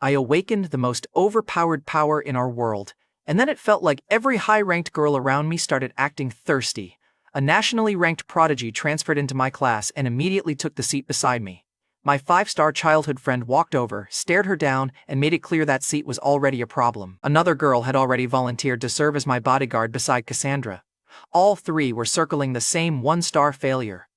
I awakened the most overpowered power in our world, and then it felt like every high-ranked girl around me started acting thirsty. A nationally ranked prodigy transferred into my class and immediately took the seat beside me. My 5-star childhood friend walked over, stared her down, and made it clear that seat was already a problem. Another girl had already volunteered to serve as my bodyguard beside Cassandra. All three were circling the same 1-star failure.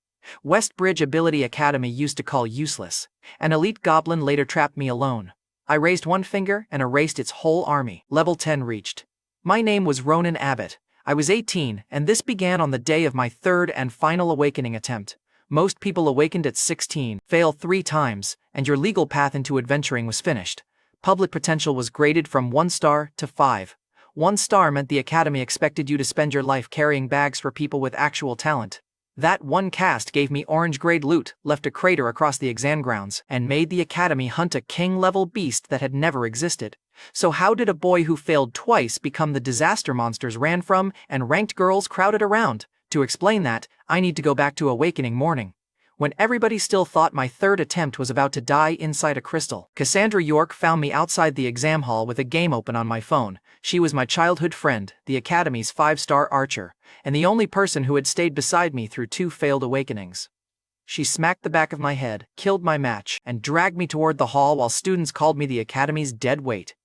Westbridge Ability Academy used to call useless. An elite goblin later trapped me alone. I raised one finger and erased its whole army. Level 10 reached. My name was Ronan Abbott. I was 18, and this began on the day of my third and final awakening attempt. Most people awakened at 16, fail 3 times, and your legal path into adventuring was finished. Public potential was graded from 1 star to 5. 1 star meant the academy expected you to spend your life carrying bags for people with actual talent. That one cast gave me orange-grade loot, left a crater across the exam grounds, and made the academy hunt a king-level beast that had never existed. So how did a boy who failed twice become the disaster monsters ran from and ranked girls crowded around? To explain that, I need to go back to awakening morning, when everybody still thought my third attempt was about to die inside a crystal. Cassandra York found me outside the exam hall with a game open on my phone. She was my childhood friend, the academy's 5-star archer, and the only person who had stayed beside me through 2 failed awakenings. She smacked the back of my head, killed my match, and dragged me toward the hall while students called me the academy's dead weight.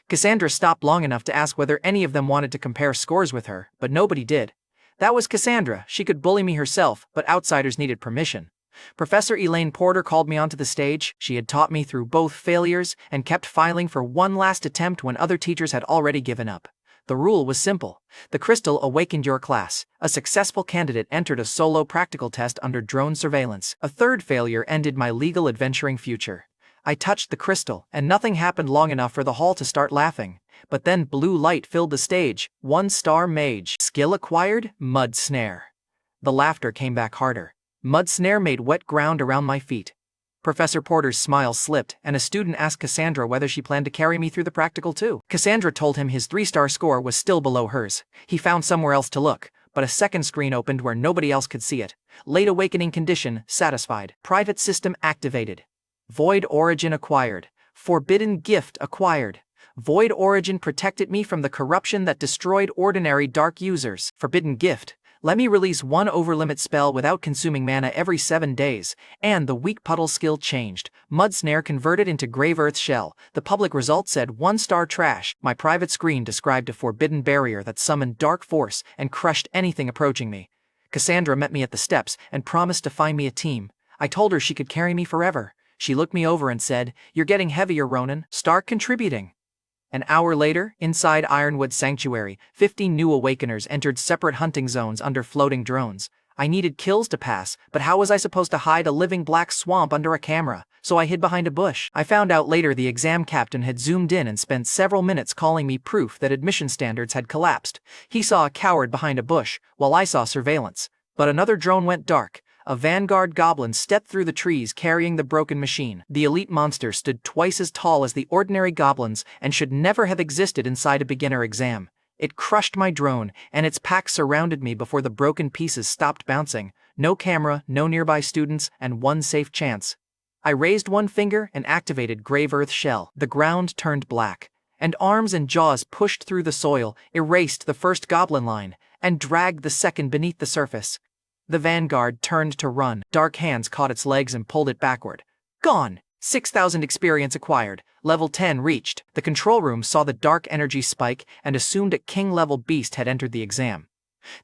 Cassandra stopped long enough to ask whether any of them wanted to compare scores with her, but nobody did. That was Cassandra. She could bully me herself, but outsiders needed permission. Professor Elaine Porter called me onto the stage. She had taught me through both failures and kept filing for one last attempt when other teachers had already given up. The rule was simple. The crystal awakened your class. A successful candidate entered a solo practical test under drone surveillance. A third failure ended my legal adventuring future. I touched the crystal, and nothing happened long enough for the hall to start laughing. But then blue light filled the stage. 1-star mage. Skill acquired? Mud snare. The laughter came back harder. Mud snare made wet ground around my feet. Professor Porter's smile slipped, and a student asked Cassandra whether she planned to carry me through the practical too. Cassandra told him his 3-star score was still below hers. He found somewhere else to look, but a second screen opened where nobody else could see it. Late awakening condition satisfied. Private system activated. Void origin acquired. Forbidden gift acquired. Void origin protected me from the corruption that destroyed ordinary dark users. Forbidden gift. Let me release 1 overlimit spell without consuming mana every 7 days, and the weak puddle skill changed. Mud snare converted into grave earth shell. The public result said 1-star trash. My private screen described a forbidden barrier that summoned dark force and crushed anything approaching me. Cassandra met me at the steps and promised to find me a team. I told her she could carry me forever. She looked me over and said, "You're getting heavier, Ronan. Start contributing." An hour later, inside Ironwood Sanctuary, 15 new awakeners entered separate hunting zones under floating drones. I needed kills to pass, but how was I supposed to hide a living black swamp under a camera? So I hid behind a bush. I found out later the exam captain had zoomed in and spent several minutes calling me proof that admission standards had collapsed. He saw a coward behind a bush, while I saw surveillance. But another drone went dark. A vanguard goblin stepped through the trees carrying the broken machine. The elite monster stood twice as tall as the ordinary goblins and should never have existed inside a beginner exam. It crushed my drone, and its pack surrounded me before the broken pieces stopped bouncing. No camera, no nearby students, and one safe chance. I raised one finger and activated Grave Earth Shell. The ground turned black, and arms and jaws pushed through the soil, erased the first goblin line, and dragged the second beneath the surface. The vanguard turned to run. Dark hands caught its legs and pulled it backward. Gone! 6,000 experience acquired. Level 10 reached. The control room saw the dark energy spike and assumed a king-level beast had entered the exam.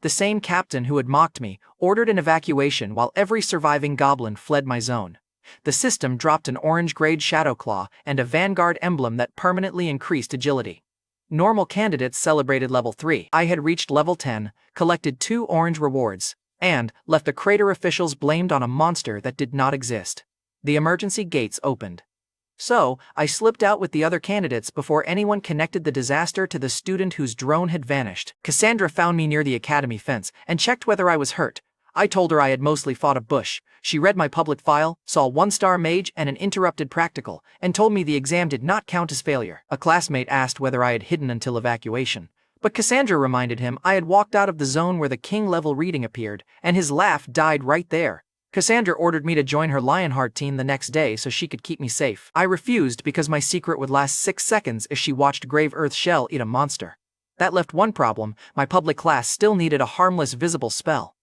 The same captain who had mocked me ordered an evacuation while every surviving goblin fled my zone. The system dropped an orange-grade shadow claw and a vanguard emblem that permanently increased agility. Normal candidates celebrated level 3. I had reached level 10, collected 2 orange rewards, and left the crater officials blamed on a monster that did not exist. The emergency gates opened. So, I slipped out with the other candidates before anyone connected the disaster to the student whose drone had vanished. Cassandra found me near the academy fence and checked whether I was hurt. I told her I had mostly fought a bush. She read my public file, saw 1-star mage and an interrupted practical, and told me the exam did not count as failure. A classmate asked whether I had hidden until evacuation. But Cassandra reminded him I had walked out of the zone where the king-level reading appeared, and his laugh died right there. Cassandra ordered me to join her Lionheart team the next day so she could keep me safe. I refused because my secret would last 6 seconds as she watched Grave Earth Shell eat a monster. That left one problem: my public class still needed a harmless visible spell.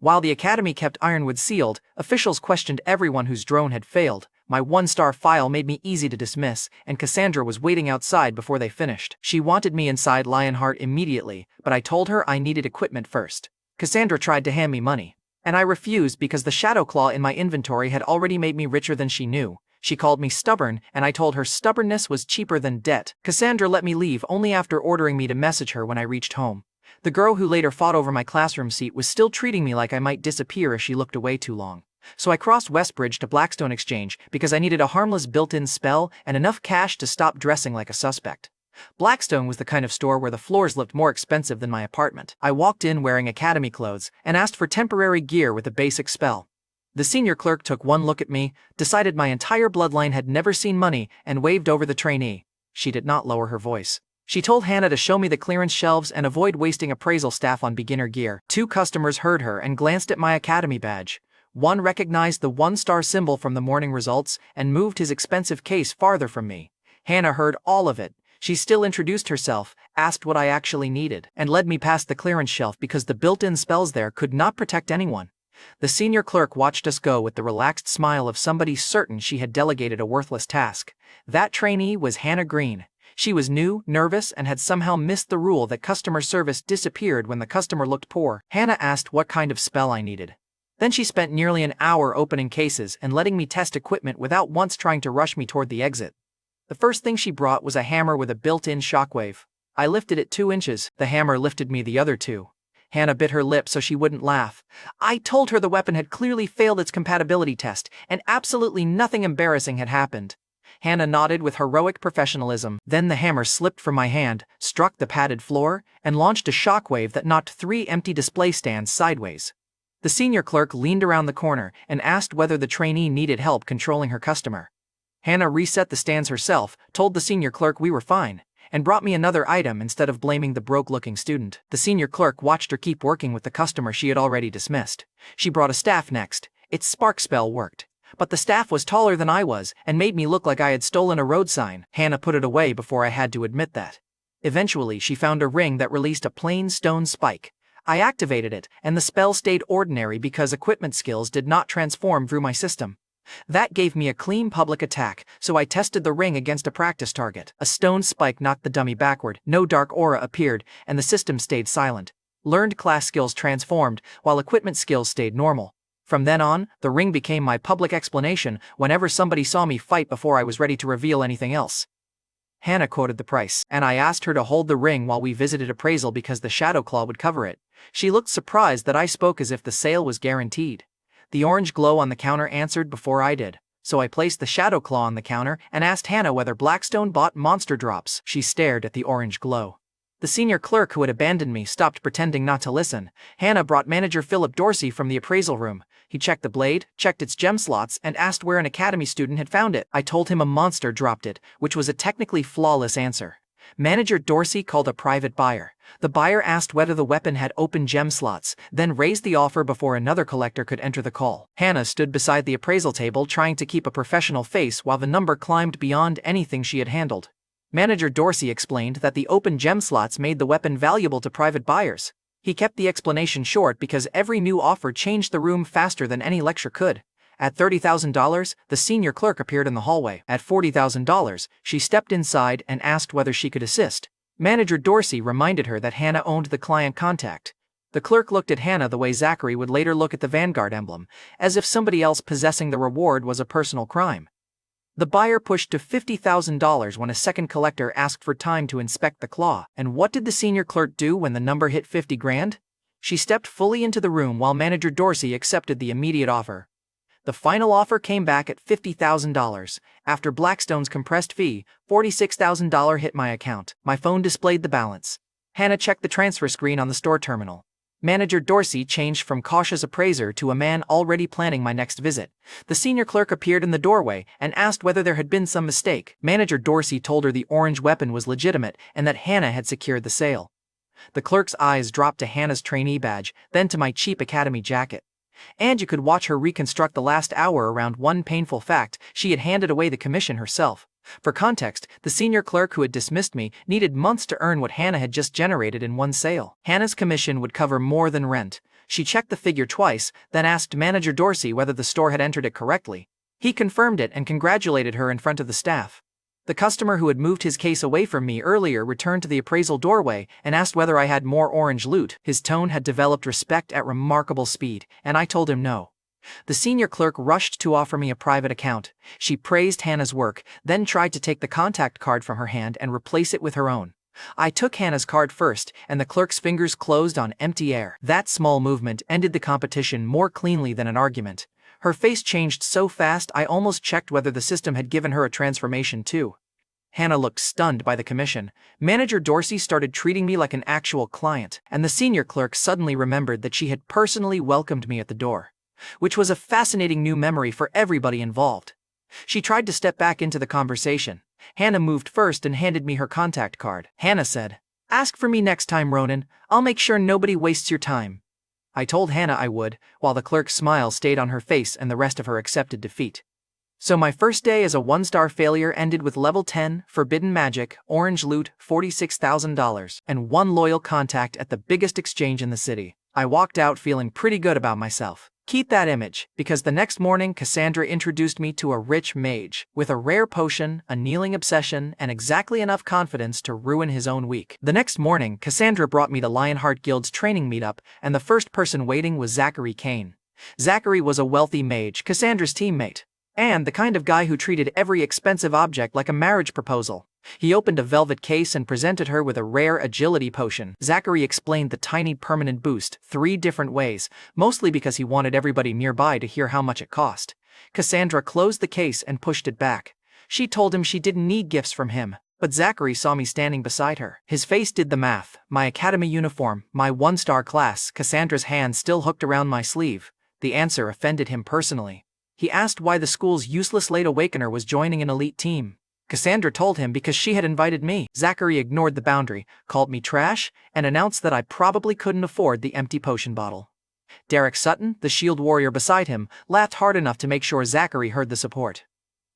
While the academy kept Ironwood sealed, officials questioned everyone whose drone had failed. My 1-star file made me easy to dismiss, and Cassandra was waiting outside before they finished. She wanted me inside Lionheart immediately, but I told her I needed equipment first. Cassandra tried to hand me money, and I refused because the Shadow Claw in my inventory had already made me richer than she knew. She called me stubborn, and I told her stubbornness was cheaper than debt. Cassandra let me leave only after ordering me to message her when I reached home. The girl who later fought over my classroom seat was still treating me like I might disappear if she looked away too long. So I crossed Westbridge to Blackstone Exchange because I needed a harmless built-in spell and enough cash to stop dressing like a suspect. Blackstone was the kind of store where the floors looked more expensive than my apartment. I walked in wearing academy clothes and asked for temporary gear with a basic spell. The senior clerk took one look at me, decided my entire bloodline had never seen money, and waved over the trainee. She did not lower her voice. She told Hannah to show me the clearance shelves and avoid wasting appraisal staff on beginner gear. 2 customers heard her and glanced at my academy badge. One recognized the 1-star symbol from the morning results and moved his expensive case farther from me. Hannah heard all of it. She still introduced herself, asked what I actually needed, and led me past the clearance shelf because the built-in spells there could not protect anyone. The senior clerk watched us go with the relaxed smile of somebody certain she had delegated a worthless task. That trainee was Hannah Green. She was new, nervous, and had somehow missed the rule that customer service disappeared when the customer looked poor. Hannah asked what kind of spell I needed. Then she spent nearly an hour opening cases and letting me test equipment without once trying to rush me toward the exit. The first thing she brought was a hammer with a built-in shockwave. I lifted it 2 inches. The hammer lifted me the other 2. Hannah bit her lip so she wouldn't laugh. I told her the weapon had clearly failed its compatibility test, and absolutely nothing embarrassing had happened. Hannah nodded with heroic professionalism. Then the hammer slipped from my hand, struck the padded floor, and launched a shockwave that knocked 3 empty display stands sideways. The senior clerk leaned around the corner and asked whether the trainee needed help controlling her customer. Hannah reset the stands herself, told the senior clerk we were fine, and brought me another item instead of blaming the broke-looking student. The senior clerk watched her keep working with the customer she had already dismissed. She brought a staff next. Its spark spell worked, but the staff was taller than I was and made me look like I had stolen a road sign. Hannah put it away before I had to admit that. Eventually, she found a ring that released a plain stone spike. I activated it, and the spell stayed ordinary because equipment skills did not transform through my system. That gave me a clean public attack, so I tested the ring against a practice target. A stone spike knocked the dummy backward, no dark aura appeared, and the system stayed silent. Learned class skills transformed, while equipment skills stayed normal. From then on, the ring became my public explanation whenever somebody saw me fight before I was ready to reveal anything else. Hannah quoted the price, and I asked her to hold the ring while we visited appraisal because the Shadow Claw would cover it. She looked surprised that I spoke as if the sale was guaranteed. The orange glow on the counter answered before I did, so I placed the Shadow Claw on the counter and asked Hannah whether Blackstone bought monster drops. She stared at the orange glow. The senior clerk who had abandoned me stopped pretending not to listen. Hannah brought manager Philip Dorsey from the appraisal room. He checked the blade, checked its gem slots, and asked where an academy student had found it. I told him a monster dropped it, which was a technically flawless answer. Manager Dorsey called a private buyer. The buyer asked whether the weapon had open gem slots, then raised the offer before another collector could enter the call. Hannah stood beside the appraisal table trying to keep a professional face while the number climbed beyond anything she had handled. Manager Dorsey explained that the open gem slots made the weapon valuable to private buyers. He kept the explanation short because every new offer changed the room faster than any lecture could. At $30,000, the senior clerk appeared in the hallway. At $40,000, she stepped inside and asked whether she could assist. Manager Dorsey reminded her that Hannah owned the client contact. The clerk looked at Hannah the way Zachary would later look at the Vanguard emblem, as if somebody else possessing the reward was a personal crime. The buyer pushed to $50,000 when a second collector asked for time to inspect the claw. And what did the senior clerk do when the number hit 50 grand? She stepped fully into the room while Manager Dorsey accepted the immediate offer. The final offer came back at $50,000. After Blackstone's compressed fee, $46,000 hit my account. My phone displayed the balance. Hannah checked the transfer screen on the store terminal. Manager Dorsey changed from cautious appraiser to a man already planning my next visit. The senior clerk appeared in the doorway and asked whether there had been some mistake. Manager Dorsey told her the orange weapon was legitimate and that Hannah had secured the sale. The clerk's eyes dropped to Hannah's trainee badge, then to my cheap academy jacket. And you could watch her reconstruct the last hour around one painful fact: she had handed away the commission herself. For context, the senior clerk who had dismissed me needed months to earn what Hannah had just generated in one sale. Hannah's commission would cover more than rent. She checked the figure twice, then asked Manager Dorsey whether the store had entered it correctly. He confirmed it and congratulated her in front of the staff. The customer who had moved his case away from me earlier returned to the appraisal doorway and asked whether I had more orange loot. His tone had developed respect at remarkable speed, and I told him no. The senior clerk rushed to offer me a private account. She praised Hannah's work, then tried to take the contact card from her hand and replace it with her own. I took Hannah's card first, and the clerk's fingers closed on empty air. That small movement ended the competition more cleanly than an argument. Her face changed so fast I almost checked whether the system had given her a transformation too. Hannah looked stunned by the commission. Manager Dorsey started treating me like an actual client, and the senior clerk suddenly remembered that she had personally welcomed me at the door, which was a fascinating new memory for everybody involved. She tried to step back into the conversation. Hannah moved first and handed me her contact card. Hannah said, "Ask for me next time, Ronan. I'll make sure nobody wastes your time." I told Hannah I would, while the clerk's smile stayed on her face and the rest of her accepted defeat. So my first day as a one-star failure ended with level 10, forbidden magic, orange loot, $46,000, and one loyal contact at the biggest exchange in the city. I walked out feeling pretty good about myself. Keep that image, because the next morning Cassandra introduced me to a rich mage, with a rare potion, a kneeling obsession, and exactly enough confidence to ruin his own week. The next morning, Cassandra brought me to Lionheart Guild's training meetup, and the first person waiting was Zachary Kane. Zachary was a wealthy mage, Cassandra's teammate, and the kind of guy who treated every expensive object like a marriage proposal. He opened a velvet case and presented her with a rare agility potion. Zachary explained the tiny permanent boost 3 different ways, mostly because he wanted everybody nearby to hear how much it cost. Cassandra closed the case and pushed it back. She told him she didn't need gifts from him, but Zachary saw me standing beside her. His face did the math. My academy uniform, my one-star class, Cassandra's hand still hooked around my sleeve. The answer offended him personally. He asked why the school's useless late awakener was joining an elite team. Cassandra told him because she had invited me. Zachary ignored the boundary, called me trash, and announced that I probably couldn't afford the empty potion bottle. Derek Sutton, the shield warrior beside him, laughed hard enough to make sure Zachary heard the support.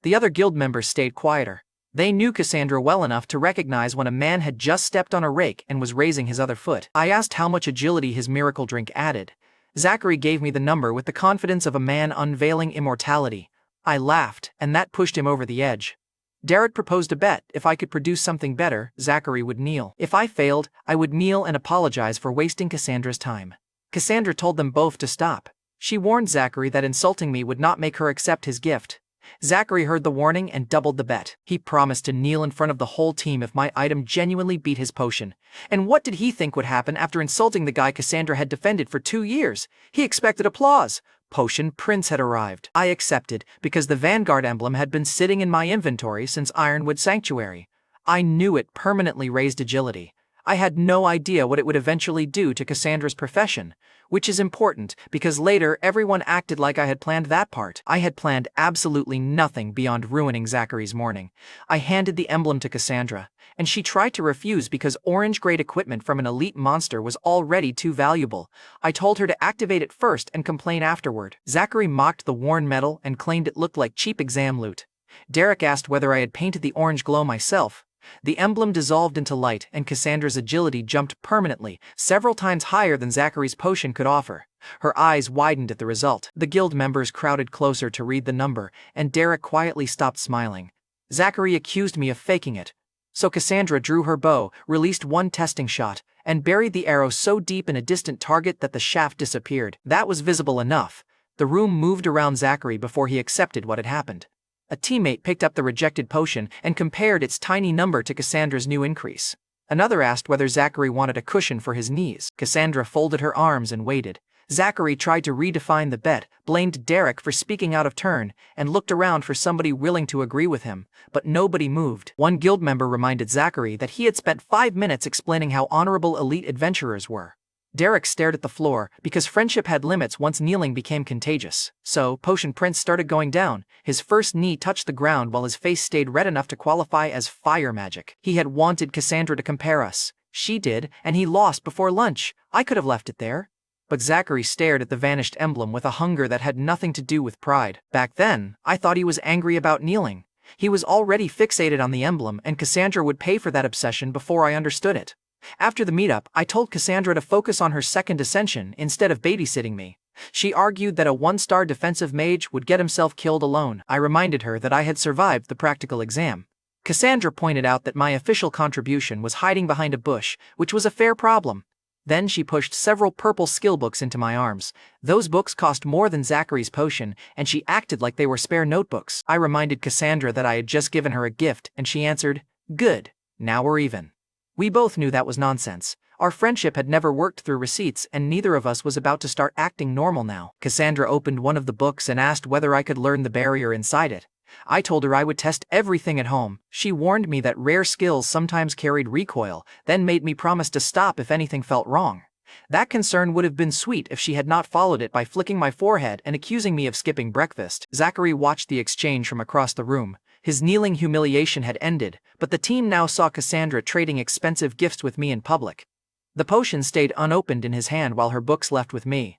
The other guild members stayed quieter. They knew Cassandra well enough to recognize when a man had just stepped on a rake and was raising his other foot. I asked how much agility his miracle drink added. Zachary gave me the number with the confidence of a man unveiling immortality. I laughed, and that pushed him over the edge. Derek proposed a bet: if I could produce something better, Zachary would kneel. If I failed, I would kneel and apologize for wasting Cassandra's time. Cassandra told them both to stop. She warned Zachary that insulting me would not make her accept his gift. Zachary heard the warning and doubled the bet. He promised to kneel in front of the whole team if my item genuinely beat his potion. And what did he think would happen after insulting the guy Cassandra had defended for 2 years? He expected applause. Potion Prince had arrived. I accepted, because the Vanguard emblem had been sitting in my inventory since Ironwood Sanctuary. I knew it permanently raised agility. I had no idea what it would eventually do to Cassandra's profession, which is important because later everyone acted like I had planned that part. I had planned absolutely nothing beyond ruining Zachary's morning. I handed the emblem to Cassandra, and she tried to refuse because orange-grade equipment from an elite monster was already too valuable. I told her to activate it first and complain afterward. Zachary mocked the worn metal and claimed it looked like cheap exam loot. Derek asked whether I had painted the orange glow myself. The emblem dissolved into light, and Cassandra's agility jumped permanently, several times higher than Zachary's potion could offer. Her eyes widened at the result. The guild members crowded closer to read the number, and Derek quietly stopped smiling. Zachary accused me of faking it. So Cassandra drew her bow, released one testing shot, and buried the arrow so deep in a distant target that the shaft disappeared. That was visible enough. The room moved around Zachary before he accepted what had happened. A teammate picked up the rejected potion and compared its tiny number to Cassandra's new increase. Another asked whether Zachary wanted a cushion for his knees. Cassandra folded her arms and waited. Zachary tried to redefine the bet, blamed Derek for speaking out of turn, and looked around for somebody willing to agree with him, but nobody moved. One guild member reminded Zachary that he had spent 5 minutes explaining how honorable elite adventurers were. Derek stared at the floor, because friendship had limits once kneeling became contagious. So, Potion Prince started going down. His first knee touched the ground while his face stayed red enough to qualify as fire magic. He had wanted Cassandra to compare us. She did, and he lost before lunch. I could have left it there. But Zachary stared at the vanished emblem with a hunger that had nothing to do with pride. Back then, I thought he was angry about kneeling. He was already fixated on the emblem, and Cassandra would pay for that obsession before I understood it. After the meetup, I told Cassandra to focus on her second ascension instead of babysitting me. She argued that a 1-star defensive mage would get himself killed alone. I reminded her that I had survived the practical exam. Cassandra pointed out that my official contribution was hiding behind a bush, which was a fair problem. Then she pushed several purple skill books into my arms. Those books cost more than Zachary's potion, and she acted like they were spare notebooks. I reminded Cassandra that I had just given her a gift, and she answered, "Good, now we're even." We both knew that was nonsense. Our friendship had never worked through receipts, and neither of us was about to start acting normal now. Cassandra opened one of the books and asked whether I could learn the barrier inside it. I told her I would test everything at home. She warned me that rare skills sometimes carried recoil, then made me promise to stop if anything felt wrong. That concern would have been sweet if she had not followed it by flicking my forehead and accusing me of skipping breakfast. Zachary watched the exchange from across the room. His kneeling humiliation had ended, but the team now saw Cassandra trading expensive gifts with me in public. The potion stayed unopened in his hand while her books left with me.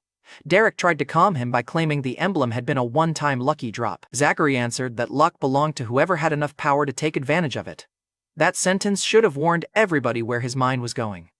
Derek tried to calm him by claiming the emblem had been a one-time lucky drop. Zachary answered that luck belonged to whoever had enough power to take advantage of it. That sentence should have warned everybody where his mind was going.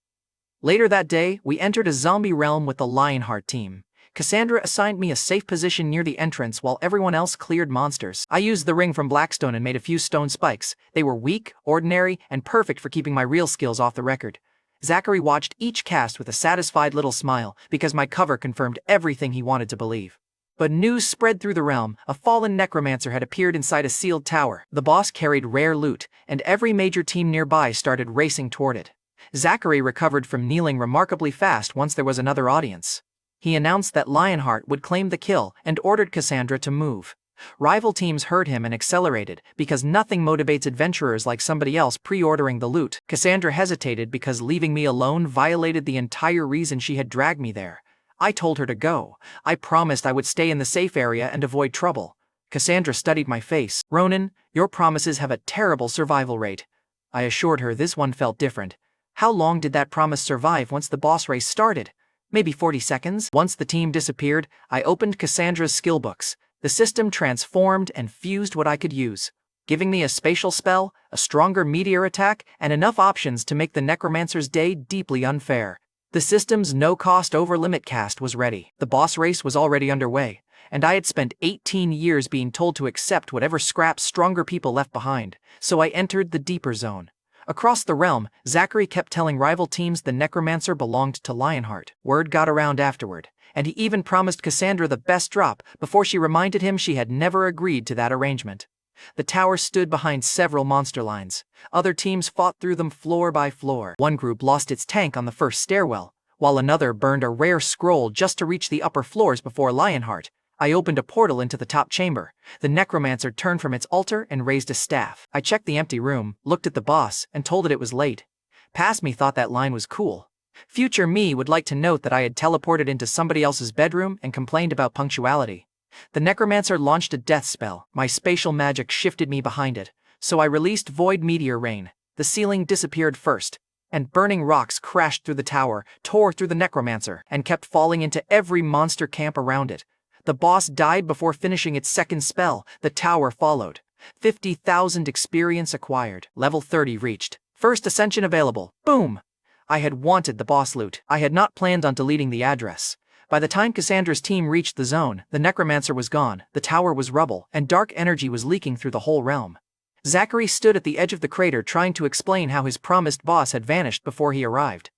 Later that day, we entered a zombie realm with the Lionheart team. Cassandra assigned me a safe position near the entrance while everyone else cleared monsters. I used the ring from Blackstone and made a few stone spikes. They were weak, ordinary, and perfect for keeping my real skills off the record. Zachary watched each cast with a satisfied little smile, because my cover confirmed everything he wanted to believe. But news spread through the realm. A fallen necromancer had appeared inside a sealed tower. The boss carried rare loot, and every major team nearby started racing toward it. Zachary recovered from kneeling remarkably fast once there was another audience. He announced that Lionheart would claim the kill and ordered Cassandra to move. Rival teams heard him and accelerated, because nothing motivates adventurers like somebody else pre-ordering the loot. Cassandra hesitated because leaving me alone violated the entire reason she had dragged me there. I told her to go. I promised I would stay in the safe area and avoid trouble. Cassandra studied my face. "Ronan, your promises have a terrible survival rate." I assured her this one felt different. How long did that promise survive once the boss race started? Maybe 40 seconds? Once the team disappeared, I opened Cassandra's skill books. The system transformed and fused what I could use, giving me a spatial spell, a stronger meteor attack, and enough options to make the necromancer's day deeply unfair. The system's no-cost over-limit cast was ready. The boss race was already underway, and I had spent 18 years being told to accept whatever scraps stronger people left behind, so I entered the deeper zone. Across the realm, Zachary kept telling rival teams the necromancer belonged to Lionheart. Word got around afterward, and he even promised Cassandra the best drop before she reminded him she had never agreed to that arrangement. The tower stood behind several monster lines. Other teams fought through them floor by floor. One group lost its tank on the first stairwell, while another burned a rare scroll just to reach the upper floors before Lionheart. I opened a portal into the top chamber. The necromancer turned from its altar and raised a staff. I checked the empty room, looked at the boss, and told it was late. Past me thought that line was cool. Future me would like to note that I had teleported into somebody else's bedroom and complained about punctuality. The necromancer launched a death spell. My spatial magic shifted me behind it, so I released Void Meteor Rain. The ceiling disappeared first, and burning rocks crashed through the tower, tore through the necromancer, and kept falling into every monster camp around it. The boss died before finishing its second spell. The tower followed. 50,000 experience acquired. Level 30 reached. First ascension available. Boom! I had wanted the boss loot. I had not planned on deleting the address. By the time Cassandra's team reached the zone, the necromancer was gone, the tower was rubble, and dark energy was leaking through the whole realm. Zachary stood at the edge of the crater trying to explain how his promised boss had vanished before he arrived.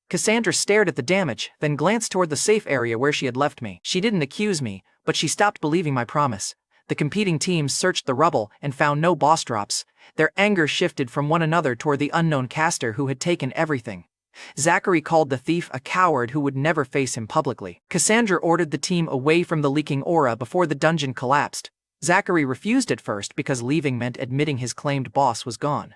Cassandra stared at the damage, then glanced toward the safe area where she had left me. She didn't accuse me, but she stopped believing my promise. The competing teams searched the rubble and found no boss drops. Their anger shifted from one another toward the unknown caster who had taken everything. Zachary called the thief a coward who would never face him publicly. Cassandra ordered the team away from the leaking aura before the dungeon collapsed. Zachary refused at first because leaving meant admitting his claimed boss was gone.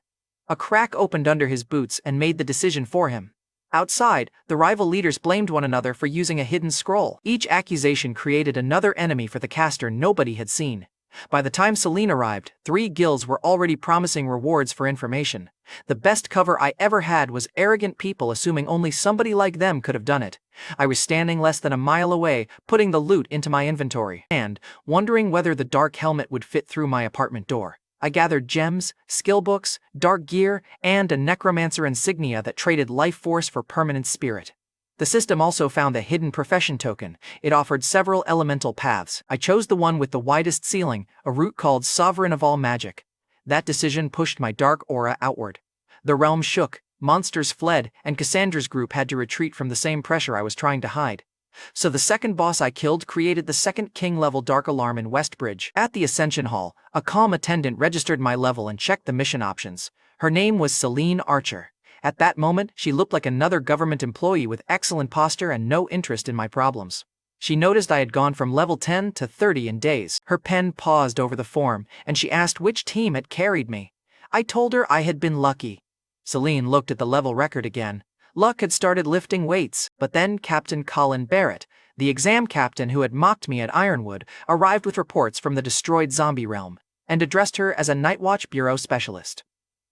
A crack opened under his boots and made the decision for him. Outside, the rival leaders blamed one another for using a hidden scroll. Each accusation created another enemy for the caster nobody had seen. By the time Celine arrived, 3 guilds were already promising rewards for information. The best cover I ever had was arrogant people assuming only somebody like them could have done it. I was standing less than a mile away, putting the loot into my inventory, and wondering whether the dark helmet would fit through my apartment door. I gathered gems, skill books, dark gear, and a necromancer insignia that traded life force for permanent spirit. The system also found a hidden profession token. It offered several elemental paths. I chose the one with the widest ceiling, a route called Sovereign of All Magic. That decision pushed my dark aura outward. The realm shook, monsters fled, and Cassandra's group had to retreat from the same pressure I was trying to hide. So the second boss I killed created the second king-level dark alarm in Westbridge. At the Ascension Hall, a calm attendant registered my level and checked the mission options. Her name was Celine Archer. At that moment, she looked like another government employee with excellent posture and no interest in my problems. She noticed I had gone from level 10 to 30 in days. Her pen paused over the form, and she asked which team had carried me. I told her I had been lucky. Celine looked at the level record again. Luck had started lifting weights, but then Captain Colin Barrett, the exam captain who had mocked me at Ironwood, arrived with reports from the destroyed zombie realm, and addressed her as a Nightwatch Bureau specialist.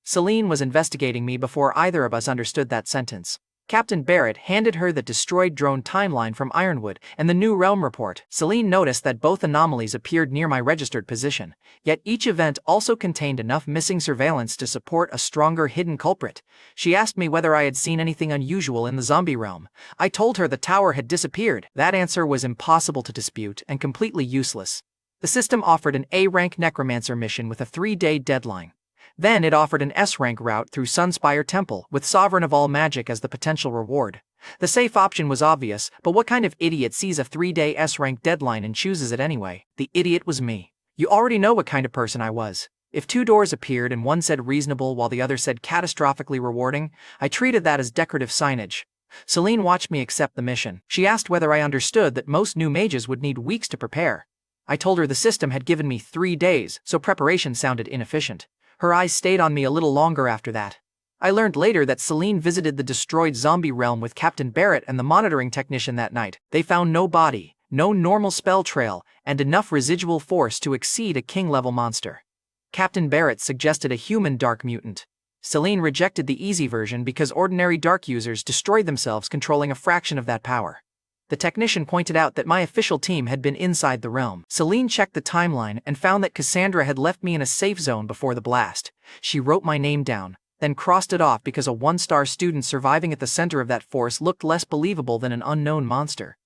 Celine was investigating me before either of us understood that sentence. Captain Barrett handed her the destroyed drone timeline from Ironwood and the new realm report. Celine noticed that both anomalies appeared near my registered position, yet each event also contained enough missing surveillance to support a stronger hidden culprit. She asked me whether I had seen anything unusual in the zombie realm. I told her the tower had disappeared. That answer was impossible to dispute and completely useless. The system offered an A-rank necromancer mission with a 3-day deadline. Then it offered an S-rank route through Sunspire Temple, with Sovereign of All Magic as the potential reward. The safe option was obvious, but what kind of idiot sees a 3-day S-rank deadline and chooses it anyway? The idiot was me. You already know what kind of person I was. If 2 doors appeared and one said reasonable while the other said catastrophically rewarding, I treated that as decorative signage. Celine watched me accept the mission. She asked whether I understood that most new mages would need weeks to prepare. I told her the system had given me 3 days, so preparation sounded inefficient. Her eyes stayed on me a little longer after that. I learned later that Celine visited the destroyed zombie realm with Captain Barrett and the monitoring technician that night. They found no body, no normal spell trail, and enough residual force to exceed a king-level monster. Captain Barrett suggested a human dark mutant. Celine rejected the easy version because ordinary dark users destroyed themselves controlling a fraction of that power. The technician pointed out that my official team had been inside the realm. Celine checked the timeline and found that Cassandra had left me in a safe zone before the blast. She wrote my name down, then crossed it off because a 1-star student surviving at the center of that force looked less believable than an unknown monster.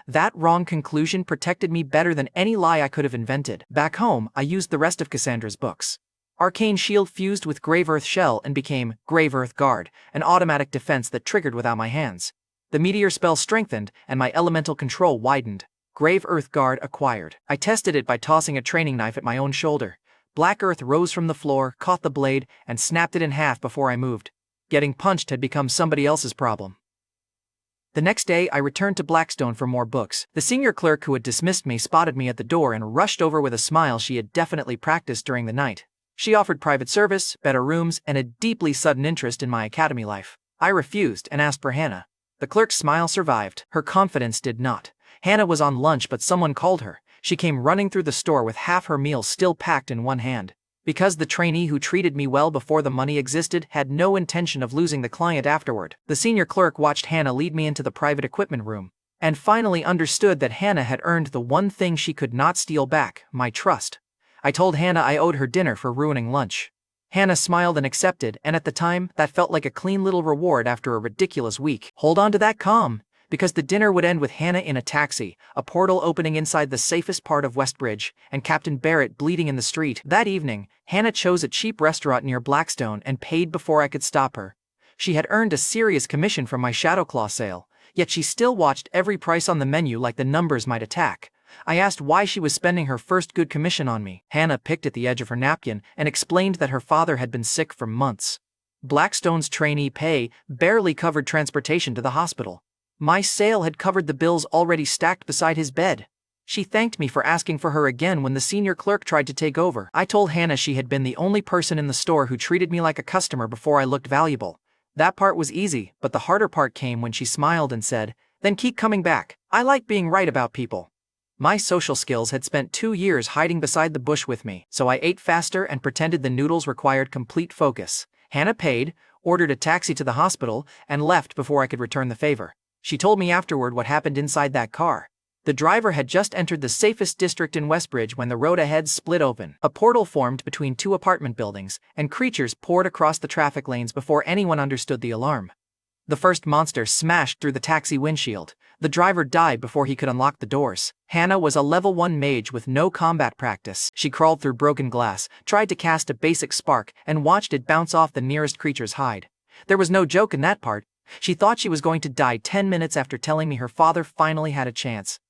That wrong conclusion protected me better than any lie I could have invented. Back home, I used the rest of Cassandra's books. Arcane Shield fused with Grave Earth Shell and became Grave Earth Guard, an automatic defense that triggered without my hands. The meteor spell strengthened, and my elemental control widened. Grave Earth Guard acquired. I tested it by tossing a training knife at my own shoulder. Black earth rose from the floor, caught the blade, and snapped it in half before I moved. Getting punched had become somebody else's problem. The next day, I returned to Blackstone for more books. The senior clerk who had dismissed me spotted me at the door and rushed over with a smile she had definitely practiced during the night. She offered private service, better rooms, and a deeply sudden interest in my academy life. I refused and asked for Hannah. The clerk's smile survived. Her confidence did not. Hannah was on lunch, but someone called her. She came running through the store with half her meal still packed in one hand. Because the trainee who treated me well before the money existed had no intention of losing the client afterward, the senior clerk watched Hannah lead me into the private equipment room, and finally understood that Hannah had earned the one thing she could not steal back, my trust. I told Hannah I owed her dinner for ruining lunch. Hannah smiled and accepted, and at the time, that felt like a clean little reward after a ridiculous week. Hold on to that calm, because the dinner would end with Hannah in a taxi, a portal opening inside the safest part of Westbridge, and Captain Barrett bleeding in the street. That evening, Hannah chose a cheap restaurant near Blackstone and paid before I could stop her. She had earned a serious commission from my Shadowclaw sale, yet she still watched every price on the menu like the numbers might attack. I asked why she was spending her first good commission on me. Hannah picked at the edge of her napkin and explained that her father had been sick for months. Blackstone's trainee pay barely covered transportation to the hospital. My sale had covered the bills already stacked beside his bed. She thanked me for asking for her again when the senior clerk tried to take over. I told Hannah she had been the only person in the store who treated me like a customer before I looked valuable. That part was easy, but the harder part came when she smiled and said, "Then keep coming back. I like being right about people." My social skills had spent 2 years hiding beside the bush with me, so I ate faster and pretended the noodles required complete focus. Hannah paid, ordered a taxi to the hospital, and left before I could return the favor. She told me afterward what happened inside that car. The driver had just entered the safest district in Westbridge when the road ahead split open. A portal formed between two apartment buildings, and creatures poured across the traffic lanes before anyone understood the alarm. The first monster smashed through the taxi windshield. The driver died before he could unlock the doors. Hannah was a level 1 mage with no combat practice. She crawled through broken glass, tried to cast a basic spark, and watched it bounce off the nearest creature's hide. There was no joke in that part. She thought she was going to die 10 minutes after telling me her father finally had a chance.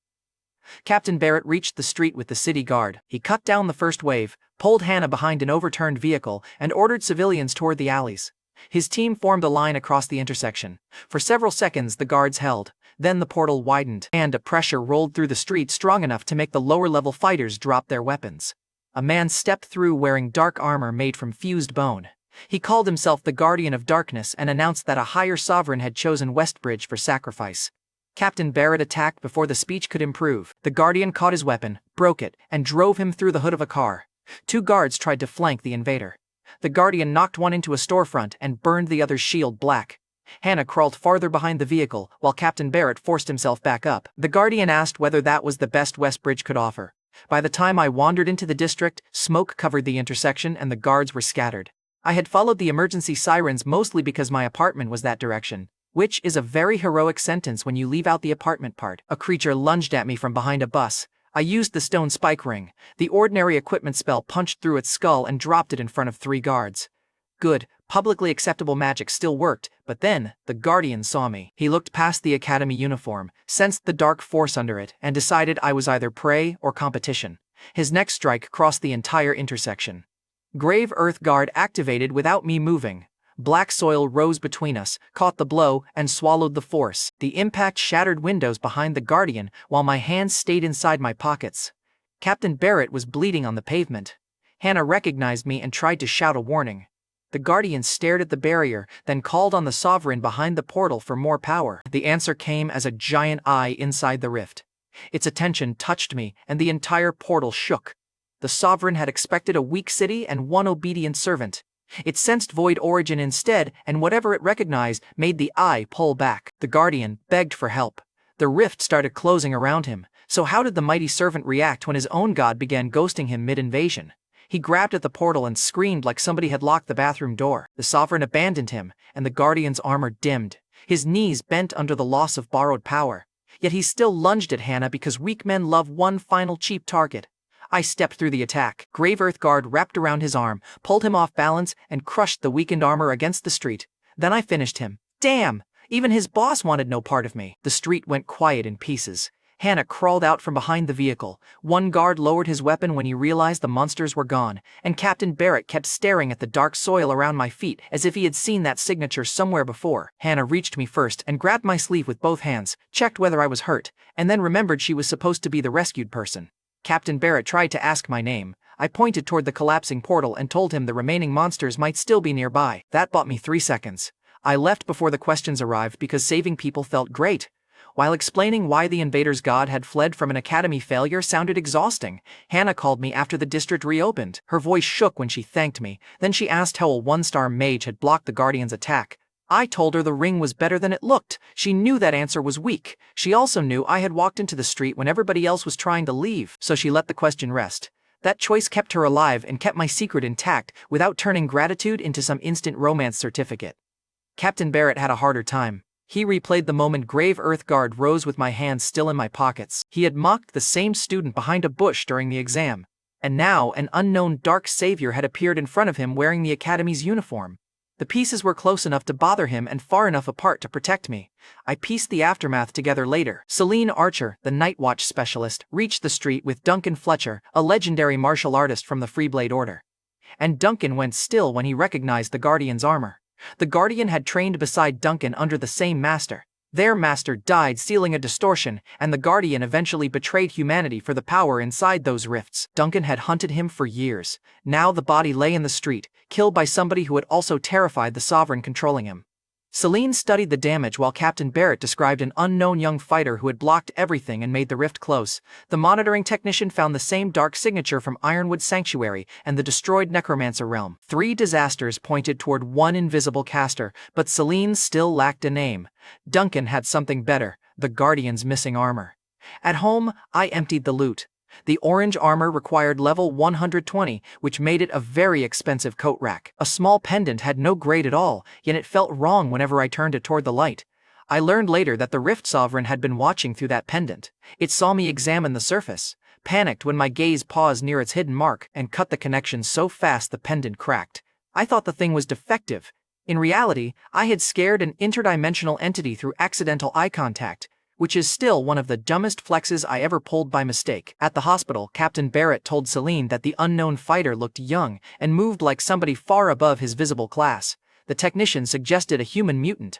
Captain Barrett reached the street with the city guard. He cut down the first wave, pulled Hannah behind an overturned vehicle, and ordered civilians toward the alleys. His team formed a line across the intersection. For several seconds the guards held, then the portal widened, and a pressure rolled through the street strong enough to make the lower-level fighters drop their weapons. A man stepped through wearing dark armor made from fused bone. He called himself the Guardian of Darkness and announced that a higher sovereign had chosen Westbridge for sacrifice. Captain Barrett attacked before the speech could improve. The Guardian caught his weapon, broke it, and drove him through the hood of a car. 2 guards tried to flank the invader. The Guardian knocked one into a storefront and burned the other's shield black. Hannah crawled farther behind the vehicle while Captain Barrett forced himself back up. The Guardian asked whether that was the best Westbridge could offer. By the time I wandered into the district, smoke covered the intersection and the guards were scattered. I had followed the emergency sirens mostly because my apartment was that direction, which is a very heroic sentence when you leave out the apartment part. A creature lunged at me from behind a bus. I used the stone spike ring. The ordinary equipment spell punched through its skull and dropped it in front of 3 guards. Good, publicly acceptable magic still worked, but then, the Guardian saw me. He looked past the academy uniform, sensed the dark force under it, and decided I was either prey or competition. His next strike crossed the entire intersection. Grave Earth Guard activated without me moving. Black soil rose between us, caught the blow, and swallowed the force. The impact shattered windows behind the Guardian, while my hands stayed inside my pockets. Captain Barrett was bleeding on the pavement. Hannah recognized me and tried to shout a warning. The Guardian stared at the barrier, then called on the Sovereign behind the portal for more power. The answer came as a giant eye inside the rift. Its attention touched me, and the entire portal shook. The Sovereign had expected a weak city and one obedient servant. It sensed void origin instead, and whatever it recognized made the eye pull back. The Guardian begged for help. The rift started closing around him, so how did the mighty servant react when his own god began ghosting him mid-invasion? He grabbed at the portal and screamed like somebody had locked the bathroom door. The Sovereign abandoned him, and the Guardian's armor dimmed. His knees bent under the loss of borrowed power. Yet he still lunged at Hannah because weak men love one final cheap target. I stepped through the attack. Grave Earth Guard wrapped around his arm, pulled him off balance, and crushed the weakened armor against the street. Then I finished him. Damn! Even his boss wanted no part of me. The street went quiet in pieces. Hannah crawled out from behind the vehicle. One guard lowered his weapon when he realized the monsters were gone, and Captain Barrett kept staring at the dark soil around my feet as if he had seen that signature somewhere before. Hannah reached me first and grabbed my sleeve with both hands, checked whether I was hurt, and then remembered she was supposed to be the rescued person. Captain Barrett tried to ask my name. I pointed toward the collapsing portal and told him the remaining monsters might still be nearby. That bought me 3 seconds. I left before the questions arrived because saving people felt great. While explaining why the invader's god had fled from an academy failure sounded exhausting, Hannah called me after the district reopened. Her voice shook when she thanked me. Then she asked how a 1-star mage had blocked the Guardian's attack. I told her the ring was better than it looked. She knew that answer was weak. She also knew I had walked into the street when everybody else was trying to leave, so she let the question rest. That choice kept her alive and kept my secret intact without turning gratitude into some instant romance certificate. Captain Barrett had a harder time. He replayed the moment Grave Earth Guard rose with my hands still in my pockets. He had mocked the same student behind a bush during the exam. And now an unknown dark savior had appeared in front of him wearing the academy's uniform. The pieces were close enough to bother him and far enough apart to protect me. I pieced the aftermath together later. Celine Archer, the Night Watch specialist, reached the street with Duncan Fletcher, a legendary martial artist from the Freeblade Order. And Duncan went still when he recognized the Guardian's armor. The Guardian had trained beside Duncan under the same master. Their master died sealing a distortion, and the Guardian eventually betrayed humanity for the power inside those rifts. Duncan had hunted him for years. Now the body lay in the street, killed by somebody who had also terrified the Sovereign controlling him. Celine studied the damage while Captain Barrett described an unknown young fighter who had blocked everything and made the rift close. The monitoring technician found the same dark signature from Ironwood Sanctuary and the destroyed Necromancer realm. 3 disasters pointed toward one invisible caster, but Celine still lacked a name. Duncan had something better: the Guardian's missing armor. At home, I emptied the loot. The orange armor required level 120, which made it a very expensive coat rack. A small pendant had no grade at all, yet it felt wrong whenever I turned it toward the light. I learned later that the Rift Sovereign had been watching through that pendant. It saw me examine the surface, panicked when my gaze paused near its hidden mark, and cut the connection so fast the pendant cracked. I thought the thing was defective. In reality, I had scared an interdimensional entity through accidental eye contact, which is still one of the dumbest flexes I ever pulled by mistake. At the hospital, Captain Barrett told Celine that the unknown fighter looked young and moved like somebody far above his visible class. The technician suggested a human mutant.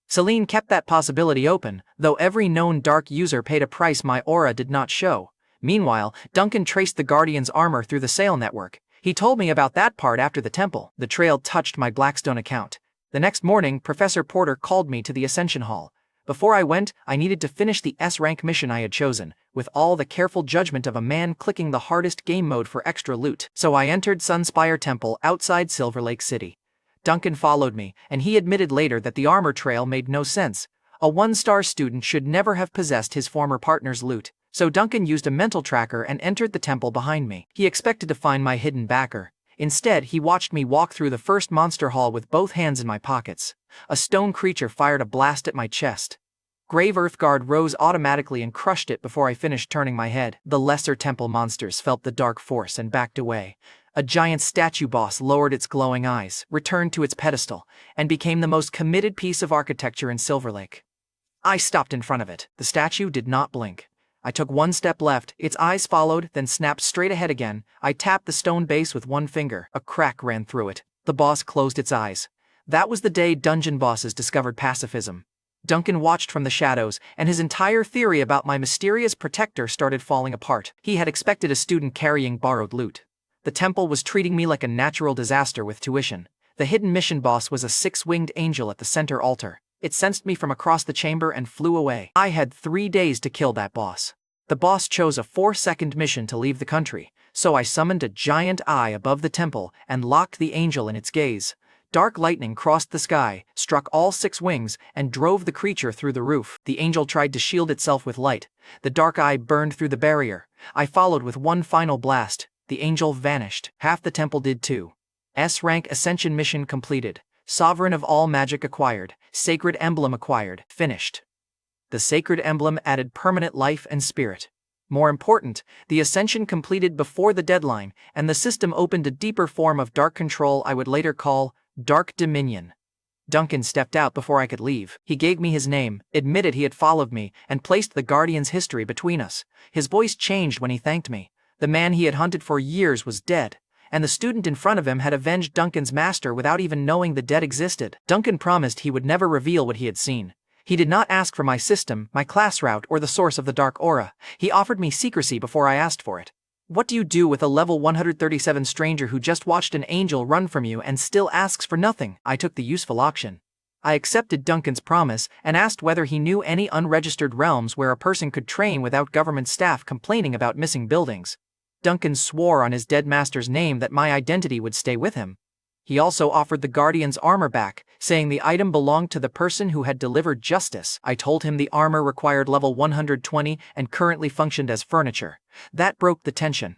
Celine kept that possibility open, though every known dark user paid a price my aura did not show. Meanwhile, Duncan traced the Guardian's armor through the sale network. He told me about that part after the temple. The trail touched my Blackstone account. The next morning, Professor Porter called me to the Ascension Hall. Before I went, I needed to finish the S-rank mission I had chosen, with all the careful judgment of a man clicking the hardest game mode for extra loot. So I entered Sunspire Temple outside Silver Lake City. Duncan followed me, and he admitted later that the armor trail made no sense. A 1-star student should never have possessed his former partner's loot, so Duncan used a mental tracker and entered the temple behind me. He expected to find my hidden backer. Instead, he watched me walk through the first monster hall with both hands in my pockets. A stone creature fired a blast at my chest. Grave Earthguard rose automatically and crushed it before I finished turning my head. The lesser temple monsters felt the dark force and backed away. A giant statue boss lowered its glowing eyes, returned to its pedestal, and became the most committed piece of architecture in Silver Lake. I stopped in front of it. The statue did not blink. I took one step left, its eyes followed, then snapped straight ahead again. I tapped the stone base with one finger. A crack ran through it. The boss closed its eyes. That was the day dungeon bosses discovered pacifism. Duncan watched from the shadows, and his entire theory about my mysterious protector started falling apart. He had expected a student carrying borrowed loot. The temple was treating me like a natural disaster with tuition. The hidden mission boss was a 6-winged angel at the center altar. It sensed me from across the chamber and flew away. I had 3 days to kill that boss. The boss chose a 4-second mission to leave the country, so I summoned a giant eye above the temple and locked the angel in its gaze. Dark lightning crossed the sky, struck all 6 wings, and drove the creature through the roof. The angel tried to shield itself with light. The dark eye burned through the barrier. I followed with one final blast. The angel vanished. Half the temple did too. S-rank ascension mission completed. Sovereign of all magic acquired. Sacred emblem acquired. Finished. The sacred emblem added permanent life and spirit. More important, the ascension completed before the deadline, and the system opened a deeper form of dark control I would later call Dark Dominion. Duncan stepped out before I could leave. He gave me his name, admitted he had followed me, and placed the Guardian's history between us. His voice changed when he thanked me. The man he had hunted for years was dead, and the student in front of him had avenged Duncan's master without even knowing the dead existed. Duncan promised he would never reveal what he had seen. He did not ask for my system, my class route, or the source of the dark aura. He offered me secrecy before I asked for it. What do you do with a level 137 stranger who just watched an angel run from you and still asks for nothing? I took the useful option. I accepted Duncan's promise and asked whether he knew any unregistered realms where a person could train without government staff complaining about missing buildings. Duncan swore on his dead master's name that my identity would stay with him. He also offered the Guardian's armor back, saying the item belonged to the person who had delivered justice. I told him the armor required level 120 and currently functioned as furniture. That broke the tension.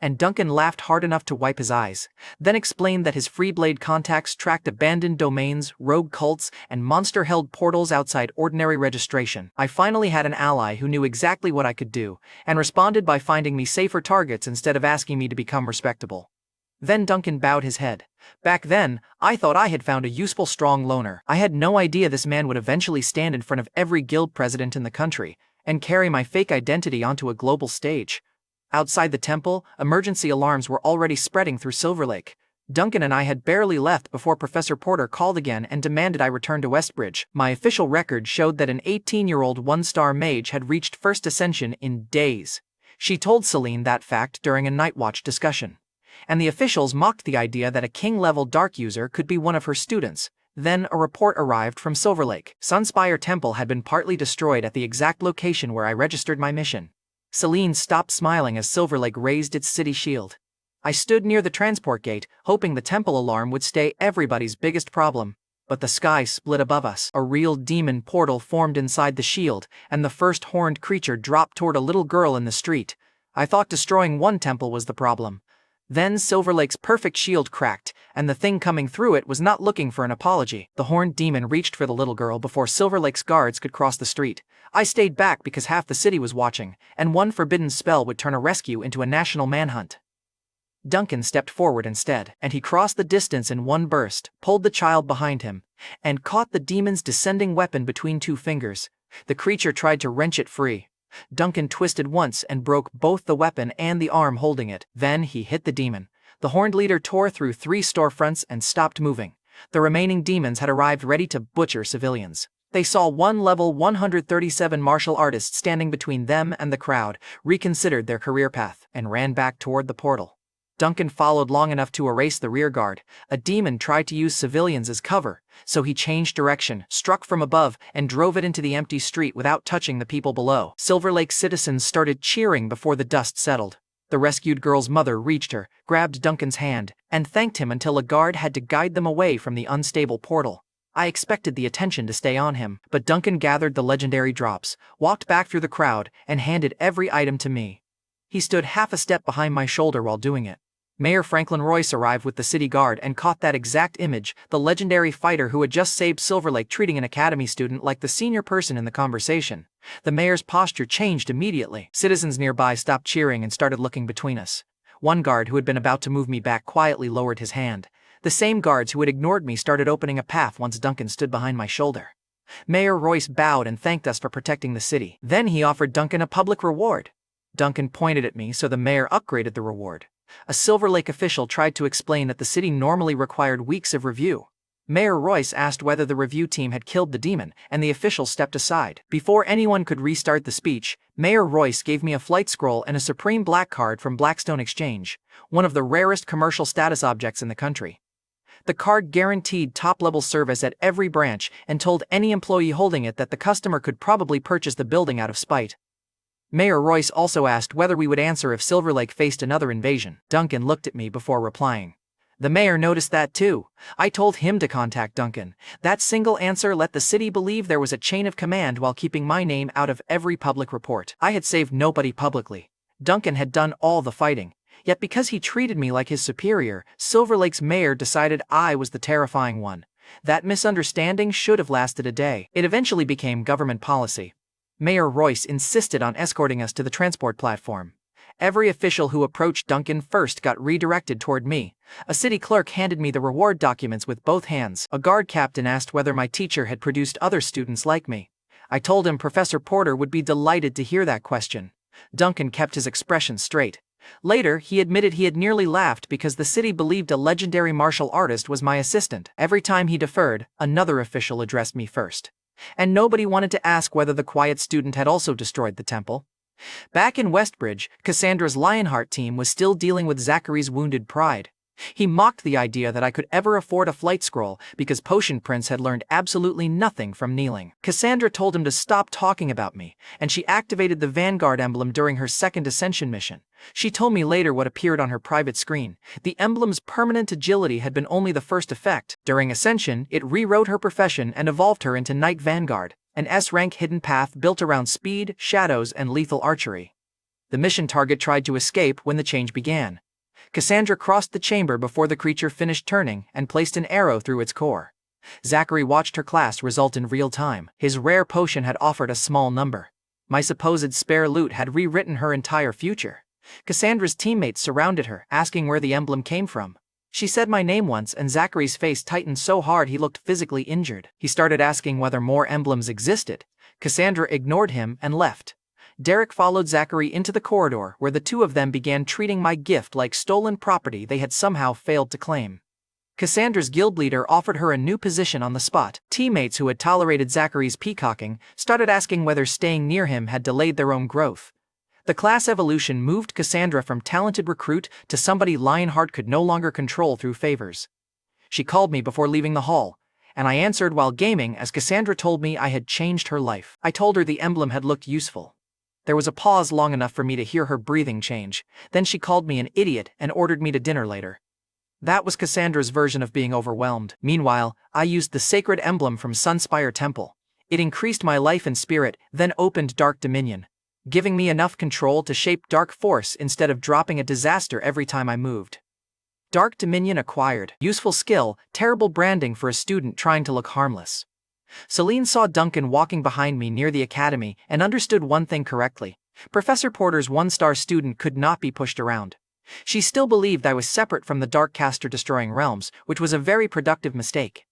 And Duncan laughed hard enough to wipe his eyes, then explained that his Freeblade contacts tracked abandoned domains, rogue cults, and monster-held portals outside ordinary registration. I finally had an ally who knew exactly what I could do, and responded by finding me safer targets instead of asking me to become respectable. Then Duncan bowed his head. Back then, I thought I had found a useful strong loner. I had no idea this man would eventually stand in front of every guild president in the country, and carry my fake identity onto a global stage. Outside the temple, emergency alarms were already spreading through Silver Lake. Duncan and I had barely left before Professor Porter called again and demanded I return to Westbridge. My official record showed that an 18-year-old 1-star mage had reached First Ascension in days. She told Celine that fact during a Night Watch discussion. And the officials mocked the idea that a king-level dark user could be one of her students. Then a report arrived from Silver Lake. Sunspire Temple had been partly destroyed at the exact location where I registered my mission. Celine stopped smiling as Silver Lake raised its city shield. I stood near the transport gate, hoping the temple alarm would stay everybody's biggest problem. But the sky split above us. A real demon portal formed inside the shield, and the first horned creature dropped toward a little girl in the street. I thought destroying one temple was the problem. Then Silver Lake's perfect shield cracked, and the thing coming through it was not looking for an apology. The horned demon reached for the little girl before Silver Lake's guards could cross the street. I stayed back because half the city was watching, and one forbidden spell would turn a rescue into a national manhunt. Duncan stepped forward instead, and he crossed the distance in one burst, pulled the child behind him, and caught the demon's descending weapon between two fingers. The creature tried to wrench it free. Duncan twisted once and broke both the weapon and the arm holding it. Then he hit the demon. The horned leader tore through 3 storefronts and stopped moving. The remaining demons had arrived ready to butcher civilians. They saw one level 137 martial artist standing between them and the crowd, reconsidered their career path, and ran back toward the portal. Duncan followed long enough to erase the rear guard. A demon tried to use civilians as cover, so he changed direction, struck from above, and drove it into the empty street without touching the people below. Silver Lake citizens started cheering before the dust settled. The rescued girl's mother reached her, grabbed Duncan's hand, and thanked him until a guard had to guide them away from the unstable portal. I expected the attention to stay on him, but Duncan gathered the legendary drops, walked back through the crowd, and handed every item to me. He stood half a step behind my shoulder while doing it. Mayor Franklin Royce arrived with the city guard and caught that exact image, the legendary fighter who had just saved Silver Lake, treating an academy student like the senior person in the conversation. The mayor's posture changed immediately. Citizens nearby stopped cheering and started looking between us. One guard who had been about to move me back quietly lowered his hand. The same guards who had ignored me started opening a path once Duncan stood behind my shoulder. Mayor Royce bowed and thanked us for protecting the city. Then he offered Duncan a public reward. Duncan pointed at me, so the mayor upgraded the reward. A Silver Lake official tried to explain that the city normally required weeks of review. Mayor Royce asked whether the review team had killed the demon, and the official stepped aside. Before anyone could restart the speech, Mayor Royce gave me a flight scroll and a Supreme Black card from Blackstone Exchange, one of the rarest commercial status objects in the country. The card guaranteed top-level service at every branch and told any employee holding it that the customer could probably purchase the building out of spite. Mayor Royce also asked whether we would answer if Silver Lake faced another invasion. Duncan looked at me before replying. The mayor noticed that too. I told him to contact Duncan. That single answer let the city believe there was a chain of command while keeping my name out of every public report. I had saved nobody publicly. Duncan had done all the fighting. Yet because he treated me like his superior, Silver Lake's mayor decided I was the terrifying one. That misunderstanding should have lasted a day. It eventually became government policy. Mayor Royce insisted on escorting us to the transport platform. Every official who approached Duncan first got redirected toward me. A city clerk handed me the reward documents with both hands. A guard captain asked whether my teacher had produced other students like me. I told him Professor Porter would be delighted to hear that question. Duncan kept his expression straight. Later, he admitted he had nearly laughed because the city believed a legendary martial artist was my assistant. Every time he deferred, another official addressed me first. And nobody wanted to ask whether the quiet student had also destroyed the temple. Back in Westbridge, Cassandra's Lionheart team was still dealing with Zachary's wounded pride. He mocked the idea that I could ever afford a flight scroll because Potion Prince had learned absolutely nothing from kneeling. Cassandra told him to stop talking about me, and she activated the Vanguard emblem during her second Ascension mission. She told me later what appeared on her private screen. The emblem's permanent agility had been only the first effect. During Ascension, it rewrote her profession and evolved her into Knight Vanguard, an S-rank hidden path built around speed, shadows, and lethal archery. The mission target tried to escape when the change began. Cassandra crossed the chamber before the creature finished turning and placed an arrow through its core. Zachary watched her class result in real time. His rare potion had offered a small number. My supposed spare loot had rewritten her entire future. Cassandra's teammates surrounded her, asking where the emblem came from. She said my name once, and Zachary's face tightened so hard he looked physically injured. He started asking whether more emblems existed. Cassandra ignored him and left. Derek followed Zachary into the corridor where the two of them began treating my gift like stolen property they had somehow failed to claim. Cassandra's guild leader offered her a new position on the spot. Teammates who had tolerated Zachary's peacocking started asking whether staying near him had delayed their own growth. The class evolution moved Cassandra from talented recruit to somebody Lionheart could no longer control through favors. She called me before leaving the hall, and I answered while gaming as Cassandra told me I had changed her life. I told her the emblem had looked useful. There was a pause long enough for me to hear her breathing change. Then she called me an idiot and ordered me to dinner later. That was Cassandra's version of being overwhelmed. Meanwhile, I used the sacred emblem from Sunspire Temple. It increased my life and spirit, then opened Dark Dominion, giving me enough control to shape Dark Force instead of dropping a disaster every time I moved. Dark Dominion acquired. Useful skill, terrible branding for a student trying to look harmless. Celine saw Duncan walking behind me near the academy and understood one thing correctly. Professor Porter's one-star student could not be pushed around. She still believed I was separate from the Darkcaster destroying realms, which was a very productive mistake.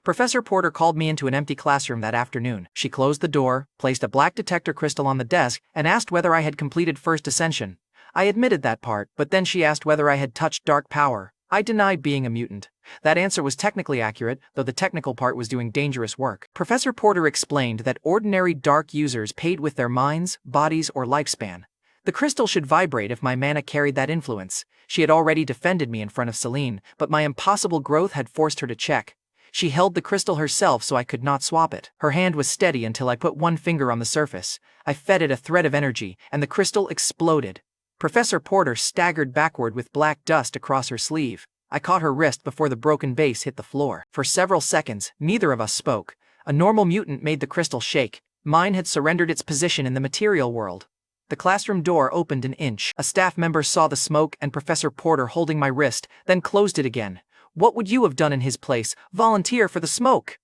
Professor Porter called me into an empty classroom that afternoon. She closed the door, placed a black detector crystal on the desk, and asked whether I had completed First Ascension. I admitted that part, but then she asked whether I had touched dark power. I denied being a mutant. That answer was technically accurate, though the technical part was doing dangerous work. Professor Porter explained that ordinary dark users paid with their minds, bodies, or lifespan. The crystal should vibrate if my mana carried that influence. She had already defended me in front of Celine, but my impossible growth had forced her to check. She held the crystal herself so I could not swap it. Her hand was steady until I put one finger on the surface. I fed it a thread of energy, and the crystal exploded. Professor Porter staggered backward with black dust across her sleeve. I caught her wrist before the broken base hit the floor. For several seconds, neither of us spoke. A normal mutant made the crystal shake. Mine had surrendered its position in the material world. The classroom door opened an inch. A staff member saw the smoke and Professor Porter holding my wrist, then closed it again. What would you have done in his place? Volunteer for the smoke?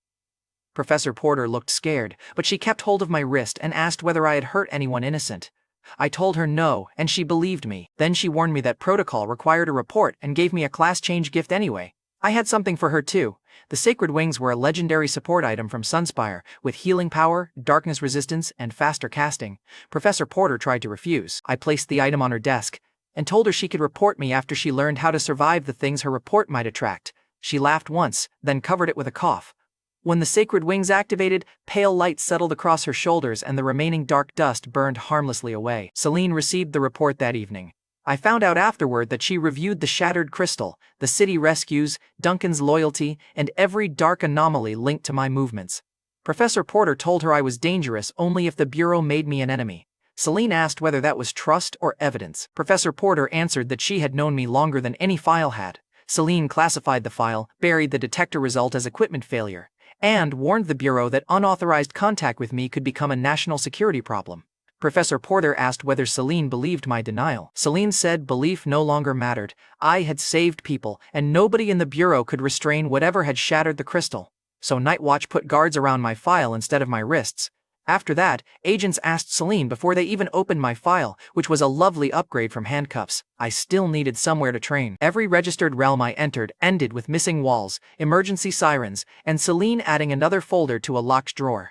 Professor Porter looked scared, but she kept hold of my wrist and asked whether I had hurt anyone innocent. I told her no, and she believed me. Then she warned me that protocol required a report and gave me a class change gift anyway. I had something for her too. The Sacred Wings were a legendary support item from Sunspire, with healing power, darkness resistance, and faster casting. Professor Porter tried to refuse. I placed the item on her desk, and told her she could report me after she learned how to survive the things her report might attract. She laughed once, then covered it with a cough. When the Sacred Wings activated, pale light settled across her shoulders and the remaining dark dust burned harmlessly away. Celine received the report that evening. I found out afterward that she reviewed the shattered crystal, the city rescues, Duncan's loyalty, and every dark anomaly linked to my movements. Professor Porter told her I was dangerous only if the Bureau made me an enemy. Celine asked whether that was trust or evidence. Professor Porter answered that she had known me longer than any file had. Celine classified the file, buried the detector result as equipment failure, and warned the Bureau that unauthorized contact with me could become a national security problem. Professor Porter asked whether Celine believed my denial. Celine said belief no longer mattered. I had saved people, and nobody in the Bureau could restrain whatever had shattered the crystal. So Nightwatch put guards around my file instead of my wrists. After that, agents asked Celine before they even opened my file, which was a lovely upgrade from handcuffs. I still needed somewhere to train. Every registered realm I entered ended with missing walls, emergency sirens, and Celine adding another folder to a locked drawer.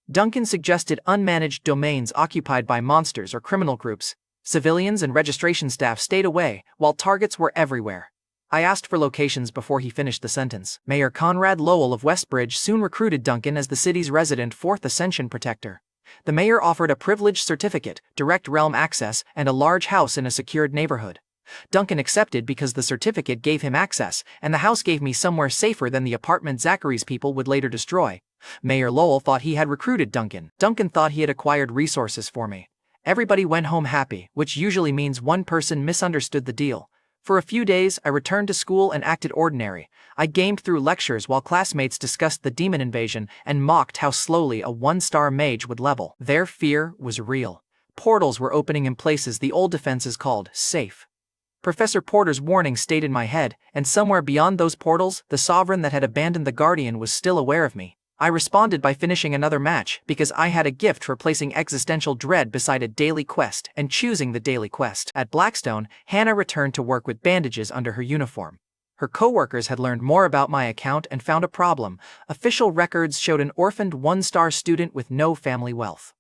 Duncan suggested unmanaged domains occupied by monsters or criminal groups. Civilians and registration staff stayed away, while targets were everywhere. I asked for locations before he finished the sentence. Mayor Conrad Lowell of Westbridge soon recruited Duncan as the city's resident Fourth Ascension protector. The mayor offered a privileged certificate, direct realm access, and a large house in a secured neighborhood. Duncan accepted because the certificate gave him access, and the house gave me somewhere safer than the apartment Zachary's people would later destroy. Mayor Lowell thought he had recruited Duncan. Duncan thought he had acquired resources for me. Everybody went home happy, which usually means one person misunderstood the deal. For a few days, I returned to school and acted ordinary. I gamed through lectures while classmates discussed the demon invasion and mocked how slowly a one-star mage would level. Their fear was real. Portals were opening in places the old defenses called safe. Professor Porter's warning stayed in my head, and somewhere beyond those portals, the sovereign that had abandoned the Guardian was still aware of me. I responded by finishing another match because I had a gift for placing existential dread beside a daily quest and choosing the daily quest. At Blackstone, Hannah returned to work with bandages under her uniform. Her co-workers had learned more about my account and found a problem. Official records showed an orphaned one-star student with no family wealth.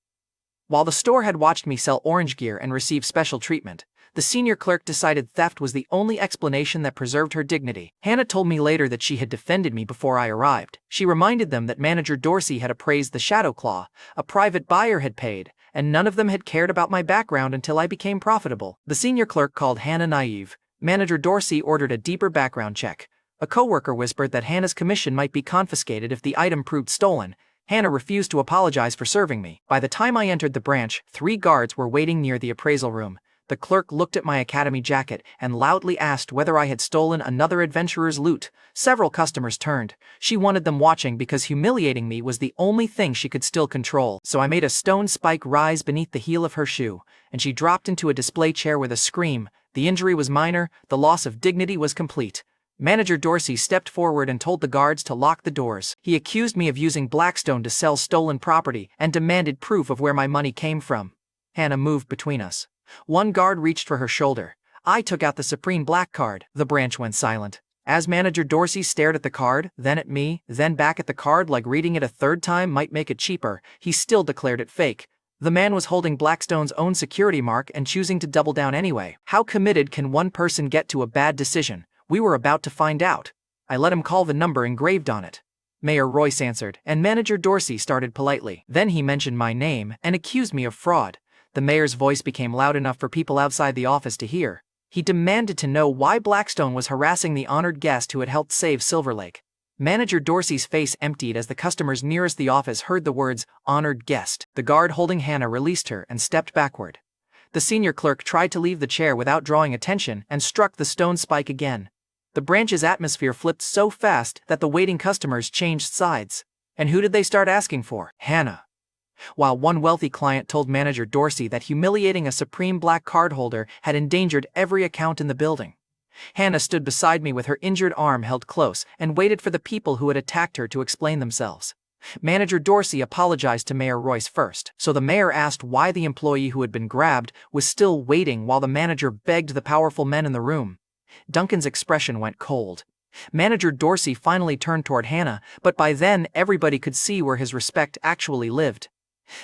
While the store had watched me sell orange gear and receive special treatment, the senior clerk decided theft was the only explanation that preserved her dignity. Hannah told me later that she had defended me before I arrived. She reminded them that Manager Dorsey had appraised the Shadow Claw, a private buyer had paid, and none of them had cared about my background until I became profitable. The senior clerk called Hannah naive. Manager Dorsey ordered a deeper background check. A coworker whispered that Hannah's commission might be confiscated if the item proved stolen. Hannah refused to apologize for serving me. By the time I entered the branch, 3 guards were waiting near the appraisal room. The clerk looked at my academy jacket and loudly asked whether I had stolen another adventurer's loot. Several customers turned. She wanted them watching because humiliating me was the only thing she could still control. So I made a stone spike rise beneath the heel of her shoe, and she dropped into a display chair with a scream. The injury was minor, the loss of dignity was complete. Manager Dorsey stepped forward and told the guards to lock the doors. He accused me of using Blackstone to sell stolen property and demanded proof of where my money came from. Hannah moved between us. One guard reached for her shoulder. I took out the Supreme Black card. The branch went silent. As Manager Dorsey stared at the card, then at me, then back at the card like reading it a third time might make it cheaper, he still declared it fake. The man was holding Blackstone's own security mark and choosing to double down anyway. How committed can one person get to a bad decision? We were about to find out. I let him call the number engraved on it. Mayor Royce answered, and Manager Dorsey started politely. Then he mentioned my name and accused me of fraud. The mayor's voice became loud enough for people outside the office to hear. He demanded to know why Blackstone was harassing the honored guest who had helped save Silver Lake. Manager Dorsey's face emptied as the customers nearest the office heard the words, "honored guest." The guard holding Hannah released her and stepped backward. The senior clerk tried to leave the chair without drawing attention and struck the stone spike again. The branch's atmosphere flipped so fast that the waiting customers changed sides. And who did they start asking for? Hannah. While one wealthy client told Manager Dorsey that humiliating a Supreme Black cardholder had endangered every account in the building. Hannah stood beside me with her injured arm held close and waited for the people who had attacked her to explain themselves. Manager Dorsey apologized to Mayor Royce first, so the mayor asked why the employee who had been grabbed was still waiting while the manager begged the powerful men in the room. Duncan's expression went cold. Manager Dorsey finally turned toward Hannah, but by then everybody could see where his respect actually lived.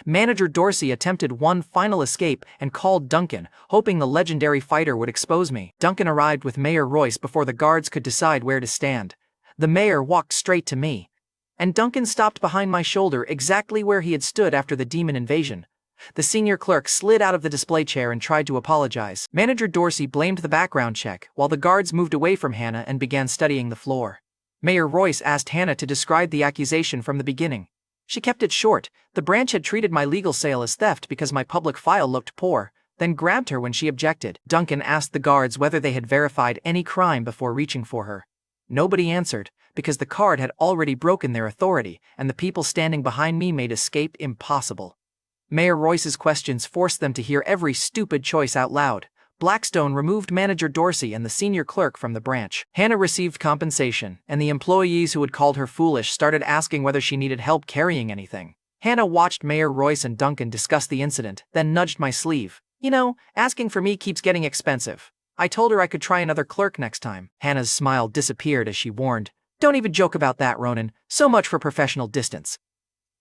Manager Dorsey attempted one final escape and called Duncan, hoping the legendary fighter would expose me. Duncan arrived with Mayor Royce before the guards could decide where to stand. The mayor walked straight to me, and Duncan stopped behind my shoulder exactly where he had stood after the demon invasion. The senior clerk slid out of the display chair and tried to apologize. Manager Dorsey blamed the background check, while the guards moved away from Hannah and began studying the floor. Mayor Royce asked Hannah to describe the accusation from the beginning. She kept it short. The branch had treated my legal sale as theft because my public file looked poor, then grabbed her when she objected. Duncan asked the guards whether they had verified any crime before reaching for her. Nobody answered, because the card had already broken their authority, and the people standing behind me made escape impossible. Mayor Royce's questions forced them to hear every stupid choice out loud. Blackstone removed Manager Dorsey and the senior clerk from the branch. Hannah received compensation, and the employees who had called her foolish started asking whether she needed help carrying anything. Hannah watched Mayor Royce and Duncan discuss the incident, then nudged my sleeve. "You know, asking for me keeps getting expensive." I told her I could try another clerk next time. Hannah's smile disappeared as she warned, "Don't even joke about that, Ronan. So much for professional distance."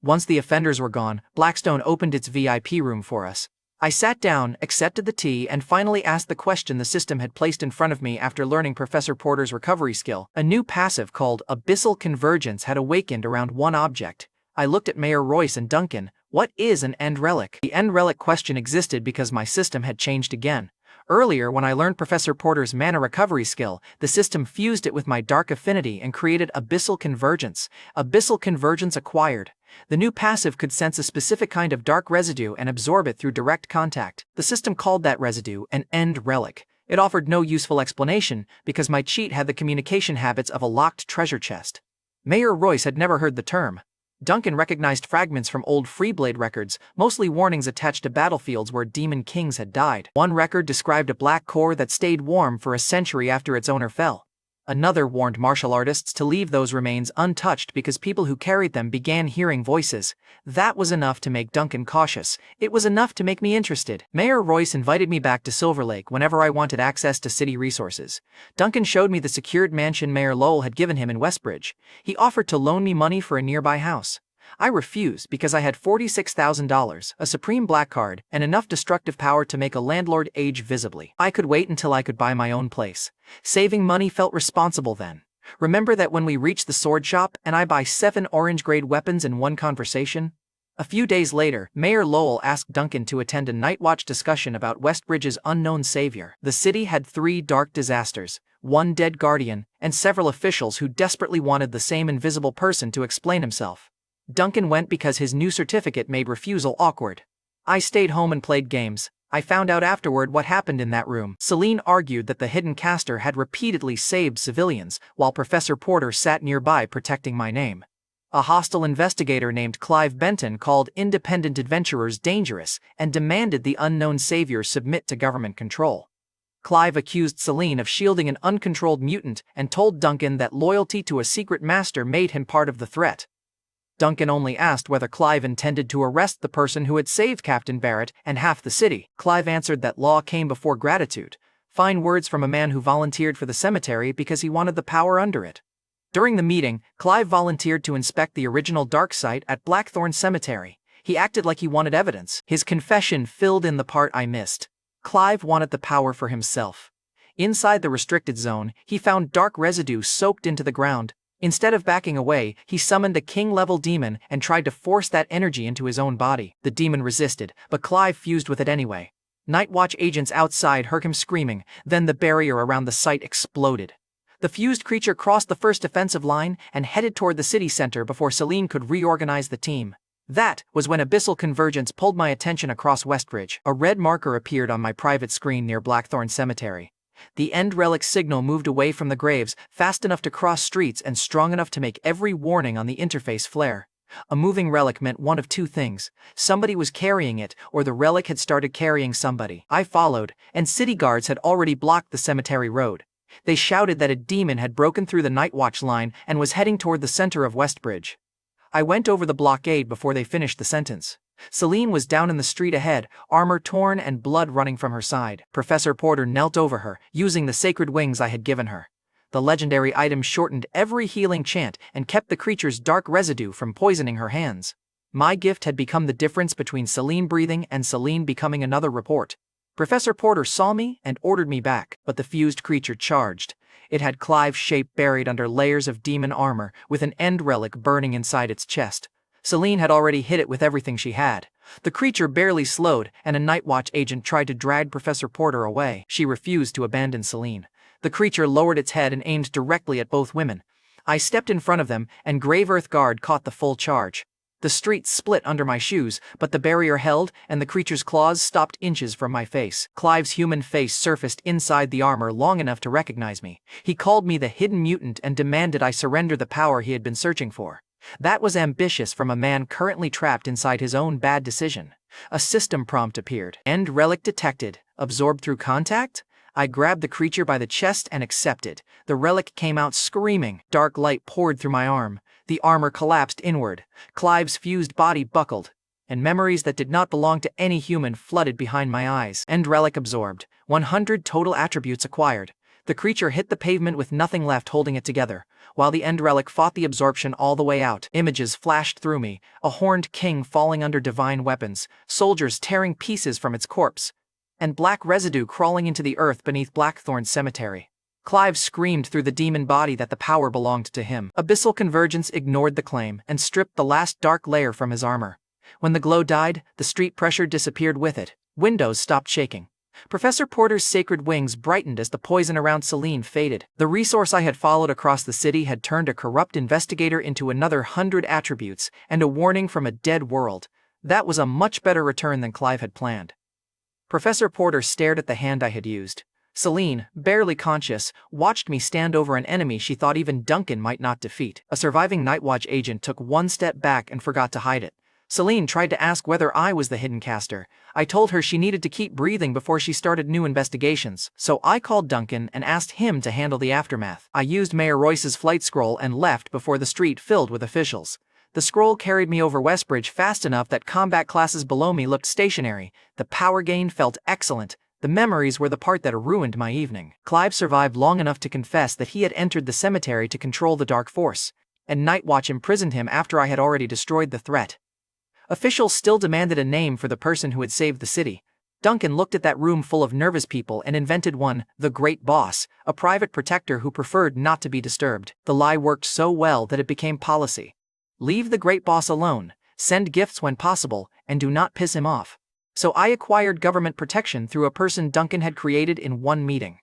Once the offenders were gone, Blackstone opened its VIP room for us. I sat down, accepted the tea, and finally asked the question the system had placed in front of me after learning Professor Porter's recovery skill. A new passive called Abyssal Convergence had awakened around one object. I looked at Mayor Royce and Duncan. What is an end relic? The end relic question existed because my system had changed again. Earlier, when I learned Professor Porter's mana recovery skill, the system fused it with my dark affinity and created Abyssal Convergence. Abyssal Convergence acquired. The new passive could sense a specific kind of dark residue and absorb it through direct contact. The system called that residue an end relic. It offered no useful explanation because my cheat had the communication habits of a locked treasure chest. Mayor Royce had never heard the term. Duncan recognized fragments from old Freeblade records, mostly warnings attached to battlefields where demon kings had died. One record described a black core that stayed warm for a century after its owner fell. Another warned martial artists to leave those remains untouched because people who carried them began hearing voices. That was enough to make Duncan cautious. It was enough to make me interested. Mayor Royce invited me back to Silver Lake whenever I wanted access to city resources. Duncan showed me the secured mansion Mayor Lowell had given him in Westbridge. He offered to loan me money for a nearby house. I refused because I had $46,000, a Supreme Black card, and enough destructive power to make a landlord age visibly. I could wait until I could buy my own place. Saving money felt responsible then. Remember that when we reached the sword shop and I buy 7 orange-grade weapons in one conversation? A few days later, Mayor Lowell asked Duncan to attend a night watch discussion about Westbridge's unknown savior. The city had 3 dark disasters. one dead guardian, and several officials who desperately wanted the same invisible person to explain himself. Duncan went because his new certificate made refusal awkward. I stayed home and played games. I found out afterward what happened in that room. Celine argued that the hidden caster had repeatedly saved civilians, while Professor Porter sat nearby protecting my name. A hostile investigator named Clive Benton called independent adventurers dangerous and demanded the unknown savior submit to government control. Clive accused Celine of shielding an uncontrolled mutant and told Duncan that loyalty to a secret master made him part of the threat. Duncan only asked whether Clive intended to arrest the person who had saved Captain Barrett and half the city. Clive answered that law came before gratitude, fine words from a man who volunteered for the cemetery because he wanted the power under it. During the meeting, Clive volunteered to inspect the original dark site at Blackthorn Cemetery. He acted like he wanted evidence. His confession filled in the part I missed. Clive wanted the power for himself. Inside the restricted zone, he found dark residue soaked into the ground. Instead of backing away, he summoned a king-level demon and tried to force that energy into his own body. The demon resisted, but Clive fused with it anyway. Night Watch agents outside heard him screaming, then the barrier around the site exploded. The fused creature crossed the first defensive line and headed toward the city center before Celine could reorganize the team. That was when Abyssal Convergence pulled my attention across Westbridge. A red marker appeared on my private screen near Blackthorn Cemetery. The end relic signal moved away from the graves, fast enough to cross streets and strong enough to make every warning on the interface flare. A moving relic meant one of two things. Somebody was carrying it, or the relic had started carrying somebody. I followed, and city guards had already blocked the cemetery road. They shouted that a demon had broken through the Night Watch line and was heading toward the center of Westbridge. I went over the blockade before they finished the sentence. Celine was down in the street ahead, armor torn and blood running from her side. Professor Porter knelt over her, using the sacred wings I had given her. The legendary item shortened every healing chant and kept the creature's dark residue from poisoning her hands. My gift had become the difference between Celine breathing and Celine becoming another report. Professor Porter saw me and ordered me back, but the fused creature charged. It had Clive's shape buried under layers of demon armor, with an end relic burning inside its chest. Celine had already hit it with everything she had. The creature barely slowed, and a Night Watch agent tried to drag Professor Porter away. She refused to abandon Celine. The creature lowered its head and aimed directly at both women. I stepped in front of them, and Grave Earth Guard caught the full charge. The street split under my shoes, but the barrier held, and the creature's claws stopped inches from my face. Clive's human face surfaced inside the armor long enough to recognize me. He called me the hidden mutant and demanded I surrender the power he had been searching for. That was ambitious from a man currently trapped inside his own bad decision. A system prompt appeared. End relic detected. Absorbed through contact? I grabbed the creature by the chest and accepted. The relic came out screaming. Dark light poured through my arm. The armor collapsed inward. Clive's fused body buckled, and memories that did not belong to any human flooded behind my eyes. End relic absorbed. 100 total attributes acquired. The creature hit the pavement with nothing left holding it together, while the end relic fought the absorption all the way out. Images flashed through me, a horned king falling under divine weapons, soldiers tearing pieces from its corpse, and black residue crawling into the earth beneath Blackthorn Cemetery. Clive screamed through the demon body that the power belonged to him. Abyssal Convergence ignored the claim and stripped the last dark layer from his armor. When the glow died, the street pressure disappeared with it. Windows stopped shaking. Professor Porter's sacred wings brightened as the poison around Celine faded. The resource I had followed across the city had turned a corrupt investigator into another 100 attributes and a warning from a dead world. That was a much better return than Clive had planned. Professor Porter stared at the hand I had used. Celine, barely conscious, watched me stand over an enemy she thought even Duncan might not defeat. A surviving Night Watch agent took one step back and forgot to hide it. Celine tried to ask whether I was the hidden caster. I told her she needed to keep breathing before she started new investigations, so I called Duncan and asked him to handle the aftermath. I used Mayor Royce's flight scroll and left before the street filled with officials. The scroll carried me over Westbridge fast enough that combat classes below me looked stationary. The power gain felt excellent. The memories were the part that ruined my evening. Clive survived long enough to confess that he had entered the cemetery to control the Dark Force, and Night Watch imprisoned him after I had already destroyed the threat. Officials still demanded a name for the person who had saved the city. Duncan looked at that room full of nervous people and invented one, the Great Boss, a private protector who preferred not to be disturbed. The lie worked so well that it became policy. Leave the Great Boss alone, send gifts when possible, and do not piss him off. So I acquired government protection through a person Duncan had created in one meeting.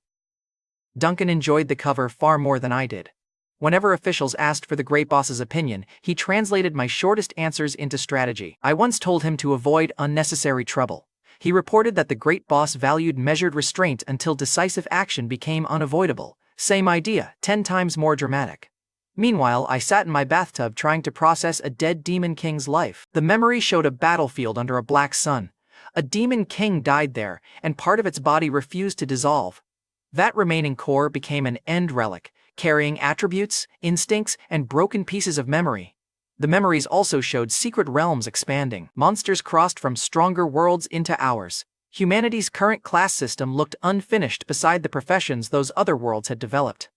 Duncan enjoyed the cover far more than I did. Whenever officials asked for the great boss's opinion, he translated my shortest answers into strategy. I once told him to avoid unnecessary trouble. He reported that the great boss valued measured restraint until decisive action became unavoidable. Same idea, 10 times more dramatic. Meanwhile, I sat in my bathtub trying to process a dead demon king's life. The memory showed a battlefield under a black sun. A demon king died there, and part of its body refused to dissolve. That remaining core became an end relic, carrying attributes, instincts, and broken pieces of memory. The memories also showed secret realms expanding. Monsters crossed from stronger worlds into ours. Humanity's current class system looked unfinished beside the professions those other worlds had developed.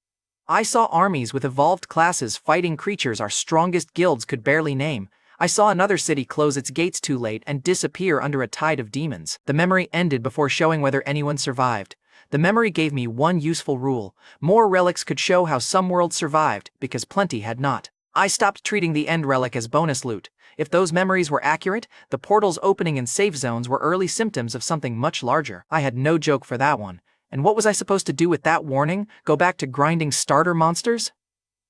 I saw armies with evolved classes fighting creatures our strongest guilds could barely name. I saw another city close its gates too late and disappear under a tide of demons. The memory ended before showing whether anyone survived. The memory gave me one useful rule: more relics could show how some worlds survived, because plenty had not. I stopped treating the end relic as bonus loot. If those memories were accurate, the portals opening in safe zones were early symptoms of something much larger. I had no joke for that one. And what was I supposed to do with that warning? Go back to grinding starter monsters?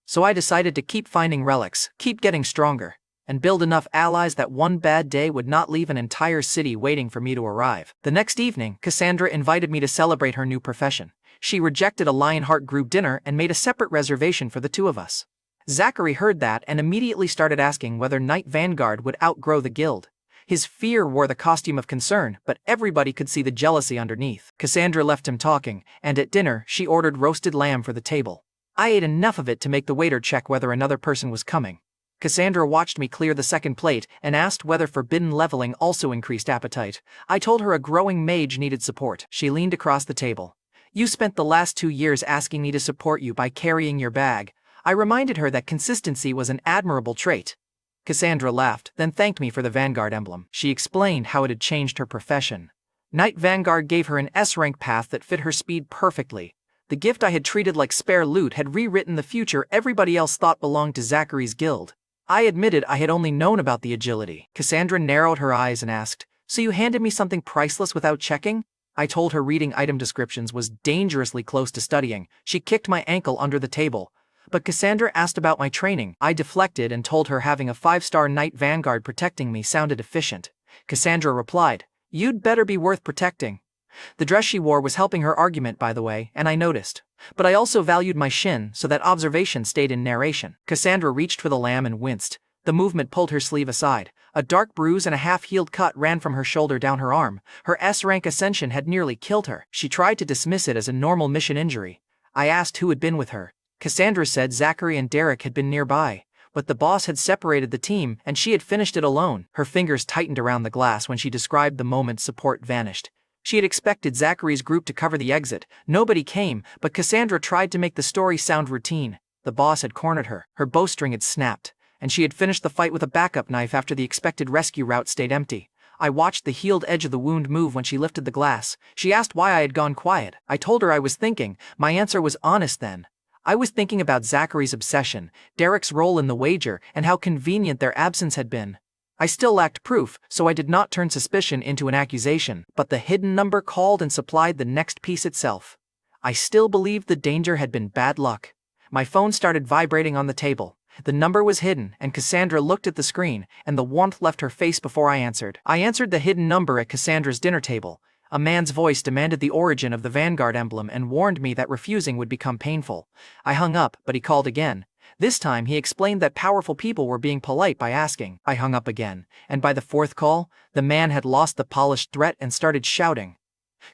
So I decided to keep finding relics, keep getting stronger, and build enough allies that one bad day would not leave an entire city waiting for me to arrive. The next evening, Cassandra invited me to celebrate her new profession. She rejected a Lionheart group dinner and made a separate reservation for the two of us. Zachary heard that and immediately started asking whether Knight Vanguard would outgrow the guild. His fear wore the costume of concern, but everybody could see the jealousy underneath. Cassandra left him talking, and at dinner, she ordered roasted lamb for the table. I ate enough of it to make the waiter check whether another person was coming. Cassandra watched me clear the second plate and asked whether forbidden leveling also increased appetite. I told her a growing mage needed support. She leaned across the table. You spent the last 2 years asking me to support you by carrying your bag. I reminded her that consistency was an admirable trait. Cassandra laughed, then thanked me for the Vanguard emblem. She explained how it had changed her profession. Knight Vanguard gave her an S-rank path that fit her speed perfectly. The gift I had treated like spare loot had rewritten the future everybody else thought belonged to Zachary's guild. I admitted I had only known about the agility. Cassandra narrowed her eyes and asked, "So you handed me something priceless without checking?" I told her reading item descriptions was dangerously close to studying. She kicked my ankle under the table. But Cassandra asked about my training. I deflected and told her having a 5-star Knight Vanguard protecting me sounded efficient. Cassandra replied, "You'd better be worth protecting." The dress she wore was helping her argument, by the way, and I noticed. But I also valued my shin, so that observation stayed in narration. Cassandra reached for the lamb and winced. The movement pulled her sleeve aside. A dark bruise and a half-healed cut ran from her shoulder down her arm. Her S-rank ascension had nearly killed her. She tried to dismiss it as a normal mission injury. I asked who had been with her. Cassandra said Zachary and Derek had been nearby, but the boss had separated the team and she had finished it alone. Her fingers tightened around the glass when she described the moment support vanished. She had expected Zachary's group to cover the exit. Nobody came, but Cassandra tried to make the story sound routine. The boss had cornered her. Her bowstring had snapped, and she had finished the fight with a backup knife after the expected rescue route stayed empty. I watched the healed edge of the wound move when she lifted the glass. She asked why I had gone quiet. I told her I was thinking. My answer was honest then. I was thinking about Zachary's obsession, Derek's role in the wager, and how convenient their absence had been. I still lacked proof, so I did not turn suspicion into an accusation, but the hidden number called and supplied the next piece itself. I still believed the danger had been bad luck. My phone started vibrating on the table. The number was hidden, and Cassandra looked at the screen, and the warmth left her face before I answered. I answered the hidden number at Cassandra's dinner table. A man's voice demanded the origin of the Vanguard emblem and warned me that refusing would become painful. I hung up, but he called again. This time he explained that powerful people were being polite by asking. I hung up again, and by the fourth call, the man had lost the polished threat and started shouting.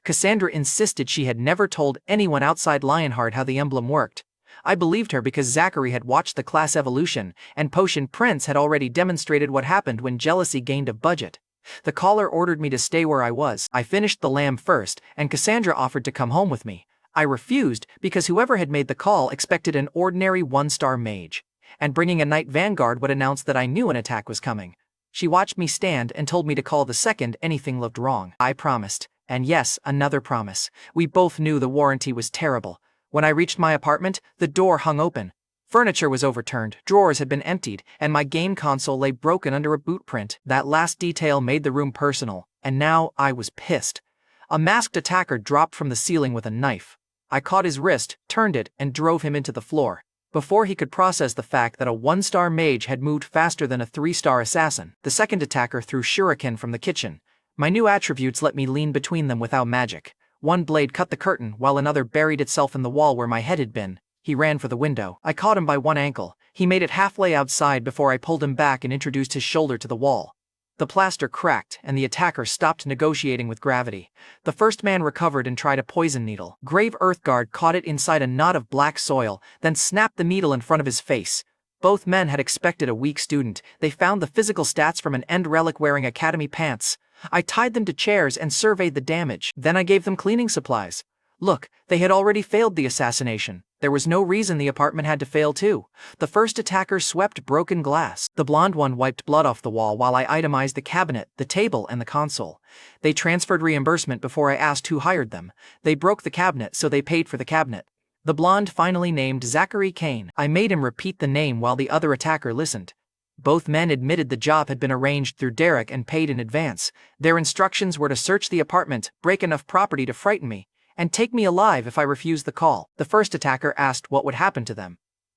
Cassandra insisted she had never told anyone outside Lionheart how the emblem worked. I believed her because Zachary had watched the class evolution, and Potion Prince had already demonstrated what happened when jealousy gained a budget. The caller ordered me to stay where I was. I finished the lamb first, and Cassandra offered to come home with me. I refused because whoever had made the call expected an ordinary 1-star mage, and bringing a Knight Vanguard would announce that I knew an attack was coming. She watched me stand and told me to call the second anything looked wrong. I promised, and yes, another promise. We both knew the warranty was terrible. When I reached my apartment, the door hung open. Furniture was overturned, drawers had been emptied, and my game console lay broken under a boot print. That last detail made the room personal, and now I was pissed. A masked attacker dropped from the ceiling with a knife. I caught his wrist, turned it, and drove him into the floor. Before he could process the fact that a 1-star mage had moved faster than a 3-star assassin, the second attacker threw shuriken from the kitchen. My new attributes let me lean between them without magic. One blade cut the curtain while another buried itself in the wall where my head had been. He ran for the window. I caught him by one ankle. He made it halfway outside before I pulled him back and introduced his shoulder to the wall. The plaster cracked, and the attacker stopped negotiating with gravity. The first man recovered and tried a poison needle. Grave Earthguard caught it inside a knot of black soil, then snapped the needle in front of his face. Both men had expected a weak student. They found the physical stats from an end relic wearing academy pants. I tied them to chairs and surveyed the damage. Then I gave them cleaning supplies. Look, they had already failed the assassination. There was no reason the apartment had to fail too. The first attacker swept broken glass. The blonde one wiped blood off the wall while I itemized the cabinet, the table, and the console. They transferred reimbursement before I asked who hired them. They broke the cabinet, so they paid for the cabinet. The blonde finally named Zachary Kane. I made him repeat the name while the other attacker listened. Both men admitted the job had been arranged through Derek and paid in advance. Their instructions were to search the apartment, break enough property to frighten me, and take me alive if I refused the call. The first attacker asked what would happen to them.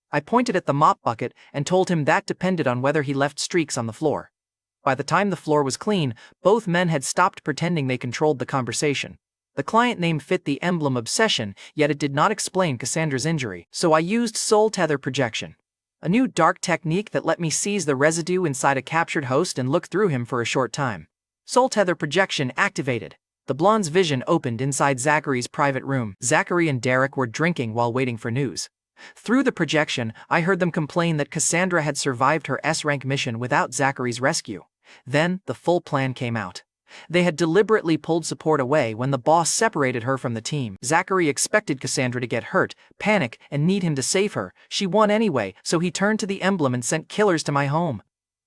I pointed at the mop bucket and told him that depended on whether he left streaks on the floor. By the time the floor was clean, both men had stopped pretending they controlled the conversation. The client name fit the emblem obsession, yet it did not explain Cassandra's injury, so I used soul tether projection, a new dark technique that let me seize the residue inside a captured host and look through him for a short time. Soul tether projection activated. The blonde's vision opened inside Zachary's private room. Zachary and Derek were drinking while waiting for news. Through the projection, I heard them complain that Cassandra had survived her S-rank mission without Zachary's rescue. Then, the full plan came out. They had deliberately pulled support away when the boss separated her from the team. Zachary expected Cassandra to get hurt, panic, and need him to save her. She won anyway, so he turned to the emblem and sent killers to my home.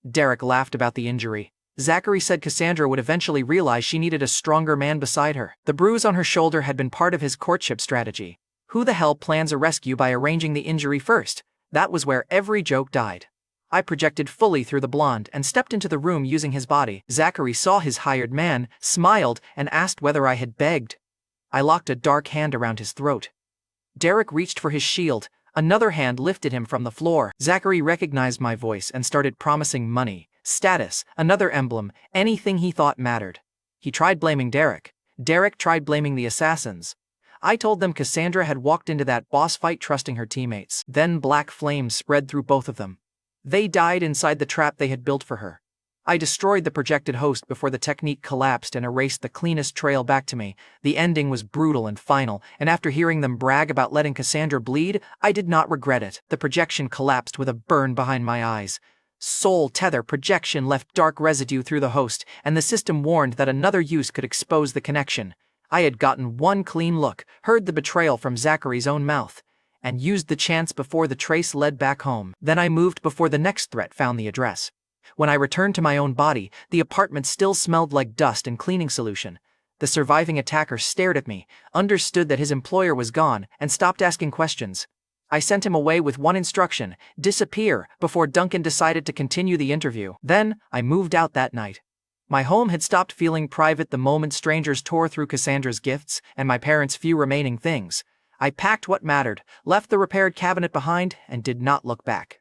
Derek laughed about the injury. Zachary said Cassandra would eventually realize she needed a stronger man beside her. The bruise on her shoulder had been part of his courtship strategy. Who the hell plans a rescue by arranging the injury first? That was where every joke died. I projected fully through the blonde and stepped into the room using his body. Zachary saw his hired man, smiled, and asked whether I had begged. I locked a dark hand around his throat. Derek reached for his shield. Another hand lifted him from the floor. Zachary recognized my voice and started promising money, status, another emblem, anything he thought mattered. He tried blaming Derek. Derek tried blaming the assassins. I told them Cassandra had walked into that boss fight trusting her teammates. Then black flames spread through both of them. They died inside the trap they had built for her. I destroyed the projected host before the technique collapsed and erased the cleanest trail back to me. The ending was brutal and final, and after hearing them brag about letting Cassandra bleed, I did not regret it. The projection collapsed with a burn behind my eyes. Soul tether projection left dark residue through the host, and the system warned that another use could expose the connection. I had gotten one clean look, heard the betrayal from Zachary's own mouth, and used the chance before the trace led back home. Then I moved before the next threat found the address. When I returned to my own body, the apartment still smelled like dust and cleaning solution. The surviving attacker stared at me, understood that his employer was gone, and stopped asking questions. I sent him away with one instruction: disappear, before Duncan decided to continue the interview. Then, I moved out that night. My home had stopped feeling private the moment strangers tore through Cassandra's gifts and my parents' few remaining things. I packed what mattered, left the repaired cabinet behind, and did not look back.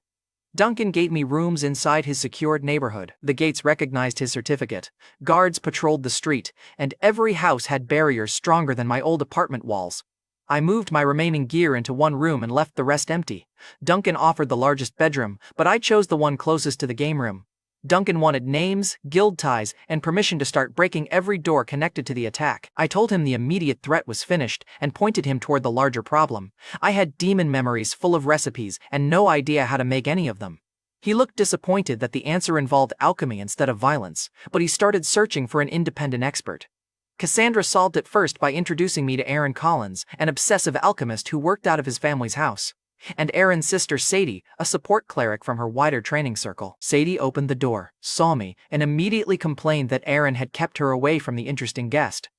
Duncan gave me rooms inside his secured neighborhood. The gates recognized his certificate. Guards patrolled the street, and every house had barriers stronger than my old apartment walls. I moved my remaining gear into one room and left the rest empty. Duncan offered the largest bedroom, but I chose the one closest to the game room. Duncan wanted names, guild ties, and permission to start breaking every door connected to the attack. I told him the immediate threat was finished and pointed him toward the larger problem. I had demon memories full of recipes and no idea how to make any of them. He looked disappointed that the answer involved alchemy instead of violence, but he started searching for an independent expert. Cassandra solved it first by introducing me to Aaron Collins, an obsessive alchemist who worked out of his family's house, and Aaron's sister Sadie, a support cleric from her wider training circle. Sadie opened the door, saw me, and immediately complained that Aaron had kept her away from the interesting guest.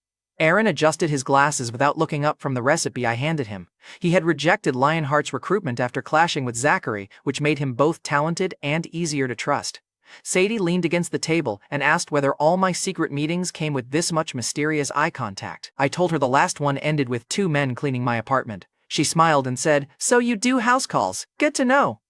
Aaron adjusted his glasses without looking up from the recipe I handed him. He had rejected Lionheart's recruitment after clashing with Zachary, which made him both talented and easier to trust. Sadie leaned against the table and asked whether all my secret meetings came with this much mysterious eye contact. I told her the last one ended with 2 men cleaning my apartment. She smiled and said, "So you do house calls? Good to know."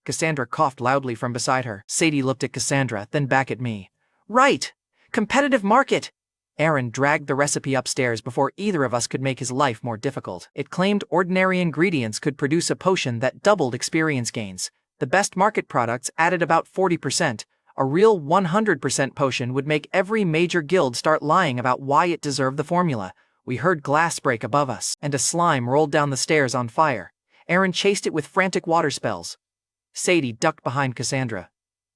Cassandra coughed loudly from beside her. Sadie looked at Cassandra, then back at me. "Right! Competitive market!" Aaron dragged the recipe upstairs before either of us could make his life more difficult. It claimed ordinary ingredients could produce a potion that doubled experience gains. The best market products added about 40%. A real 100% potion would make every major guild start lying about why it deserved the formula. We heard glass break above us, and a slime rolled down the stairs on fire. Aaron chased it with frantic water spells. Sadie ducked behind Cassandra.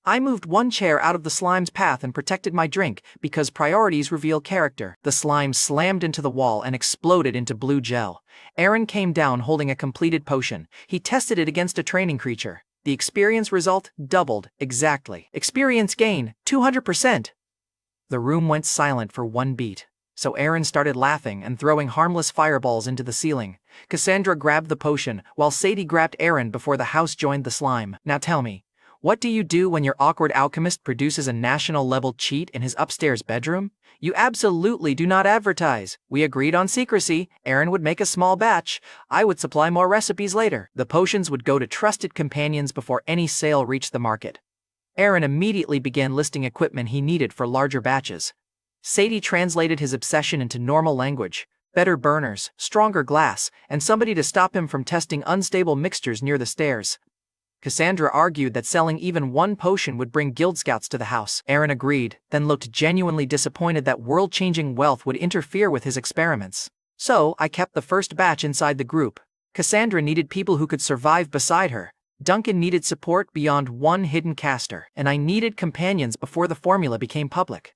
I moved one chair out of the slime's path and protected my drink, because priorities reveal character. The slime slammed into the wall and exploded into blue gel. Aaron came down holding a completed potion. He tested it against a training creature. The experience result doubled, exactly. Experience gain, 200%. The room went silent for 1 beat. So Aaron started laughing and throwing harmless fireballs into the ceiling. Cassandra grabbed the potion, while Sadie grabbed Aaron before the house joined the slime. Now tell me, what do you do when your awkward alchemist produces a national-level cheat in his upstairs bedroom? You absolutely do not advertise. We agreed on secrecy. Aaron would make a small batch. I would supply more recipes later. The potions would go to trusted companions before any sale reached the market. Aaron immediately began listing equipment he needed for larger batches. Sadie translated his obsession into normal language. Better burners, stronger glass, and somebody to stop him from testing unstable mixtures near the stairs. Cassandra argued that selling even 1 potion would bring guild scouts to the house. Aaron agreed, then looked genuinely disappointed that world-changing wealth would interfere with his experiments. So, I kept the first batch inside the group. Cassandra needed people who could survive beside her. Duncan needed support beyond one hidden caster, and I needed companions before the formula became public.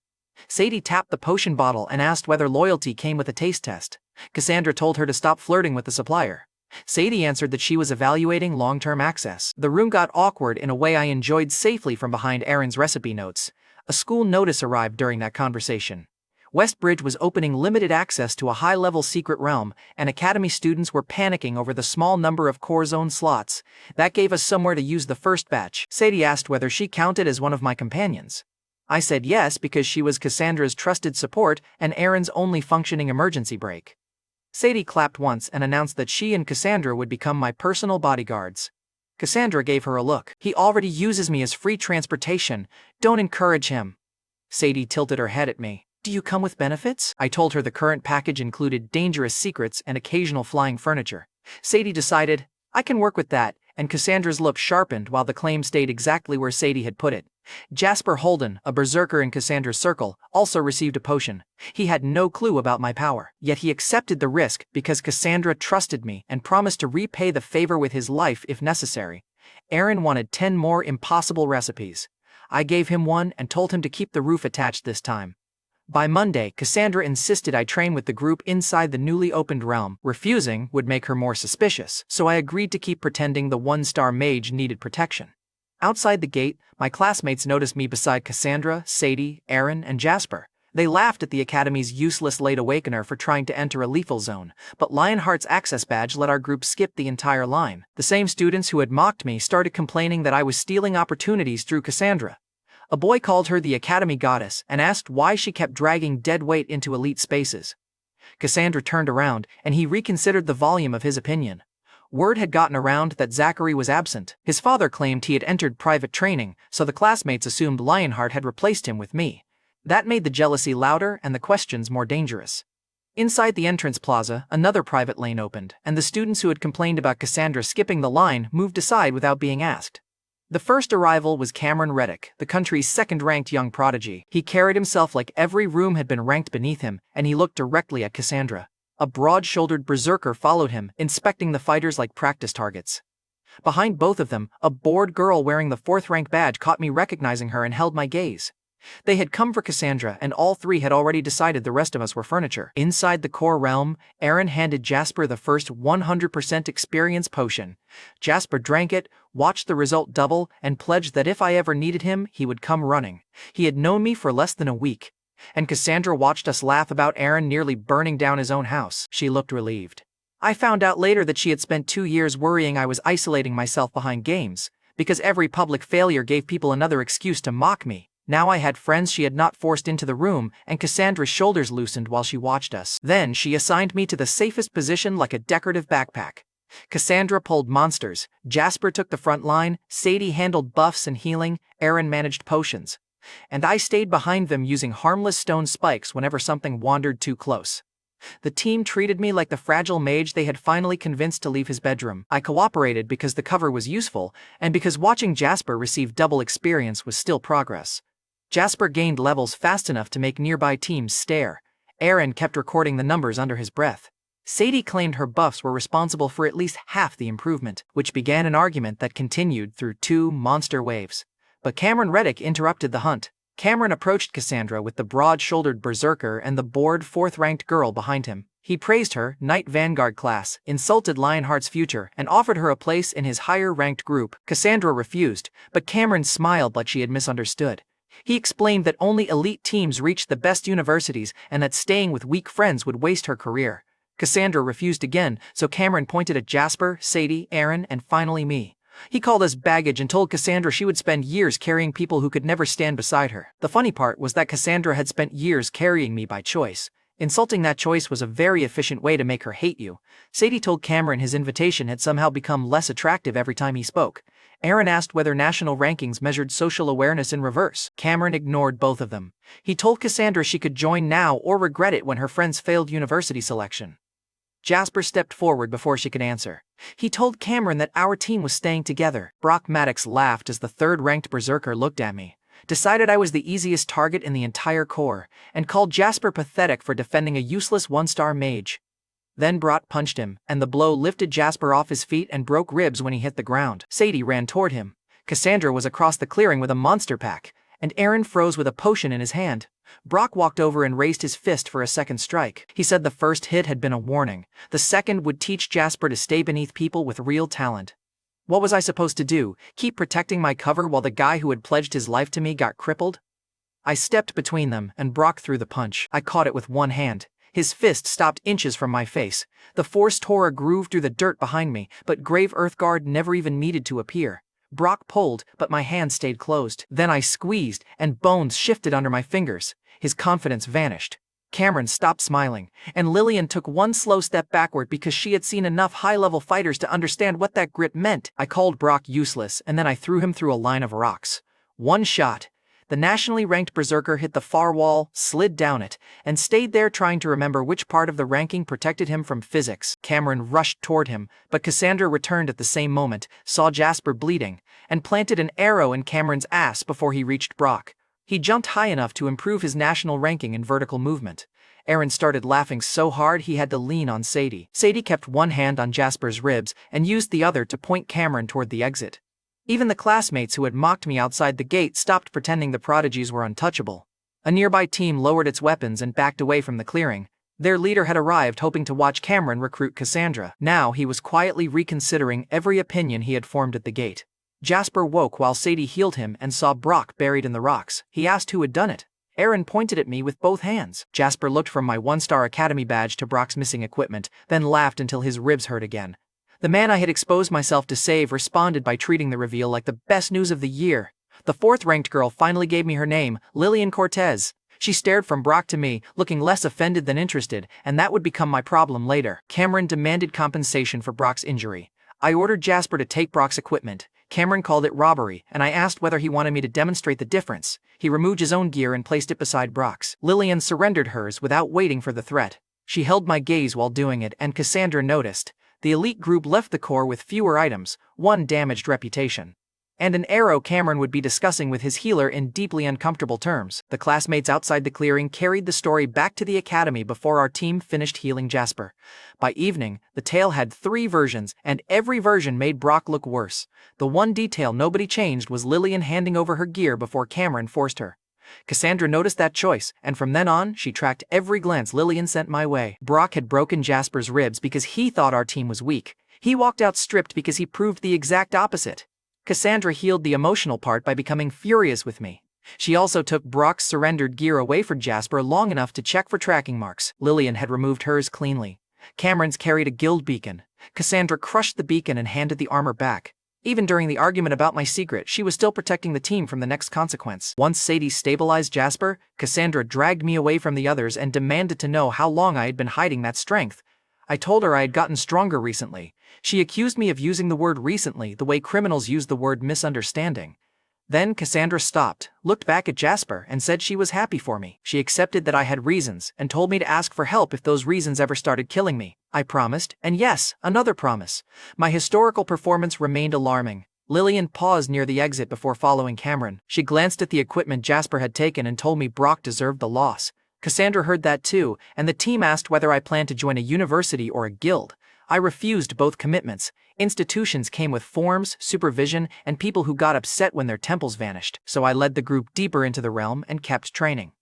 Sadie tapped the potion bottle and asked whether loyalty came with a taste test. Cassandra told her to stop flirting with the supplier. Sadie answered that she was evaluating long-term access. The room got awkward in a way I enjoyed safely from behind Aaron's recipe notes. A school notice arrived during that conversation. Westbridge was opening limited access to a high-level secret realm, and Academy students were panicking over the small number of core zone slots. That gave us somewhere to use the first batch. Sadie asked whether she counted as one of my companions. I said yes because she was Cassandra's trusted support and Aaron's only functioning emergency brake. Sadie clapped once and announced that she and Cassandra would become my personal bodyguards. Cassandra gave her a look. He already uses me as free transportation. Don't encourage him. Sadie tilted her head at me. Do you come with benefits? I told her the current package included dangerous secrets and occasional flying furniture. Sadie decided, I can work with that, and Cassandra's look sharpened while the claim stayed exactly where Sadie had put it. Jasper Holden, a berserker in Cassandra's circle, also received a potion. He had no clue about my power, yet he accepted the risk because Cassandra trusted me and promised to repay the favor with his life if necessary. Aaron wanted 10 more impossible recipes. I gave him 1 and told him to keep the roof attached this time. By Monday, Cassandra insisted I train with the group inside the newly opened realm. Refusing would make her more suspicious, so I agreed to keep pretending the 1-star mage needed protection. Outside the gate, my classmates noticed me beside Cassandra, Sadie, Aaron, and Jasper. They laughed at the Academy's useless late awakener for trying to enter a lethal zone, but Lionheart's access badge let our group skip the entire line. The same students who had mocked me started complaining that I was stealing opportunities through Cassandra. A boy called her the Academy Goddess and asked why she kept dragging dead weight into elite spaces. Cassandra turned around, and he reconsidered the volume of his opinion. Word had gotten around that Zachary was absent. His father claimed he had entered private training, so the classmates assumed Lionheart had replaced him with me. That made the jealousy louder and the questions more dangerous. Inside the entrance plaza, another private lane opened, and the students who had complained about Cassandra skipping the line moved aside without being asked. The first arrival was Cameron Reddick, the country's second-ranked young prodigy. He carried himself like every room had been ranked beneath him, and he looked directly at Cassandra. A broad-shouldered berserker followed him, inspecting the fighters like practice targets. Behind both of them, a bored girl wearing the 4th-rank badge caught me recognizing her and held my gaze. They had come for Cassandra, and all 3 had already decided the rest of us were furniture. Inside the core realm, Aaron handed Jasper the first 100% experience potion. Jasper drank it, watched the result double, and pledged that if I ever needed him, he would come running. He had known me for less than a week. And Cassandra watched us laugh about Aaron nearly burning down his own house. She looked relieved. I found out later that she had spent 2 years worrying I was isolating myself behind games. because every public failure gave people another excuse to mock me. Now I had friends she had not forced into the room, and Cassandra's shoulders loosened while she watched us. Then she assigned me to the safest position like a decorative backpack. Cassandra pulled monsters, Jasper took the front line, Sadie handled buffs and healing, Aaron managed potions. And I stayed behind them using harmless stone spikes whenever something wandered too close. The team treated me like the fragile mage they had finally convinced to leave his bedroom. I cooperated because the cover was useful, and because watching Jasper receive double experience was still progress. Jasper gained levels fast enough to make nearby teams stare. Aaron kept recording the numbers under his breath. Sadie claimed her buffs were responsible for at least half the improvement, which began an argument that continued through 2 monster waves. But Cameron Reddick interrupted the hunt. Cameron approached Cassandra with the broad-shouldered berserker and the bored 4th-ranked girl behind him. He praised her Knight Vanguard class, insulted Lionheart's future, and offered her a place in his higher-ranked group. Cassandra refused, but Cameron smiled like she had misunderstood. He explained that only elite teams reached the best universities and that staying with weak friends would waste her career. Cassandra refused again, so Cameron pointed at Jasper, Sadie, Aaron, and finally me. He called us baggage and told Cassandra she would spend years carrying people who could never stand beside her. The funny part was that Cassandra had spent years carrying me by choice. Insulting that choice was a very efficient way to make her hate you. Sadie told Cameron his invitation had somehow become less attractive every time he spoke. Aaron asked whether national rankings measured social awareness in reverse. Cameron ignored both of them. He told Cassandra she could join now or regret it when her friends failed university selection. Jasper stepped forward before she could answer. He told Cameron that our team was staying together. Brock Maddox laughed as the 3rd-ranked berserker looked at me, decided I was the easiest target in the entire corps, and called Jasper pathetic for defending a useless 1-star mage. Then Brock punched him, and the blow lifted Jasper off his feet and broke ribs when he hit the ground. Sadie ran toward him. Cassandra was across the clearing with a monster pack, and Aaron froze with a potion in his hand. Brock walked over and raised his fist for a second strike. He said the first hit had been a warning. The second would teach Jasper to stay beneath people with real talent. What was I supposed to do? Keep protecting my cover while the guy who had pledged his life to me got crippled? I stepped between them, and Brock threw the punch. I caught it with one hand. His fist stopped inches from my face. The force tore a groove through the dirt behind me, but Grave Earthguard never even needed to appear. Brock pulled, but my hand stayed closed. Then I squeezed, and bones shifted under my fingers. His confidence vanished. Cameron stopped smiling, and Lillian took one slow step backward because she had seen enough high-level fighters to understand what that grit meant. I called Brock useless, and then I threw him through a line of rocks. One shot. The nationally ranked berserker hit the far wall, slid down it, and stayed there trying to remember which part of the ranking protected him from physics. Cameron rushed toward him, but Cassandra returned at the same moment, saw Jasper bleeding, and planted an arrow in Cameron's ass before he reached Brock. He jumped high enough to improve his national ranking in vertical movement. Aaron started laughing so hard he had to lean on Sadie. Sadie kept one hand on Jasper's ribs and used the other to point Cameron toward the exit. Even the classmates who had mocked me outside the gate stopped pretending the prodigies were untouchable. A nearby team lowered its weapons and backed away from the clearing. Their leader had arrived hoping to watch Cameron recruit Cassandra. Now he was quietly reconsidering every opinion he had formed at the gate. Jasper woke while Sadie healed him and saw Brock buried in the rocks. He asked who had done it. Aaron pointed at me with both hands. Jasper looked from my 1-star academy badge to Brock's missing equipment, then laughed until his ribs hurt again. The man I had exposed myself to save responded by treating the reveal like the best news of the year. The 4th-ranked girl finally gave me her name, Lillian Cortez. She stared from Brock to me, looking less offended than interested, and that would become my problem later. Cameron demanded compensation for Brock's injury. I ordered Jasper to take Brock's equipment. Cameron called it robbery, and I asked whether he wanted me to demonstrate the difference. He removed his own gear and placed it beside Brock's. Lillian surrendered hers without waiting for the threat. She held my gaze while doing it, and Cassandra noticed. The elite group left the corps with fewer items, one damaged reputation, and an arrow Cameron would be discussing with his healer in deeply uncomfortable terms. The classmates outside the clearing carried the story back to the academy before our team finished healing Jasper. By evening, the tale had 3 versions, and every version made Brock look worse. The one detail nobody changed was Lillian handing over her gear before Cameron forced her. Cassandra noticed that choice, and from then on, she tracked every glance Lillian sent my way. Brock had broken Jasper's ribs because he thought our team was weak. He walked out stripped because he proved the exact opposite. Cassandra healed the emotional part by becoming furious with me. She also took Brock's surrendered gear away from Jasper long enough to check for tracking marks. Lillian had removed hers cleanly. Cameron's carried a guild beacon. Cassandra crushed the beacon and handed the armor back. Even during the argument about my secret, she was still protecting the team from the next consequence. Once Sadie stabilized Jasper, Cassandra dragged me away from the others and demanded to know how long I had been hiding that strength. I told her I had gotten stronger recently. She accused me of using the word recently the way criminals use the word misunderstanding. Then Cassandra stopped, looked back at Jasper, and said she was happy for me. She accepted that I had reasons, and told me to ask for help if those reasons ever started killing me. I promised, and yes, another promise. My historical performance remained alarming. Lillian paused near the exit before following Cameron. She glanced at the equipment Jasper had taken and told me Brock deserved the loss. Cassandra heard that too, and the team asked whether I planned to join a university or a guild. I refused both commitments. Institutions came with forms, supervision, and people who got upset when their temples vanished, so I led the group deeper into the realm and kept training.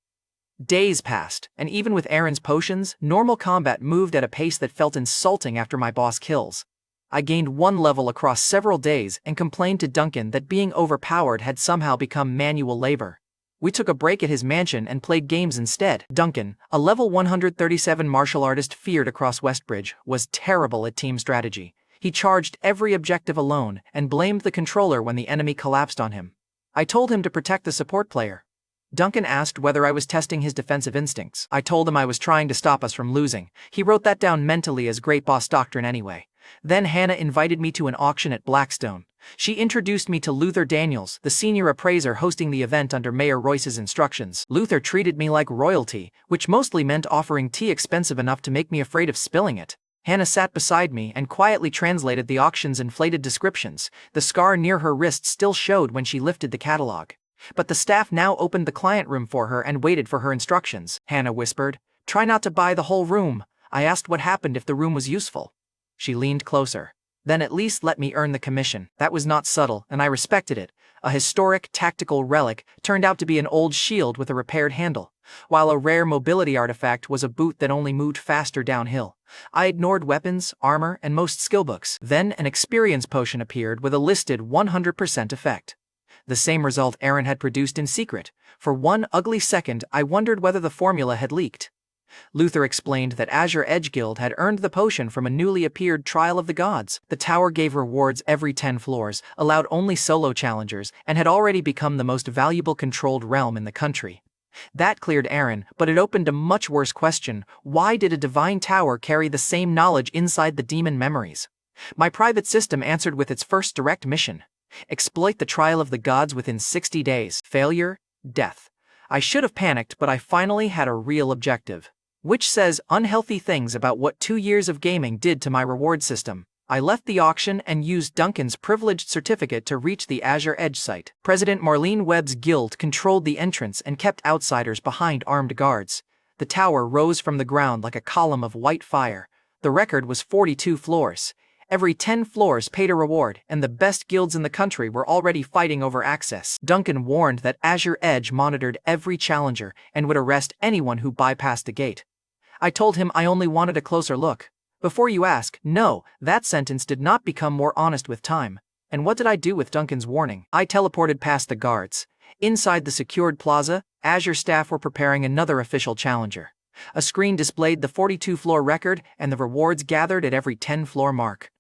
Days passed, and even with Aaron's potions, normal combat moved at a pace that felt insulting after my boss kills. I gained 1 level across several days and complained to Duncan that being overpowered had somehow become manual labor. We took a break at his mansion and played games instead. Duncan, a level 137 martial artist feared across Westbridge, was terrible at team strategy. He charged every objective alone and blamed the controller when the enemy collapsed on him. I told him to protect the support player. Duncan asked whether I was testing his defensive instincts. I told him I was trying to stop us from losing. He wrote that down mentally as great boss doctrine anyway. Then Hannah invited me to an auction at Blackstone. She introduced me to Luther Daniels, the senior appraiser hosting the event under Mayor Royce's instructions. Luther treated me like royalty, which mostly meant offering tea expensive enough to make me afraid of spilling it. Hannah sat beside me and quietly translated the auction's inflated descriptions. The scar near her wrist still showed when she lifted the catalog. But the staff now opened the client room for her and waited for her instructions. Hannah whispered, "Try not to buy the whole room." I asked what happened if the room was useful. She leaned closer. "Then at least let me earn the commission." That was not subtle, and I respected it. A historic, tactical relic turned out to be an old shield with a repaired handle, while a rare mobility artifact was a boot that only moved faster downhill. I ignored weapons, armor, and most skillbooks. Then an experience potion appeared with a listed 100% effect. The same result Aaron had produced in secret. For one ugly second, I wondered whether the formula had leaked. Luther explained that Azure Edge Guild had earned the potion from a newly appeared Trial of the Gods. The tower gave rewards every 10 floors, allowed only solo challengers, and had already become the most valuable controlled realm in the country. That cleared Aaron, but it opened a much worse question. Why did a divine tower carry the same knowledge inside the demon memories? My private system answered with its first direct mission. Exploit the Trial of the Gods within 60 days. Failure, death. I should have panicked, but I finally had a real objective. Which says unhealthy things about what 2 years of gaming did to my reward system. I left the auction and used Duncan's privileged certificate to reach the Azure Edge site. President Marlene Webb's guild controlled the entrance and kept outsiders behind armed guards. The tower rose from the ground like a column of white fire. The record was 42 floors. Every 10 floors paid a reward, and the best guilds in the country were already fighting over access. Duncan warned that Azure Edge monitored every challenger and would arrest anyone who bypassed the gate. I told him I only wanted a closer look. Before you ask, no, that sentence did not become more honest with time. And what did I do with Duncan's warning? I teleported past the guards. Inside the secured plaza, Azure staff were preparing another official challenger. A screen displayed the 42-floor record and the rewards gathered at every 10-floor mark.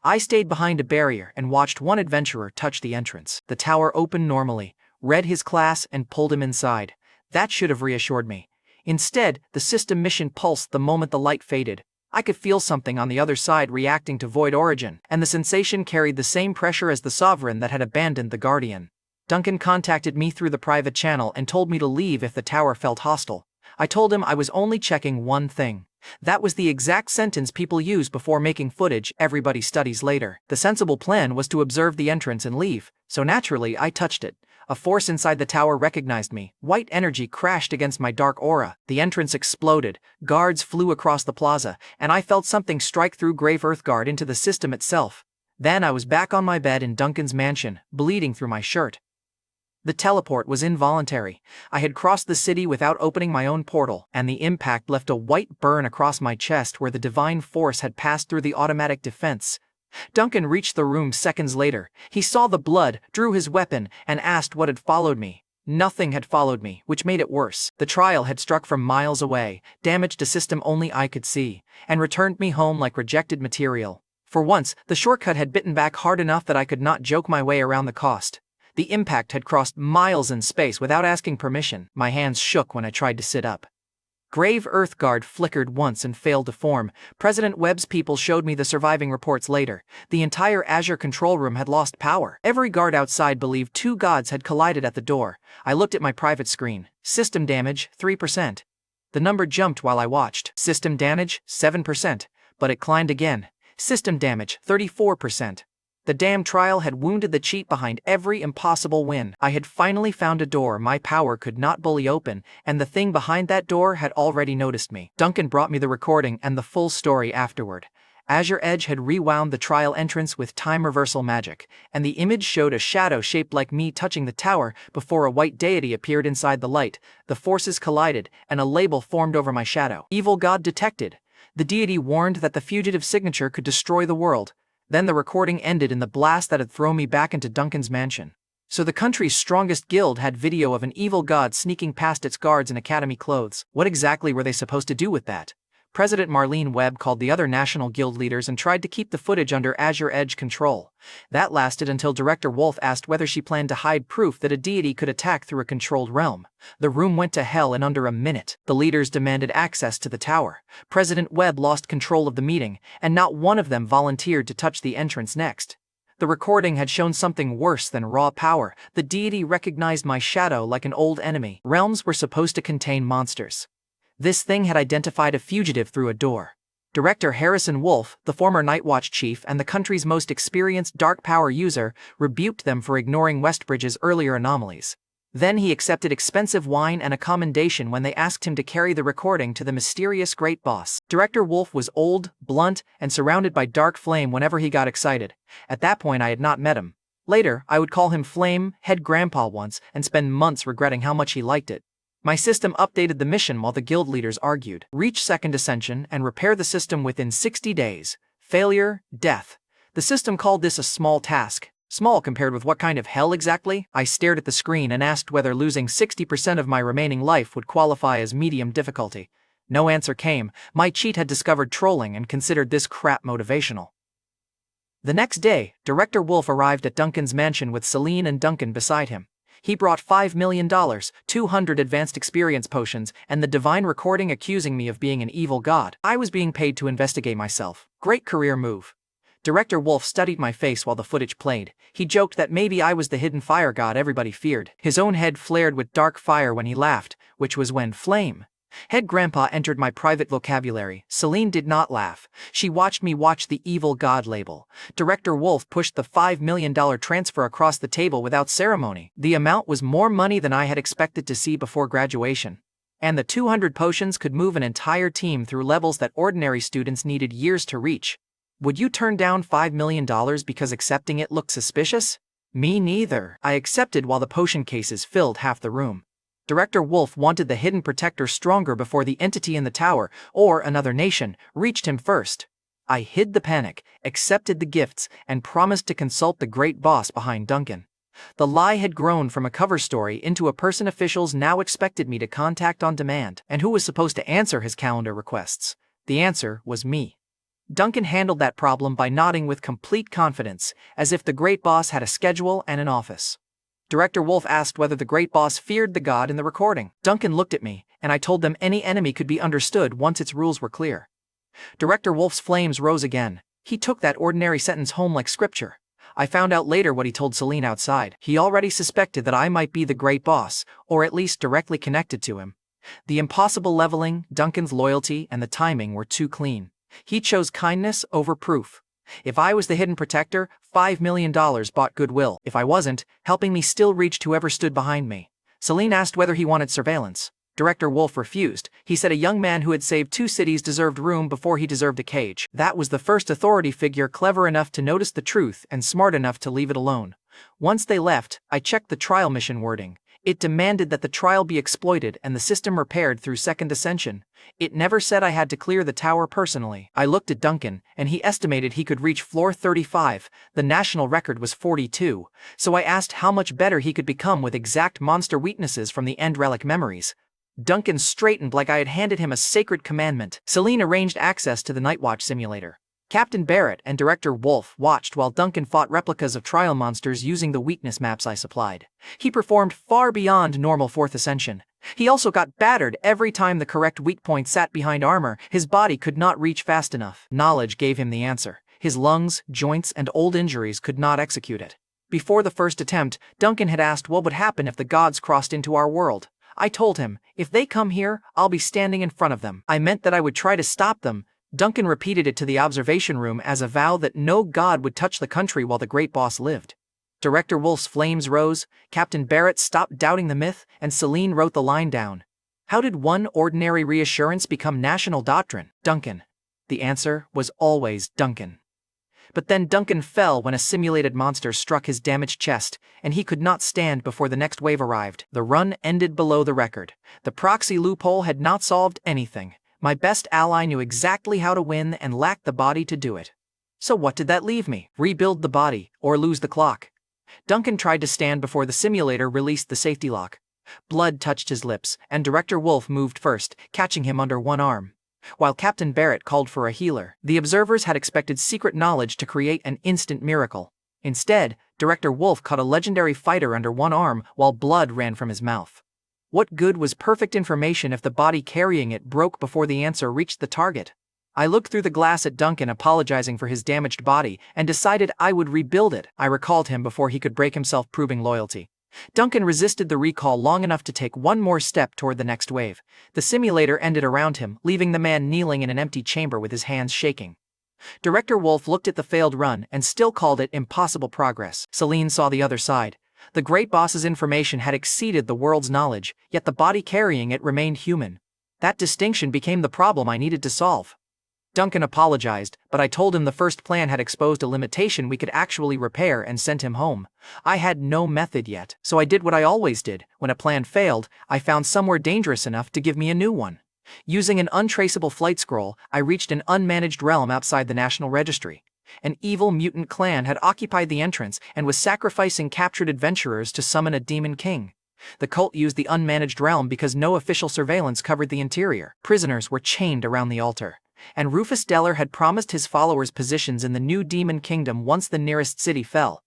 I stayed behind a barrier and watched one adventurer touch the entrance. The tower opened normally, read his class, and pulled him inside. That should have reassured me. Instead, the system mission pulsed the moment the light faded. I could feel something on the other side reacting to Void Origin, and the sensation carried the same pressure as the Sovereign that had abandoned the Guardian. Duncan contacted me through the private channel and told me to leave if the tower felt hostile. I told him I was only checking one thing. That was the exact sentence people use before making footage everybody studies later. The sensible plan was to observe the entrance and leave, so naturally I touched it. A force inside the tower recognized me. White energy crashed against my dark aura. The entrance exploded. Guards flew across the plaza, and I felt something strike through Grave Earthguard into the system itself. Then I was back on my bed in Duncan's mansion, bleeding through my shirt. The teleport was involuntary. I had crossed the city without opening my own portal, and the impact left a white burn across my chest where the divine force had passed through the automatic defense. Duncan reached the room seconds later. He saw the blood, drew his weapon, and asked what had followed me. Nothing had followed me, which made it worse. The trial had struck from miles away, damaged a system only I could see, and returned me home like rejected material. For once, the shortcut had bitten back hard enough that I could not joke my way around the cost. The impact had crossed miles in space without asking permission. My hands shook when I tried to sit up. Grave Earth Guard flickered once and failed to form. President Webb's people showed me the surviving reports later. The entire Azure control room had lost power. Every guard outside believed two gods had collided at the door. I looked at my private screen. System damage, 3%. The number jumped while I watched. System damage, 7%. But it climbed again. System damage, 34%. The damn trial had wounded the cheat behind every impossible win. I had finally found a door my power could not bully open, and the thing behind that door had already noticed me. Duncan brought me the recording and the full story afterward. Azure Edge had rewound the trial entrance with time reversal magic, and the image showed a shadow shaped like me touching the tower before a white deity appeared inside the light. The forces collided, and a label formed over my shadow. Evil God detected. The deity warned that the fugitive signature could destroy the world. Then the recording ended in the blast that had thrown me back into Duncan's mansion. So the country's strongest guild had video of an evil god sneaking past its guards in academy clothes. What exactly were they supposed to do with that? President Marlene Webb called the other national guild leaders and tried to keep the footage under Azure Edge control. That lasted until Director Wolf asked whether she planned to hide proof that a deity could attack through a controlled realm. The room went to hell in under a minute. The leaders demanded access to the tower. President Webb lost control of the meeting, and not one of them volunteered to touch the entrance next. The recording had shown something worse than raw power. The deity recognized my shadow like an old enemy. Realms were supposed to contain monsters. This thing had identified a fugitive through a door. Director Harrison Wolf, the former Nightwatch chief and the country's most experienced dark power user, rebuked them for ignoring Westbridge's earlier anomalies. Then he accepted expensive wine and a commendation when they asked him to carry the recording to the mysterious Great Boss. Director Wolf was old, blunt, and surrounded by dark flame whenever he got excited. At that point I had not met him. Later, I would call him Flame, Head Grandpa once, and spend months regretting how much he liked it. My system updated the mission while the guild leaders argued. Reach second ascension and repair the system within 60 days. Failure, death. The system called this a small task. Small compared with what kind of hell exactly? I stared at the screen and asked whether losing 60% of my remaining life would qualify as medium difficulty. No answer came. My cheat had discovered trolling and considered this crap motivational. The next day, Director Wolf arrived at Duncan's mansion with Celine and Duncan beside him. He brought $5 million, 200 advanced experience potions, and the divine recording accusing me of being an evil god. I was being paid to investigate myself. Great career move. Director Wolf studied my face while the footage played. He joked that maybe I was the hidden fire god everybody feared. His own head flared with dark fire when he laughed, which was when Flame. Head Grandpa entered my private vocabulary. Celine did not laugh. She watched me watch the evil god label. Director Wolf pushed the $5 million transfer across the table without ceremony. The amount was more money than I had expected to see before graduation. And the 200 potions could move an entire team through levels that ordinary students needed years to reach. Would you turn down $5 million because accepting it looked suspicious? Me neither. I accepted while the potion cases filled half the room. Director Wolf wanted the hidden protector stronger before the entity in the tower, or another nation, reached him first. I hid the panic, accepted the gifts, and promised to consult the great boss behind Duncan. The lie had grown from a cover story into a person officials now expected me to contact on demand. And who was supposed to answer his calendar requests? The answer was me. Duncan handled that problem by nodding with complete confidence, as if the great boss had a schedule and an office. Director Wolf asked whether the great boss feared the god in the recording. Duncan looked at me, and I told them any enemy could be understood once its rules were clear. Director Wolf's flames rose again. He took that ordinary sentence home like scripture. I found out later what he told Celine outside. He already suspected that I might be the great boss, or at least directly connected to him. The impossible leveling, Duncan's loyalty, and the timing were too clean. He chose kindness over proof. If I was the hidden protector, $5 million bought goodwill. If I wasn't, helping me still reached whoever stood behind me. Celine asked whether he wanted surveillance. Director Wolf refused. He said a young man who had saved 2 cities deserved room before he deserved a cage. That was the first authority figure clever enough to notice the truth and smart enough to leave it alone. Once they left, I checked the trial mission wording. It demanded that the trial be exploited and the system repaired through second ascension. It never said I had to clear the tower personally. I looked at Duncan, and he estimated he could reach floor 35. The national record was 42, so I asked how much better he could become with exact monster weaknesses from the End Relic memories. Duncan straightened like I had handed him a sacred commandment. Celine arranged access to the Nightwatch simulator. Captain Barrett and Director Wolf watched while Duncan fought replicas of trial monsters using the weakness maps I supplied. He performed far beyond normal 4th Ascension. He also got battered every time the correct weak point sat behind armor. His body could not reach fast enough. Knowledge gave him the answer. His lungs, joints, and old injuries could not execute it. Before the first attempt, Duncan had asked what would happen if the gods crossed into our world. I told him, if they come here, I'll be standing in front of them. I meant that I would try to stop them. Duncan repeated it to the observation room as a vow that no god would touch the country while the great boss lived. Director Wolf's flames rose, Captain Barrett stopped doubting the myth, and Celine wrote the line down. How did one ordinary reassurance become national doctrine? Duncan. The answer was always Duncan. But then Duncan fell when a simulated monster struck his damaged chest, and he could not stand before the next wave arrived. The run ended below the record. The proxy loophole had not solved anything. My best ally knew exactly how to win and lacked the body to do it. So what did that leave me? Rebuild the body, or lose the clock? Duncan tried to stand before the simulator released the safety lock. Blood touched his lips, and Director Wolf moved first, catching him under one arm. While Captain Barrett called for a healer, the observers had expected secret knowledge to create an instant miracle. Instead, Director Wolf caught a legendary fighter under one arm while blood ran from his mouth. What good was perfect information if the body carrying it broke before the answer reached the target? I looked through the glass at Duncan apologizing for his damaged body and decided I would rebuild it. I recalled him before he could break himself, proving loyalty. Duncan resisted the recall long enough to take one more step toward the next wave. The simulator ended around him, leaving the man kneeling in an empty chamber with his hands shaking. Director Wolf looked at the failed run and still called it impossible progress. Celine saw the other side. The great boss's information had exceeded the world's knowledge, yet the body carrying it remained human. That distinction became the problem I needed to solve. Duncan apologized, but I told him the first plan had exposed a limitation we could actually repair and sent him home. I had no method yet, so I did what I always did. When a plan failed, I found somewhere dangerous enough to give me a new one. Using an untraceable flight scroll, I reached an unmanaged realm outside the National Registry. An evil mutant clan had occupied the entrance and was sacrificing captured adventurers to summon a demon king. The cult used the unmanaged realm because no official surveillance covered the interior. Prisoners were chained around the altar, and Rufus Deller had promised his followers positions in the new demon kingdom once the nearest city fell.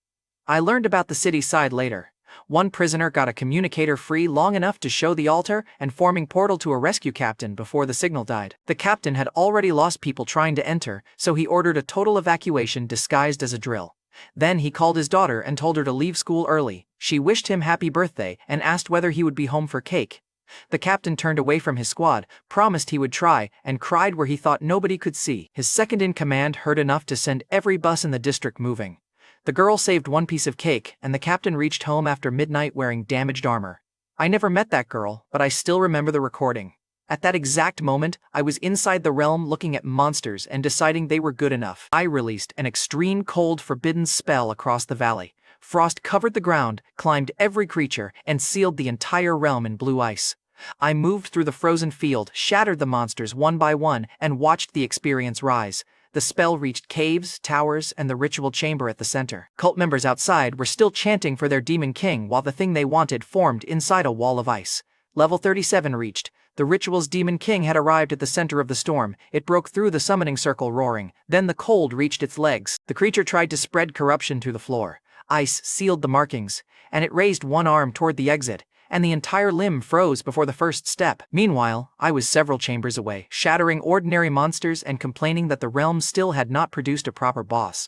I learned about the city side later. One prisoner got a communicator free long enough to show the altar and forming portal to a rescue captain before the signal died. The captain had already lost people trying to enter, so he ordered a total evacuation disguised as a drill. Then he called his daughter and told her to leave school early. She wished him happy birthday and asked whether he would be home for cake. The captain turned away from his squad, promised he would try, and cried where he thought nobody could see. His second-in-command heard enough to send every bus in the district moving. The girl saved one piece of cake, and the captain reached home after midnight wearing damaged armor. I never met that girl, but I still remember the recording. At that exact moment, I was inside the realm looking at monsters and deciding they were good enough. I released an extreme cold forbidden spell across the valley. Frost covered the ground, climbed every creature, and sealed the entire realm in blue ice. I moved through the frozen field, shattered the monsters one by one, and watched the experience rise. The spell reached caves, towers, and the ritual chamber at the center. Cult members outside were still chanting for their demon king while the thing they wanted formed inside a wall of ice. Level 37 reached. The ritual's demon king had arrived at the center of the storm. It broke through the summoning circle roaring. Then the cold reached its legs. The creature tried to spread corruption to the floor. Ice sealed the markings, and it raised one arm toward the exit, and the entire limb froze before the first step. Meanwhile, I was several chambers away, shattering ordinary monsters and complaining that the realm still had not produced a proper boss.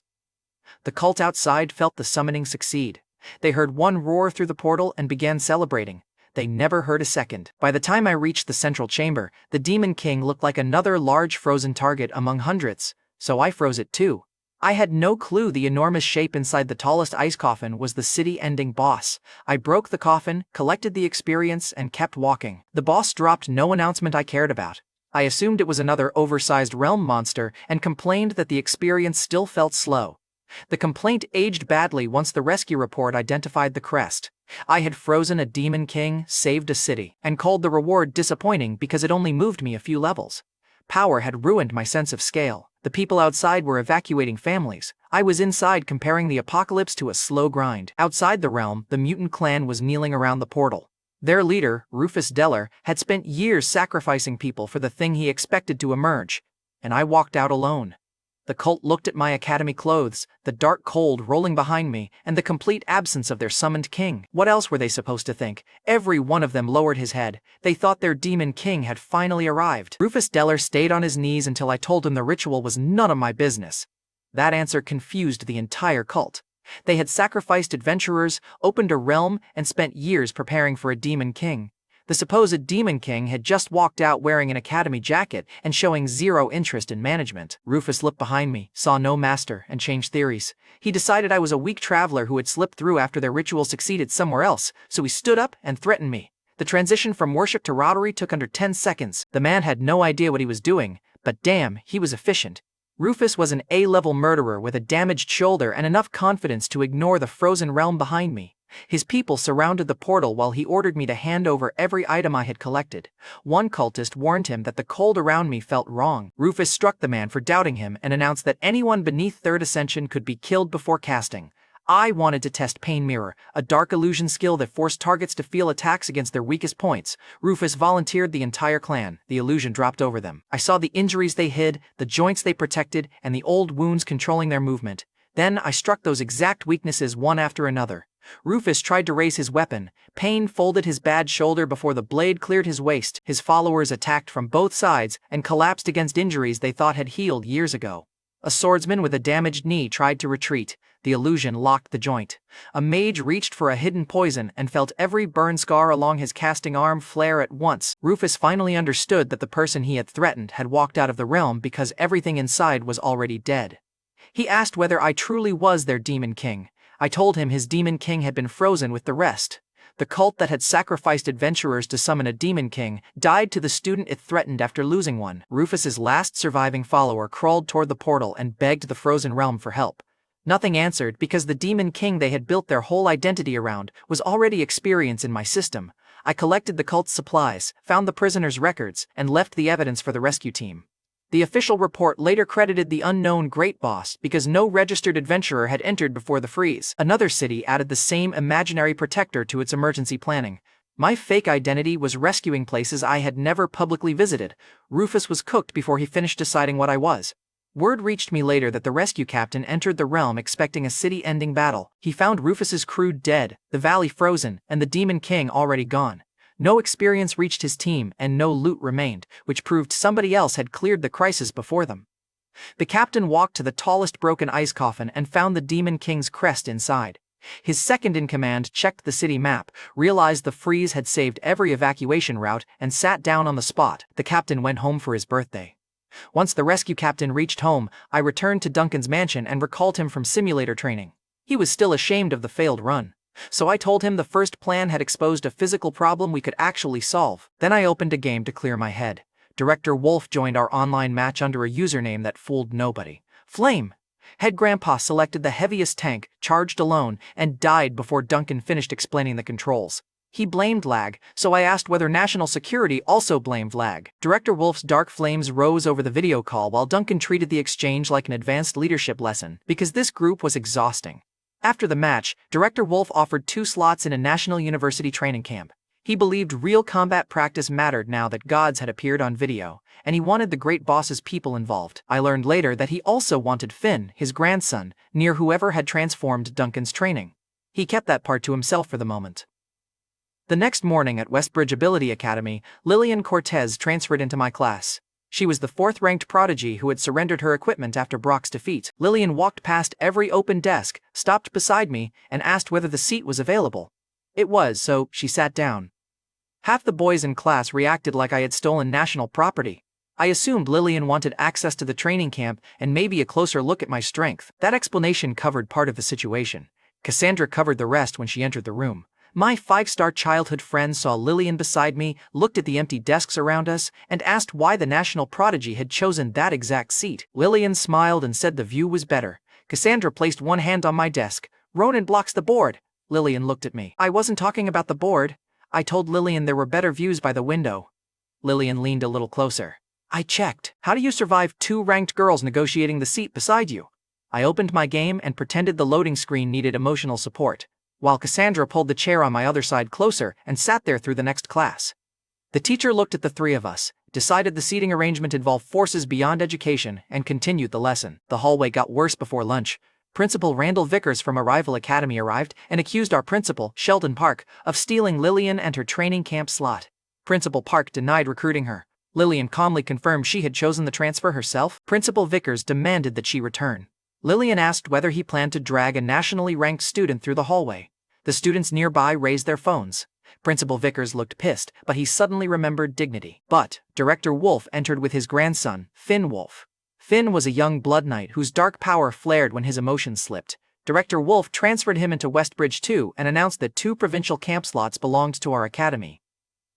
The cult outside felt the summoning succeed. They heard one roar through the portal and began celebrating. They never heard a second. By the time I reached the central chamber, the Demon King looked like another large frozen target among hundreds, so I froze it too. I had no clue the enormous shape inside the tallest ice coffin was the city-ending boss. I broke the coffin, collected the experience, and kept walking. The boss dropped no announcement I cared about. I assumed it was another oversized realm monster and complained that the experience still felt slow. The complaint aged badly once the rescue report identified the crest. I had frozen a demon king, saved a city, and called the reward disappointing because it only moved me a few levels. Power had ruined my sense of scale. The people outside were evacuating families. I was inside comparing the apocalypse to a slow grind. Outside the realm, the mutant clan was kneeling around the portal. Their leader, Rufus Deller, had spent years sacrificing people for the thing he expected to emerge, and I walked out alone. The cult looked at my academy clothes, the dark cold rolling behind me, and the complete absence of their summoned king. What else were they supposed to think? Every one of them lowered his head. They thought their demon king had finally arrived. Rufus Deller stayed on his knees until I told him the ritual was none of my business. That answer confused the entire cult. They had sacrificed adventurers, opened a realm, and spent years preparing for a demon king. The supposed demon king had just walked out wearing an academy jacket and showing zero interest in management. Rufus looked behind me, saw no master, and changed theories. He decided I was a weak traveler who had slipped through after their ritual succeeded somewhere else, so he stood up and threatened me. The transition from worship to routery took under 10 seconds. The man had no idea what he was doing, but damn, he was efficient. Rufus was an A-level murderer with a damaged shoulder and enough confidence to ignore the frozen realm behind me. His people surrounded the portal while he ordered me to hand over every item I had collected. One cultist warned him that the cold around me felt wrong. Rufus struck the man for doubting him and announced that anyone beneath Third Ascension could be killed before casting. I wanted to test Pain Mirror, a dark illusion skill that forced targets to feel attacks against their weakest points. Rufus volunteered the entire clan. The illusion dropped over them. I saw the injuries they hid, the joints they protected, and the old wounds controlling their movement. Then I struck those exact weaknesses one after another. Rufus tried to raise his weapon. Pain folded his bad shoulder before the blade cleared his waist. His followers attacked from both sides and collapsed against injuries they thought had healed years ago. A swordsman with a damaged knee tried to retreat. The illusion locked the joint. A mage reached for a hidden poison and felt every burn scar along his casting arm flare at once. Rufus finally understood that the person he had threatened had walked out of the realm because everything inside was already dead. He asked whether I truly was their demon king. I told him his demon king had been frozen with the rest. The cult that had sacrificed adventurers to summon a demon king died to the student it threatened after losing one. Rufus's last surviving follower crawled toward the portal and begged the frozen realm for help. Nothing answered because the demon king they had built their whole identity around was already experienced in my system. I collected the cult's supplies, found the prisoners' records, and left the evidence for the rescue team. The official report later credited the unknown Great Boss because no registered adventurer had entered before the freeze. Another city added the same imaginary protector to its emergency planning. My fake identity was rescuing places I had never publicly visited. Rufus was cooked before he finished deciding what I was. Word reached me later that the rescue captain entered the realm expecting a city-ending battle. He found Rufus's crew dead, the valley frozen, and the demon king already gone. No experience reached his team and no loot remained, which proved somebody else had cleared the crisis before them. The captain walked to the tallest broken ice coffin and found the demon king's crest inside. His second-in-command checked the city map, realized the freeze had saved every evacuation route, and sat down on the spot. The captain went home for his birthday. Once the rescue captain reached home, I returned to Duncan's mansion and recalled him from simulator training. He was still ashamed of the failed run. So I told him the first plan had exposed a physical problem we could actually solve. Then I opened a game to clear my head. Director Wolf joined our online match under a username that fooled nobody. Flame. Head Grandpa selected the heaviest tank, charged alone, and died before Duncan finished explaining the controls. He blamed lag, so I asked whether national security also blamed lag. Director Wolf's dark flames rose over the video call while Duncan treated the exchange like an advanced leadership lesson, because this group was exhausting. After the match, Director Wolf offered 2 slots in a national university training camp. He believed real combat practice mattered now that gods had appeared on video, and he wanted the Great Boss's people involved. I learned later that he also wanted Finn, his grandson, near whoever had transformed Duncan's training. He kept that part to himself for the moment. The next morning at Westbridge Ability Academy, Lillian Cortez transferred into my class. She was the 4th-ranked prodigy who had surrendered her equipment after Brock's defeat. Lillian walked past every open desk, stopped beside me, and asked whether the seat was available. It was, so she sat down. Half the boys in class reacted like I had stolen national property. I assumed Lillian wanted access to the training camp and maybe a closer look at my strength. That explanation covered part of the situation. Cassandra covered the rest when she entered the room. My 5-star childhood friend saw Lillian beside me, looked at the empty desks around us, and asked why the national prodigy had chosen that exact seat. Lillian smiled and said the view was better. Cassandra placed one hand on my desk. Ronan blocks the board. Lillian looked at me. I wasn't talking about the board. I told Lillian there were better views by the window. Lillian leaned a little closer. I checked. How do you survive 2 ranked girls negotiating the seat beside you? I opened my game and pretended the loading screen needed emotional support, while Cassandra pulled the chair on my other side closer and sat there through the next class. The teacher looked at the three of us, decided the seating arrangement involved forces beyond education, and continued the lesson. The hallway got worse before lunch. Principal Randall Vickers from Arrival Academy arrived and accused our principal, Sheldon Park, of stealing Lillian and her training camp slot. Principal Park denied recruiting her. Lillian calmly confirmed she had chosen the transfer herself. Principal Vickers demanded that she return. Lillian asked whether he planned to drag a nationally ranked student through the hallway. The students nearby raised their phones. Principal Vickers looked pissed, but he suddenly remembered dignity. But Director Wolf entered with his grandson, Finn Wolf. Finn was a young blood knight whose dark power flared when his emotions slipped. Director Wolf transferred him into Westbridge 2 and announced that 2 provincial camp slots belonged to our academy.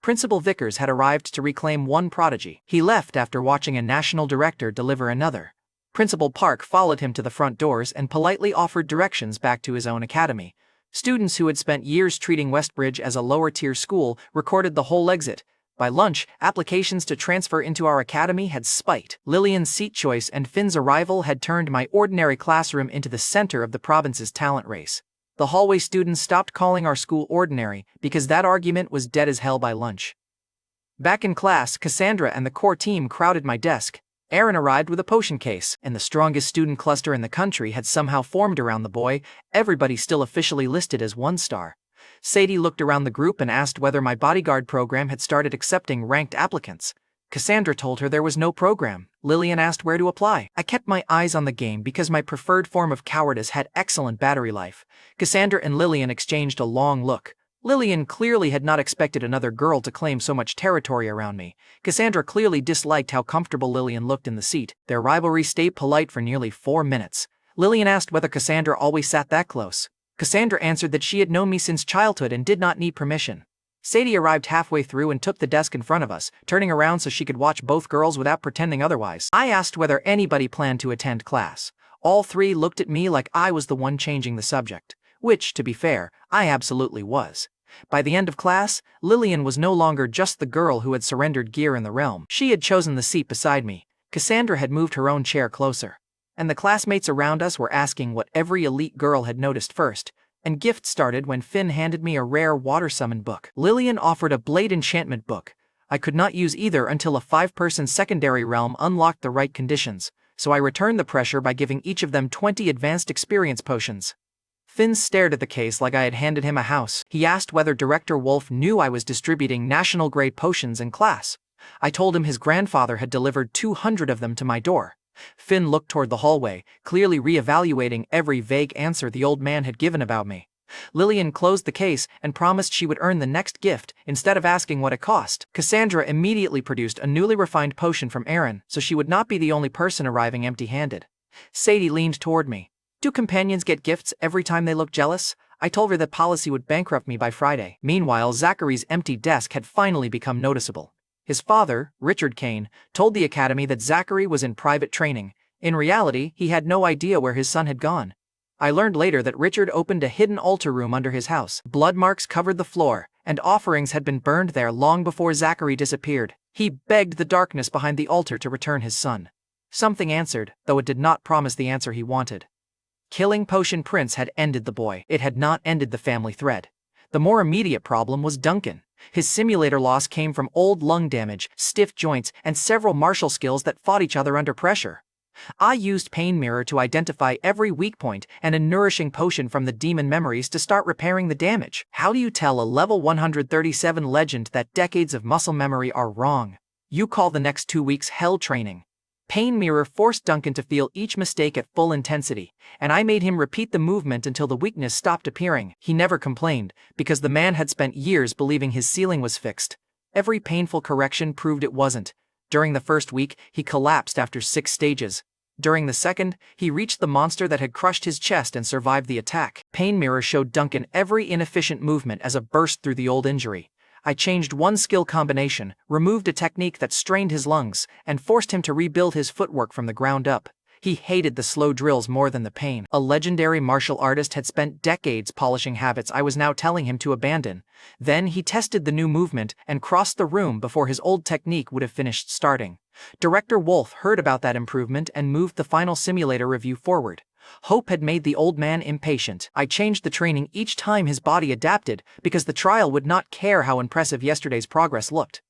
Principal Vickers had arrived to reclaim one prodigy. He left after watching a national director deliver another. Principal Park followed him to the front doors and politely offered directions back to his own academy. Students who had spent years treating Westbridge as a lower-tier school recorded the whole exit. By lunch, applications to transfer into our academy had spiked. Lillian's seat choice and Finn's arrival had turned my ordinary classroom into the center of the province's talent race. The hallway students stopped calling our school ordinary because that argument was dead as hell by lunch. Back in class, Cassandra and the core team crowded my desk. Aaron arrived with a potion case, and the strongest student cluster in the country had somehow formed around the boy, everybody still officially listed as 1-star. Sadie looked around the group and asked whether my bodyguard program had started accepting ranked applicants. Cassandra told her there was no program. Lillian asked where to apply. I kept my eyes on the game because my preferred form of cowardice had excellent battery life. Cassandra and Lillian exchanged a long look. Lillian clearly had not expected another girl to claim so much territory around me. Cassandra clearly disliked how comfortable Lillian looked in the seat. Their rivalry stayed polite for nearly 4 minutes. Lillian asked whether Cassandra always sat that close. Cassandra answered that she had known me since childhood and did not need permission. Sadie arrived halfway through and took the desk in front of us, turning around so she could watch both girls without pretending otherwise. I asked whether anybody planned to attend class. All 3 looked at me like I was the one changing the subject, which, to be fair, I absolutely was. By the end of class, Lillian was no longer just the girl who had surrendered gear in the realm. She had chosen the seat beside me. Cassandra had moved her own chair closer. And the classmates around us were asking what every elite girl had noticed first. And gift started when Finn handed me a rare water summon book. Lillian offered a blade enchantment book. I could not use either until a 5-person secondary realm unlocked the right conditions, so I returned the pressure by giving each of them 20 advanced experience potions. Finn stared at the case like I had handed him a house. He asked whether Director Wolf knew I was distributing national-grade potions in class. I told him his grandfather had delivered 200 of them to my door. Finn looked toward the hallway, clearly re-evaluating every vague answer the old man had given about me. Lillian closed the case and promised she would earn the next gift instead of asking what it cost. Cassandra immediately produced a newly refined potion from Aaron, so she would not be the only person arriving empty-handed. Sadie leaned toward me. Do companions get gifts every time they look jealous? I told her that policy would bankrupt me by Friday. Meanwhile, Zachary's empty desk had finally become noticeable. His father, Richard Kane, told the academy that Zachary was in private training. In reality, he had no idea where his son had gone. I learned later that Richard opened a hidden altar room under his house. Blood marks covered the floor, and offerings had been burned there long before Zachary disappeared. He begged the darkness behind the altar to return his son. Something answered, though it did not promise the answer he wanted. Killing Potion Prince had ended the boy. It had not ended the family thread. The more immediate problem was Duncan. His simulator loss came from old lung damage, stiff joints, and several martial skills that fought each other under pressure. I used Pain Mirror to identify every weak point and a nourishing potion from the demon memories to start repairing the damage. How do you tell a level 137 legend that decades of muscle memory are wrong? You call the next 2 weeks hell training. Pain Mirror forced Duncan to feel each mistake at full intensity, and I made him repeat the movement until the weakness stopped appearing. He never complained, because the man had spent years believing his ceiling was fixed. Every painful correction proved it wasn't. During the first week, he collapsed after 6 stages. During the second, he reached the monster that had crushed his chest and survived the attack. Pain Mirror showed Duncan every inefficient movement as a burst through the old injury. I changed one skill combination, removed a technique that strained his lungs, and forced him to rebuild his footwork from the ground up. He hated the slow drills more than the pain. A legendary martial artist had spent decades polishing habits I was now telling him to abandon. Then he tested the new movement and crossed the room before his old technique would have finished starting. Director Wolf heard about that improvement and moved the final simulator review forward. Hope had made the old man impatient. I changed the training each time his body adapted because the trial would not care how impressive yesterday's progress looked.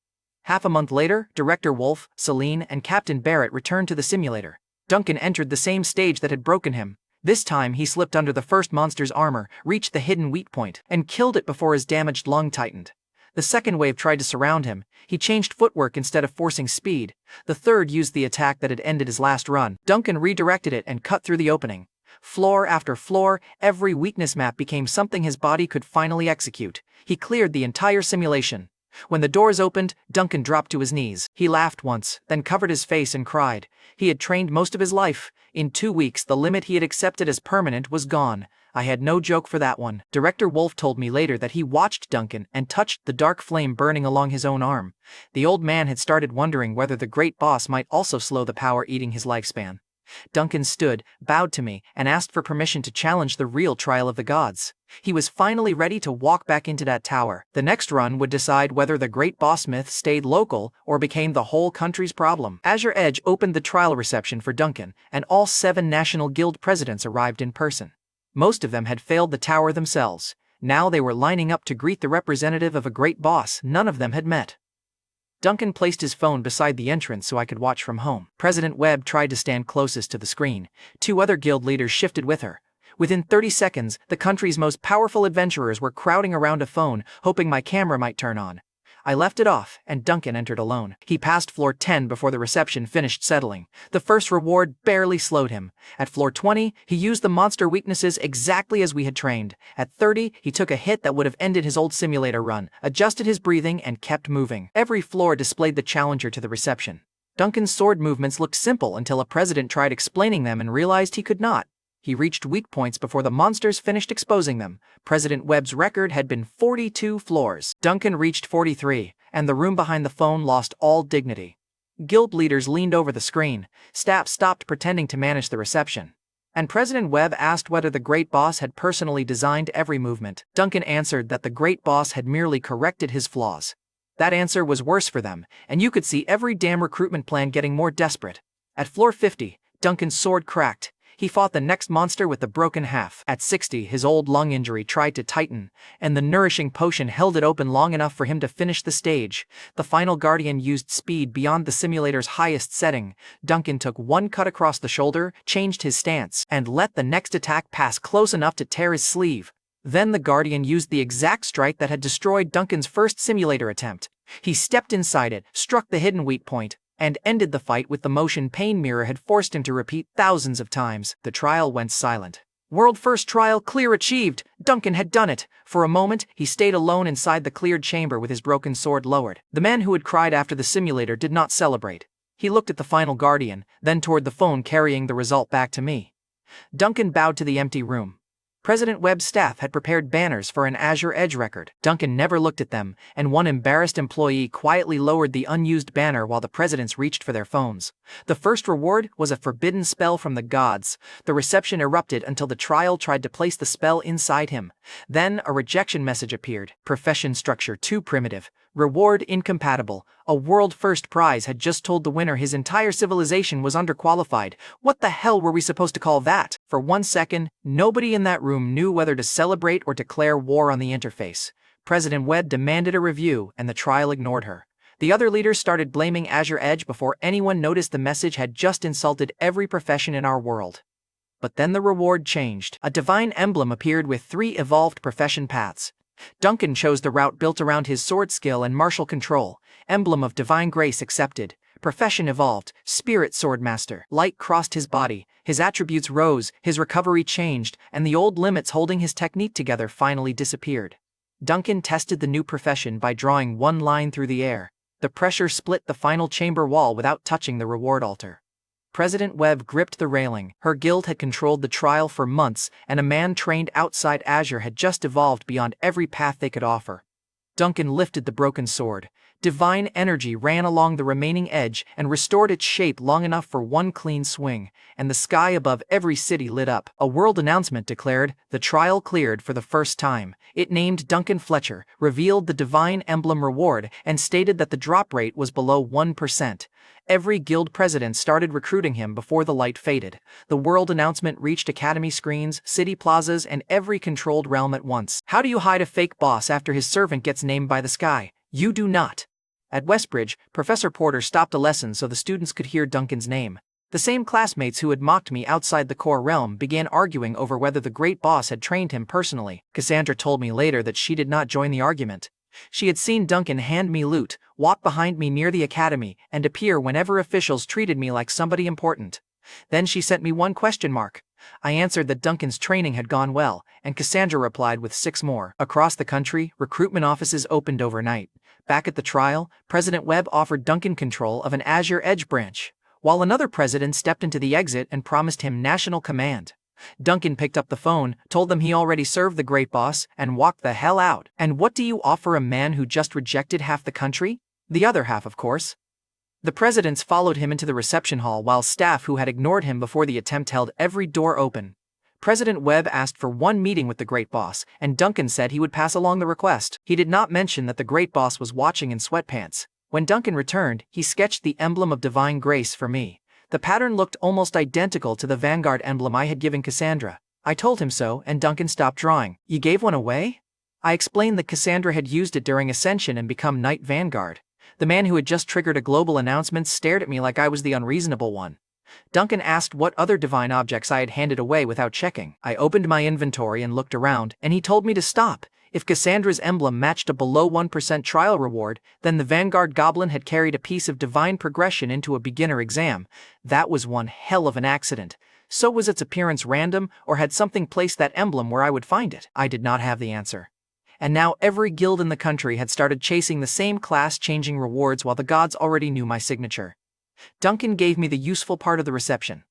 Half a month later, Director Wolf, Celine, and Captain Barrett returned to the simulator. Duncan entered the same stage that had broken him. This time, he slipped under the first monster's armor, reached the hidden weak point, and killed it before his damaged lung tightened. The second wave tried to surround him. He changed footwork instead of forcing speed. The third used the attack that had ended his last run. Duncan redirected it and cut through the opening. Floor after floor, every weakness map became something his body could finally execute. He cleared the entire simulation. When the doors opened, Duncan dropped to his knees. He laughed once, then covered his face and cried. He had trained most of his life. In 2 weeks, the limit he had accepted as permanent was gone. I had no joke for that one. Director Wolf told me later that he watched Duncan and touched the dark flame burning along his own arm. The old man had started wondering whether the great boss might also slow the power eating his lifespan. Duncan stood, bowed to me, and asked for permission to challenge the real trial of the gods. He was finally ready to walk back into that tower. The next run would decide whether the great boss myth stayed local or became the whole country's problem. Azure Edge opened the trial reception for Duncan, and all 7 National Guild presidents arrived in person. Most of them had failed the tower themselves. Now they were lining up to greet the representative of a great boss none of them had met. Duncan placed his phone beside the entrance so I could watch from home. President Webb tried to stand closest to the screen. 2 other guild leaders shifted with her. Within 30 seconds, the country's most powerful adventurers were crowding around a phone, hoping my camera might turn on. I left it off, and Duncan entered alone. He passed floor 10 before the reception finished settling. The first reward barely slowed him. At floor 20, he used the monster weaknesses exactly as we had trained. At 30, he took a hit that would have ended his old simulator run, adjusted his breathing, and kept moving. Every floor displayed the challenger to the reception. Duncan's sword movements looked simple until a president tried explaining them and realized he could not. He reached weak points before the monsters finished exposing them. President Webb's record had been 42 floors. Duncan reached 43, and the room behind the phone lost all dignity. Guild leaders leaned over the screen. Staff stopped pretending to manage the reception. And President Webb asked whether the great boss had personally designed every movement. Duncan answered that the great boss had merely corrected his flaws. That answer was worse for them, and you could see every damn recruitment plan getting more desperate. At floor 50, Duncan's sword cracked. He fought the next monster with the broken half. At 60, his old lung injury tried to tighten, and the nourishing potion held it open long enough for him to finish the stage. The final guardian used speed beyond the simulator's highest setting. Duncan took 1 cut across the shoulder, changed his stance, and let the next attack pass close enough to tear his sleeve. Then the guardian used the exact strike that had destroyed Duncan's first simulator attempt. He stepped inside it, struck the hidden weak point, and ended the fight with the motion pain mirror had forced him to repeat thousands of times. The trial went silent. World first trial clear achieved. Duncan had done it. For a moment, he stayed alone inside the cleared chamber with his broken sword lowered. The man who had cried after the simulator did not celebrate. He looked at the final guardian, then toward the phone carrying the result back to me. Duncan bowed to the empty room. President Webb's staff had prepared banners for an Azure Edge record. Duncan never looked at them, and one embarrassed employee quietly lowered the unused banner while the presidents reached for their phones. The first reward was a forbidden spell from the gods. The reception erupted until the trial tried to place the spell inside him. Then a rejection message appeared. Profession structure too primitive. Reward incompatible. A world-first prize had just told the winner his entire civilization was underqualified. What the hell were we supposed to call that? For 1 second, nobody in that room knew whether to celebrate or declare war on the interface. President Webb demanded a review, and the trial ignored her. The other leaders started blaming Azure Edge before anyone noticed the message had just insulted every profession in our world. But then the reward changed. A divine emblem appeared with 3 evolved profession paths. Duncan chose the route built around his sword skill and martial control. Emblem of divine grace accepted. Profession evolved. Spirit swordmaster. Light crossed his body. His attributes rose. His recovery changed, and the old limits holding his technique together finally disappeared. Duncan tested the new profession by drawing 1 line through the air. The pressure split the final chamber wall without touching the reward altar. President Webb gripped the railing. Her guild had controlled the trial for months, and a man trained outside Azure had just evolved beyond every path they could offer. Duncan lifted the broken sword. Divine energy ran along the remaining edge and restored its shape long enough for 1 clean swing, and the sky above every city lit up. A world announcement declared, the trial cleared for the first time. It named Duncan Fletcher, revealed the divine emblem reward, and stated that the drop rate was below 1%. Every guild president started recruiting him before the light faded. The world announcement reached academy screens, city plazas, and every controlled realm at once. How do you hide a fake boss after his servant gets named by the sky? You do not. At Westbridge, Professor Porter stopped a lesson so the students could hear Duncan's name. The same classmates who had mocked me outside the core realm began arguing over whether the great boss had trained him personally. Cassandra told me later that she did not join the argument. She had seen Duncan hand me loot, walk behind me near the academy, and appear whenever officials treated me like somebody important. Then she sent me one question mark. I answered that Duncan's training had gone well, and Cassandra replied with 6 more. Across the country, recruitment offices opened overnight. Back at the trial, President Webb offered Duncan control of an Azure Edge branch, while another president stepped into the exit and promised him national command. Duncan picked up the phone, told them he already served the great boss, and walked the hell out. And what do you offer a man who just rejected half the country? The other half, of course. The presidents followed him into the reception hall while staff who had ignored him before the attempt held every door open. President Webb asked for one meeting with the great boss, and Duncan said he would pass along the request. He did not mention that the great boss was watching in sweatpants. When Duncan returned, he sketched the emblem of divine grace for me. The pattern looked almost identical to the Vanguard emblem I had given Cassandra. I told him so, and Duncan stopped drawing. You gave one away? I explained that Cassandra had used it during Ascension and become Knight Vanguard. The man who had just triggered a global announcement stared at me like I was the unreasonable one. Duncan asked what other divine objects I had handed away without checking. I opened my inventory and looked around, and he told me to stop. If Cassandra's emblem matched a below 1% trial reward, then the Vanguard Goblin had carried a piece of divine progression into a beginner exam. That was one hell of an accident. So was its appearance random, or had something placed that emblem where I would find it? I did not have the answer. And now every guild in the country had started chasing the same class-changing rewards while the gods already knew my signature. Duncan gave me the useful part of the reception.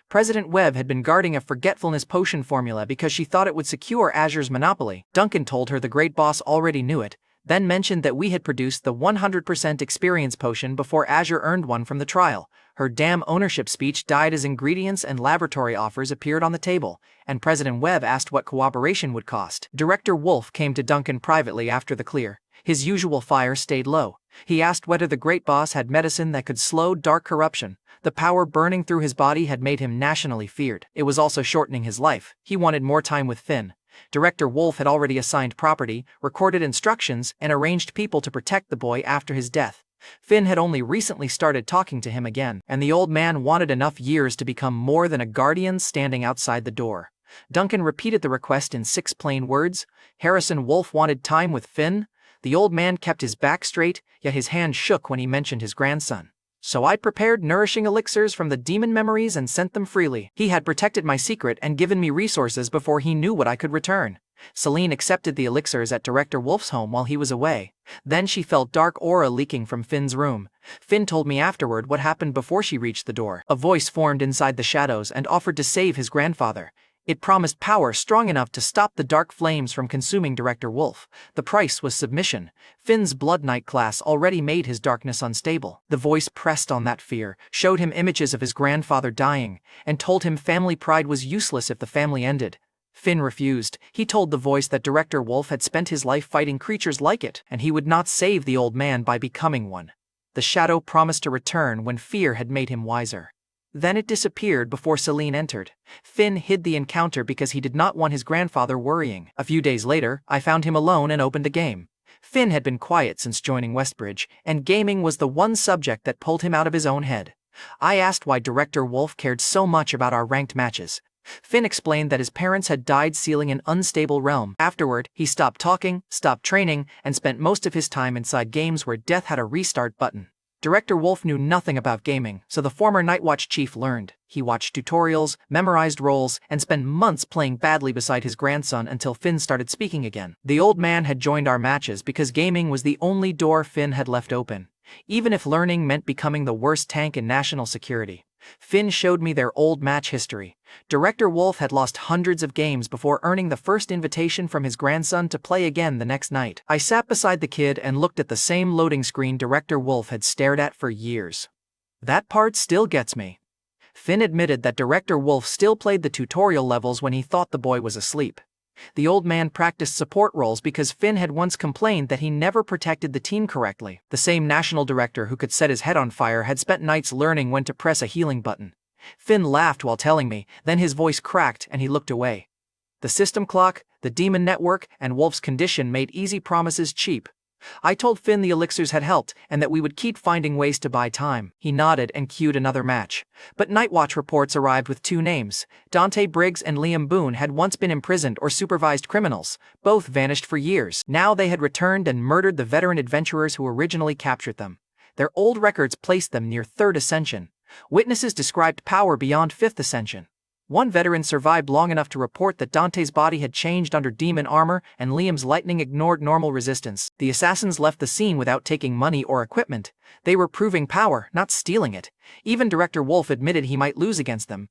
President Webb had been guarding a forgetfulness potion formula because she thought it would secure Azure's monopoly. Duncan told her the great boss already knew it, then mentioned that we had produced the 100% experience potion before Azure earned one from the trial. Her damn ownership speech died as ingredients and laboratory offers appeared on the table, and President Webb asked what cooperation would cost. Director Wolf came to Duncan privately after the clear. His usual fire stayed low. He asked whether the great boss had medicine that could slow dark corruption. The power burning through his body had made him nationally feared. It was also shortening his life. He wanted more time with Finn. Director Wolf had already assigned property, recorded instructions, and arranged people to protect the boy after his death. Finn had only recently started talking to him again, and the old man wanted enough years to become more than a guardian standing outside the door. Duncan repeated the request in 6 plain words. Harrison Wolf wanted time with Finn. The old man kept his back straight, yet his hand shook when he mentioned his grandson. So I prepared nourishing elixirs from the demon memories and sent them freely. He had protected my secret and given me resources before he knew what I could return. Celine accepted the elixirs at Director Wolf's home while he was away. Then she felt dark aura leaking from Finn's room. Finn told me afterward what happened before she reached the door. A voice formed inside the shadows and offered to save his grandfather. It promised power strong enough to stop the dark flames from consuming Director Wolf. The price was submission. Finn's Blood Knight class already made his darkness unstable. The voice pressed on that fear, showed him images of his grandfather dying, and told him family pride was useless if the family ended. Finn refused. He told the voice that Director Wolf had spent his life fighting creatures like it, and he would not save the old man by becoming one. The shadow promised to return when fear had made him wiser. Then it disappeared before Celine entered. Finn hid the encounter because he did not want his grandfather worrying. A few days later, I found him alone and opened a game. Finn had been quiet since joining Westbridge, and gaming was the one subject that pulled him out of his own head. I asked why Director Wolf cared so much about our ranked matches. Finn explained that his parents had died sealing an unstable realm. Afterward, he stopped talking, stopped training, and spent most of his time inside games where death had a restart button. Director Wolf knew nothing about gaming, so the former Nightwatch chief learned. He watched tutorials, memorized roles, and spent months playing badly beside his grandson until Finn started speaking again. The old man had joined our matches because gaming was the only door Finn had left open, even if learning meant becoming the worst tank in national security. Finn showed me their old match history. Director Wolf had lost hundreds of games before earning the first invitation from his grandson to play again the next night. I sat beside the kid and looked at the same loading screen Director Wolf had stared at for years. That part still gets me. Finn admitted that Director Wolf still played the tutorial levels when he thought the boy was asleep. The old man practiced support roles because Finn had once complained that he never protected the team correctly. The same national director who could set his head on fire had spent nights learning when to press a healing button. Finn laughed while telling me, then his voice cracked and he looked away. The system clock, the demon network, and Wolf's condition made easy promises cheap. I told Finn the elixirs had helped and that we would keep finding ways to buy time. He nodded and cued another match. But Nightwatch reports arrived with two names. Dante Briggs and Liam Boone had once been imprisoned or supervised criminals. Both vanished for years. Now they had returned and murdered the veteran adventurers who originally captured them. Their old records placed them near 3rd Ascension. Witnesses described power beyond 5th Ascension. One veteran survived long enough to report that Dante's body had changed under demon armor and Liam's lightning ignored normal resistance. The assassins left the scene without taking money or equipment. They were proving power, not stealing it. Even Director Wolf admitted he might lose against them.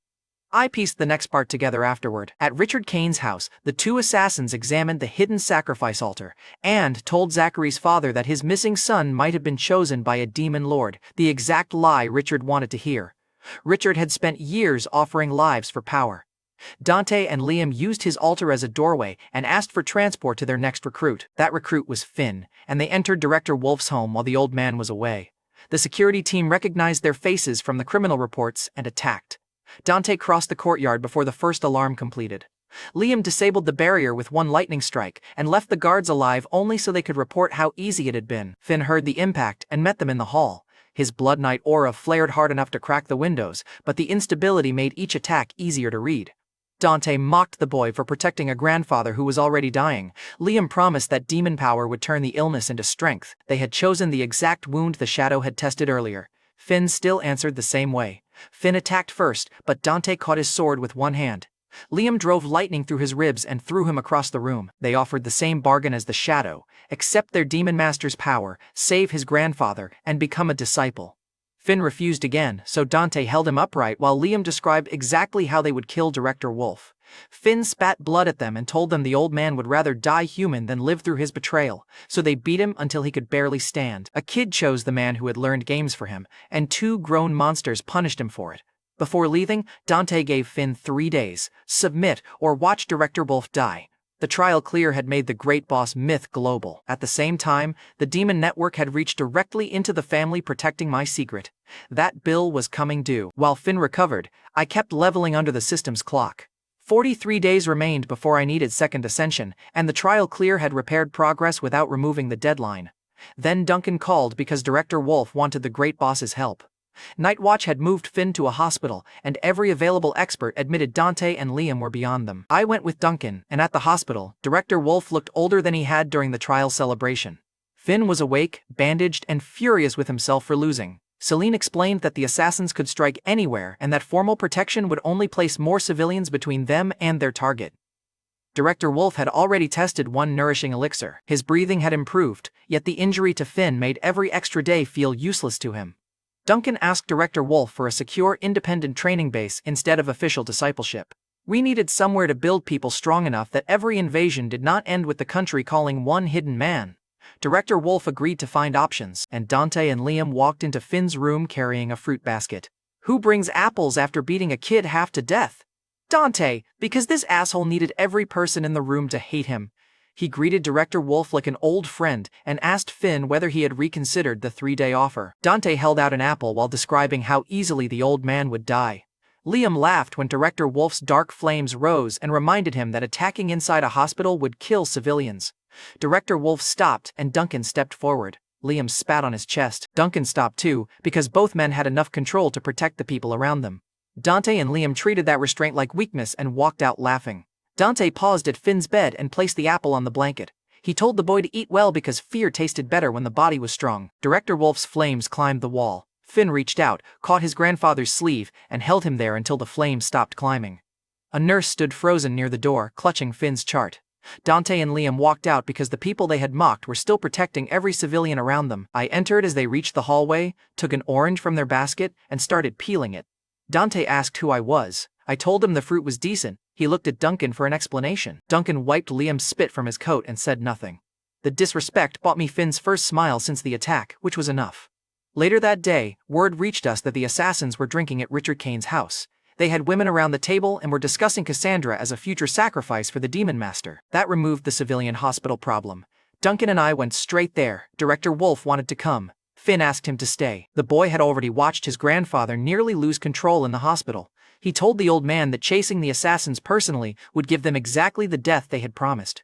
I pieced the next part together afterward. At Richard Kane's house, the two assassins examined the hidden sacrifice altar and told Zachary's father that his missing son might have been chosen by a demon lord, the exact lie Richard wanted to hear. Richard had spent years offering lives for power. Dante and Liam used his altar as a doorway and asked for transport to their next recruit. That recruit was Finn, and they entered Director Wolf's home while the old man was away. The security team recognized their faces from the criminal reports and attacked. Dante crossed the courtyard before the first alarm completed. Liam disabled the barrier with one lightning strike and left the guards alive only so they could report how easy it had been. Finn heard the impact and met them in the hall. His Blood Knight aura flared hard enough to crack the windows, but the instability made each attack easier to read. Dante mocked the boy for protecting a grandfather who was already dying. Liam promised that demon power would turn the illness into strength. They had chosen the exact wound the shadow had tested earlier. Finn still answered the same way. Finn attacked first, but Dante caught his sword with one hand. Liam drove lightning through his ribs and threw him across the room. They offered the same bargain as the shadow: accept their demon master's power, save his grandfather, and become a disciple. Finn refused again, so Dante held him upright while Liam described exactly how they would kill Director Wolf. Finn spat blood at them and told them the old man would rather die human than live through his betrayal, so they beat him until he could barely stand. A kid chose the man who had learned games for him, and two grown monsters punished him for it. Before leaving, Dante gave Finn 3 days: submit or watch Director Wolf die. The trial clear had made the Great Boss myth global. At the same time, the Demon Network had reached directly into the family protecting my secret. That bill was coming due. While Finn recovered, I kept leveling under the system's clock. 43 days remained before I needed 2nd Ascension, and the trial clear had repaired progress without removing the deadline. Then Duncan called because Director Wolf wanted the Great Boss's help. Nightwatch had moved Finn to a hospital, and every available expert admitted Dante and Liam were beyond them. I went with Duncan, and at the hospital, Director Wolf looked older than he had during the trial celebration. Finn was awake, bandaged, and furious with himself for losing. Celine explained that the assassins could strike anywhere and that formal protection would only place more civilians between them and their target. Director Wolf had already tested one nourishing elixir. His breathing had improved, yet the injury to Finn made every extra day feel useless to him. Duncan asked Director Wolf for a secure independent training base instead of official discipleship. We needed somewhere to build people strong enough that every invasion did not end with the country calling one hidden man. Director Wolf agreed to find options, and Dante and Liam walked into Finn's room carrying a fruit basket. Who brings apples after beating a kid half to death? Dante, because this asshole needed every person in the room to hate him. He greeted Director Wolf like an old friend and asked Finn whether he had reconsidered the 3-day offer. Dante held out an apple while describing how easily the old man would die. Liam laughed when Director Wolf's dark flames rose and reminded him that attacking inside a hospital would kill civilians. Director Wolf stopped and Duncan stepped forward. Liam spat on his chest. Duncan stopped too, because both men had enough control to protect the people around them. Dante and Liam treated that restraint like weakness and walked out laughing. Dante paused at Finn's bed and placed the apple on the blanket. He told the boy to eat well because fear tasted better when the body was strong. Director Wolf's flames climbed the wall. Finn reached out, caught his grandfather's sleeve, and held him there until the flames stopped climbing. A nurse stood frozen near the door, clutching Finn's chart. Dante and Liam walked out because the people they had mocked were still protecting every civilian around them. I entered as they reached the hallway, took an orange from their basket, and started peeling it. Dante asked who I was. I told him the fruit was decent. He looked at Duncan for an explanation. Duncan wiped Liam's spit from his coat and said nothing. The disrespect bought me Finn's first smile since the attack, which was enough. Later that day, word reached us that the assassins were drinking at Richard Kane's house. They had women around the table and were discussing Cassandra as a future sacrifice for the Demon Master. That removed the civilian hospital problem. Duncan and I went straight there. Director Wolf wanted to come. Finn asked him to stay. The boy had already watched his grandfather nearly lose control in the hospital. He told the old man that chasing the assassins personally would give them exactly the death they had promised.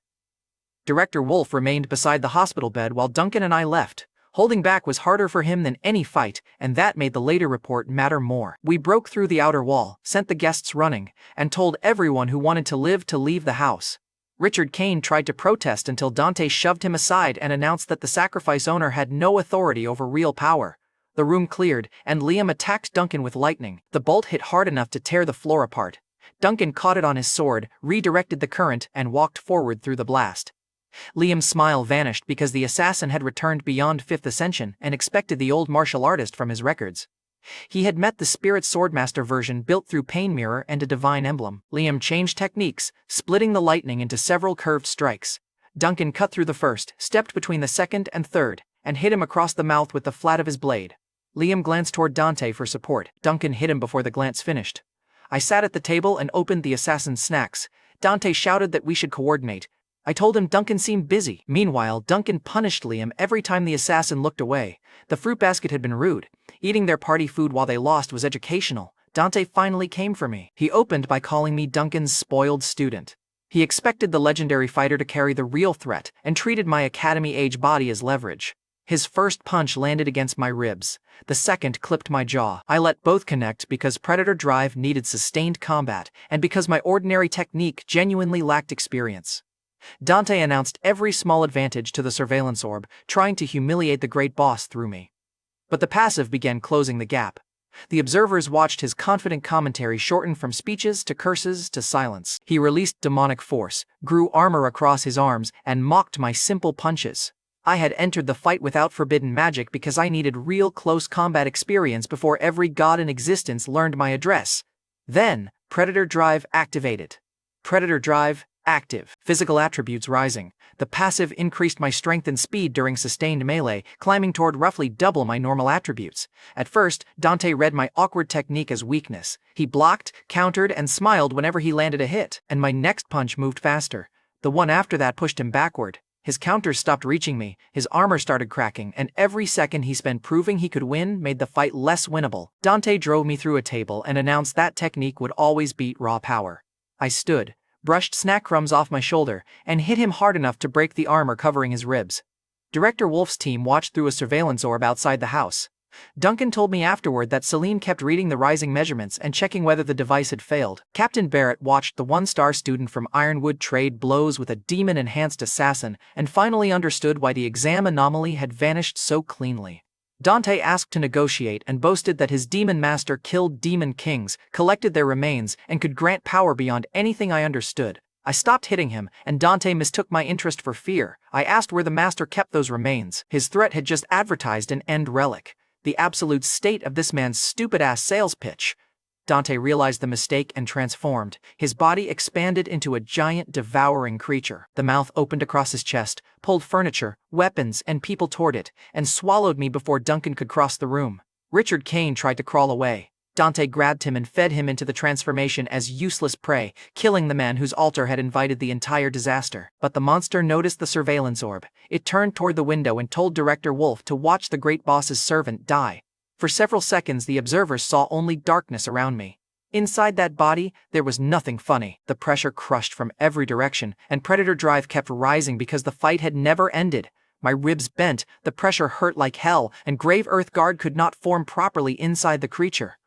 Director Wolf remained beside the hospital bed while Duncan and I left. Holding back was harder for him than any fight, and that made the later report matter more. We broke through the outer wall, sent the guests running, and told everyone who wanted to live to leave the house. Richard Kane tried to protest until Dante shoved him aside and announced that the sacrifice owner had no authority over real power. The room cleared, and Liam attacked Duncan with lightning. The bolt hit hard enough to tear the floor apart. Duncan caught it on his sword, redirected the current, and walked forward through the blast. Liam's smile vanished because the assassin had returned beyond Fifth Ascension and expected the old martial artist from his records. He had met the Spirit Swordmaster version built through Pain Mirror and a Divine Emblem. Liam changed techniques, splitting the lightning into several curved strikes. Duncan cut through the first, stepped between the second and third, and hit him across the mouth with the flat of his blade. Liam glanced toward Dante for support. Duncan hit him before the glance finished. I sat at the table and opened the assassin's snacks. Dante shouted that we should coordinate. I told him Duncan seemed busy. Meanwhile, Duncan punished Liam every time the assassin looked away. The fruit basket had been rude. Eating their party food while they lost was educational. Dante finally came for me. He opened by calling me Duncan's spoiled student. He expected the legendary fighter to carry the real threat and treated my academy-age body as leverage. His first punch landed against my ribs. The second clipped my jaw. I let both connect because Predator Drive needed sustained combat and because my ordinary technique genuinely lacked experience. Dante announced every small advantage to the surveillance orb, trying to humiliate the great boss through me. But the passive began closing the gap. The observers watched his confident commentary shorten from speeches to curses to silence. He released demonic force, grew armor across his arms, and mocked my simple punches. I had entered the fight without forbidden magic because I needed real close combat experience before every god in existence learned my address. Then, Predator Drive activated. Predator Drive active. Physical attributes rising. The passive increased my strength and speed during sustained melee, climbing toward roughly double my normal attributes. At first, Dante read my awkward technique as weakness. He blocked, countered, and smiled whenever he landed a hit, and my next punch moved faster. The one after that pushed him backward. His counters stopped reaching me, his armor started cracking, and every second he spent proving he could win made the fight less winnable. Dante drove me through a table and announced that technique would always beat raw power. I stood, brushed snack crumbs off my shoulder, and hit him hard enough to break the armor covering his ribs. Director Wolf's team watched through a surveillance orb outside the house. Duncan told me afterward that Celine kept reading the rising measurements and checking whether the device had failed. Captain Barrett watched the one-star student from Ironwood trade blows with a demon-enhanced assassin and finally understood why the exam anomaly had vanished so cleanly. Dante asked to negotiate and boasted that his demon master killed demon kings, collected their remains, and could grant power beyond anything I understood. I stopped hitting him, and Dante mistook my interest for fear. I asked where the master kept those remains. His threat had just advertised an end relic. The absolute state of this man's stupid-ass sales pitch. Dante realized the mistake and transformed. His body expanded into a giant, devouring creature. The mouth opened across his chest, pulled furniture, weapons, and people toward it, and swallowed me before Duncan could cross the room. Richard Kane tried to crawl away. Dante grabbed him and fed him into the transformation as useless prey, killing the man whose altar had invited the entire disaster. But the monster noticed the surveillance orb. It turned toward the window and told Director Wolf to watch the great boss's servant die. For several seconds the observers saw only darkness around me. Inside that body, there was nothing funny. The pressure crushed from every direction, and Predator Drive kept rising because the fight had never ended. My ribs bent, the pressure hurt like hell, and Grave Earth Guard could not form properly inside the creature.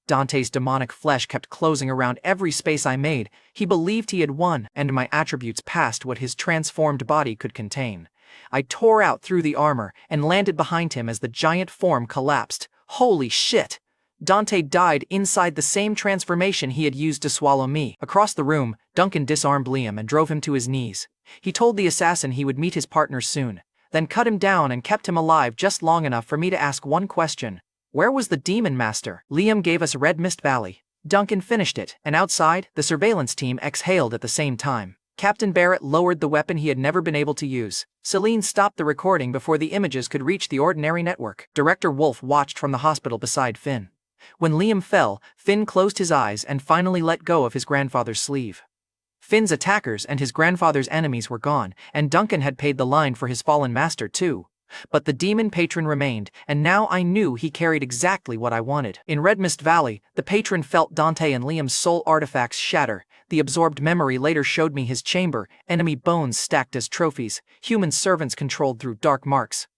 Dante's demonic flesh kept closing around every space I made. He believed he had won, and my attributes passed what his transformed body could contain. I tore out through the armor and landed behind him as the giant form collapsed. Holy shit! Dante died inside the same transformation he had used to swallow me. Across the room, Duncan disarmed Liam and drove him to his knees. He told the assassin he would meet his partner soon, then cut him down and kept him alive just long enough for me to ask one question. Where was the Demon Master? Liam gave us Red Mist Valley. Duncan finished it, and outside, the surveillance team exhaled at the same time. Captain Barrett lowered the weapon he had never been able to use. Celine stopped the recording before the images could reach the ordinary network. Director Wolf watched from the hospital beside Finn. When Liam fell, Finn closed his eyes and finally let go of his grandfather's sleeve. Finn's attackers and his grandfather's enemies were gone, and Duncan had paid the line for his fallen master too. But the demon patron remained, and now I knew he carried exactly what I wanted. In Red Mist Valley, the patron felt Dante and Liam's soul artifacts shatter. The absorbed memory later showed me his chamber, enemy bones stacked as trophies, human servants controlled through dark marks,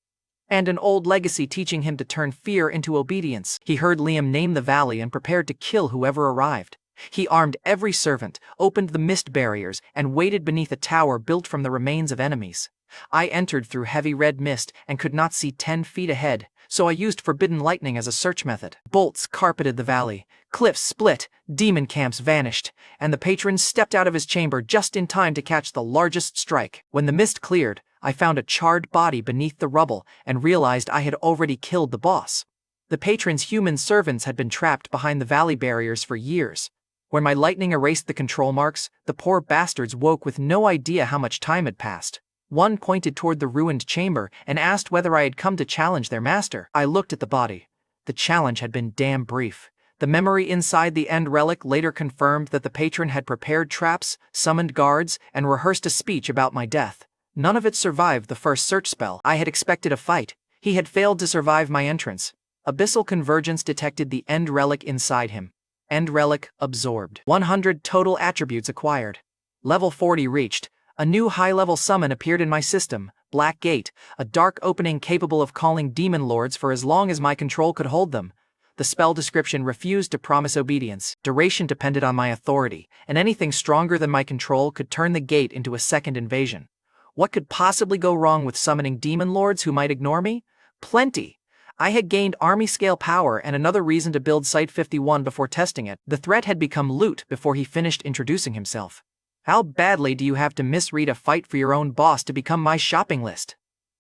and an old legacy teaching him to turn fear into obedience. He heard Liam name the valley and prepared to kill whoever arrived. He armed every servant, opened the mist barriers, and waited beneath a tower built from the remains of enemies. I entered through heavy red mist and could not see 10 feet ahead, so I used forbidden lightning as a search method. Bolts carpeted the valley, cliffs split, demon camps vanished, and the patron stepped out of his chamber just in time to catch the largest strike. When the mist cleared, I found a charred body beneath the rubble and realized I had already killed the boss. The patron's human servants had been trapped behind the valley barriers for years. When my lightning erased the control marks, the poor bastards woke with no idea how much time had passed. One pointed toward the ruined chamber and asked whether I had come to challenge their master. I looked at the body. The challenge had been damn brief. The memory inside the end relic later confirmed that the patron had prepared traps, summoned guards, and rehearsed a speech about my death. None of it survived the first search spell. I had expected a fight. He had failed to survive my entrance. Abyssal Convergence detected the end relic inside him. End relic absorbed. 100 total attributes acquired. Level 40 reached. A new high-level summon appeared in my system, Black Gate, a dark opening capable of calling demon lords for as long as my control could hold them. The spell description refused to promise obedience. Duration depended on my authority, and anything stronger than my control could turn the gate into a second invasion. What could possibly go wrong with summoning demon lords who might ignore me? Plenty. I had gained army-scale power and another reason to build Site 51 before testing it. The threat had become loot before he finished introducing himself. How badly do you have to misread a fight for your own boss to become my shopping list?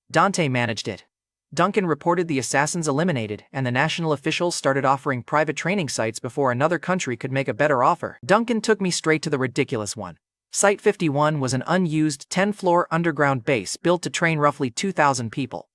Dante managed it. Duncan reported the assassins eliminated, and the national officials started offering private training sites before another country could make a better offer. Duncan took me straight to the ridiculous one. Site 51 was an unused 10-floor underground base built to train roughly 2,000 people.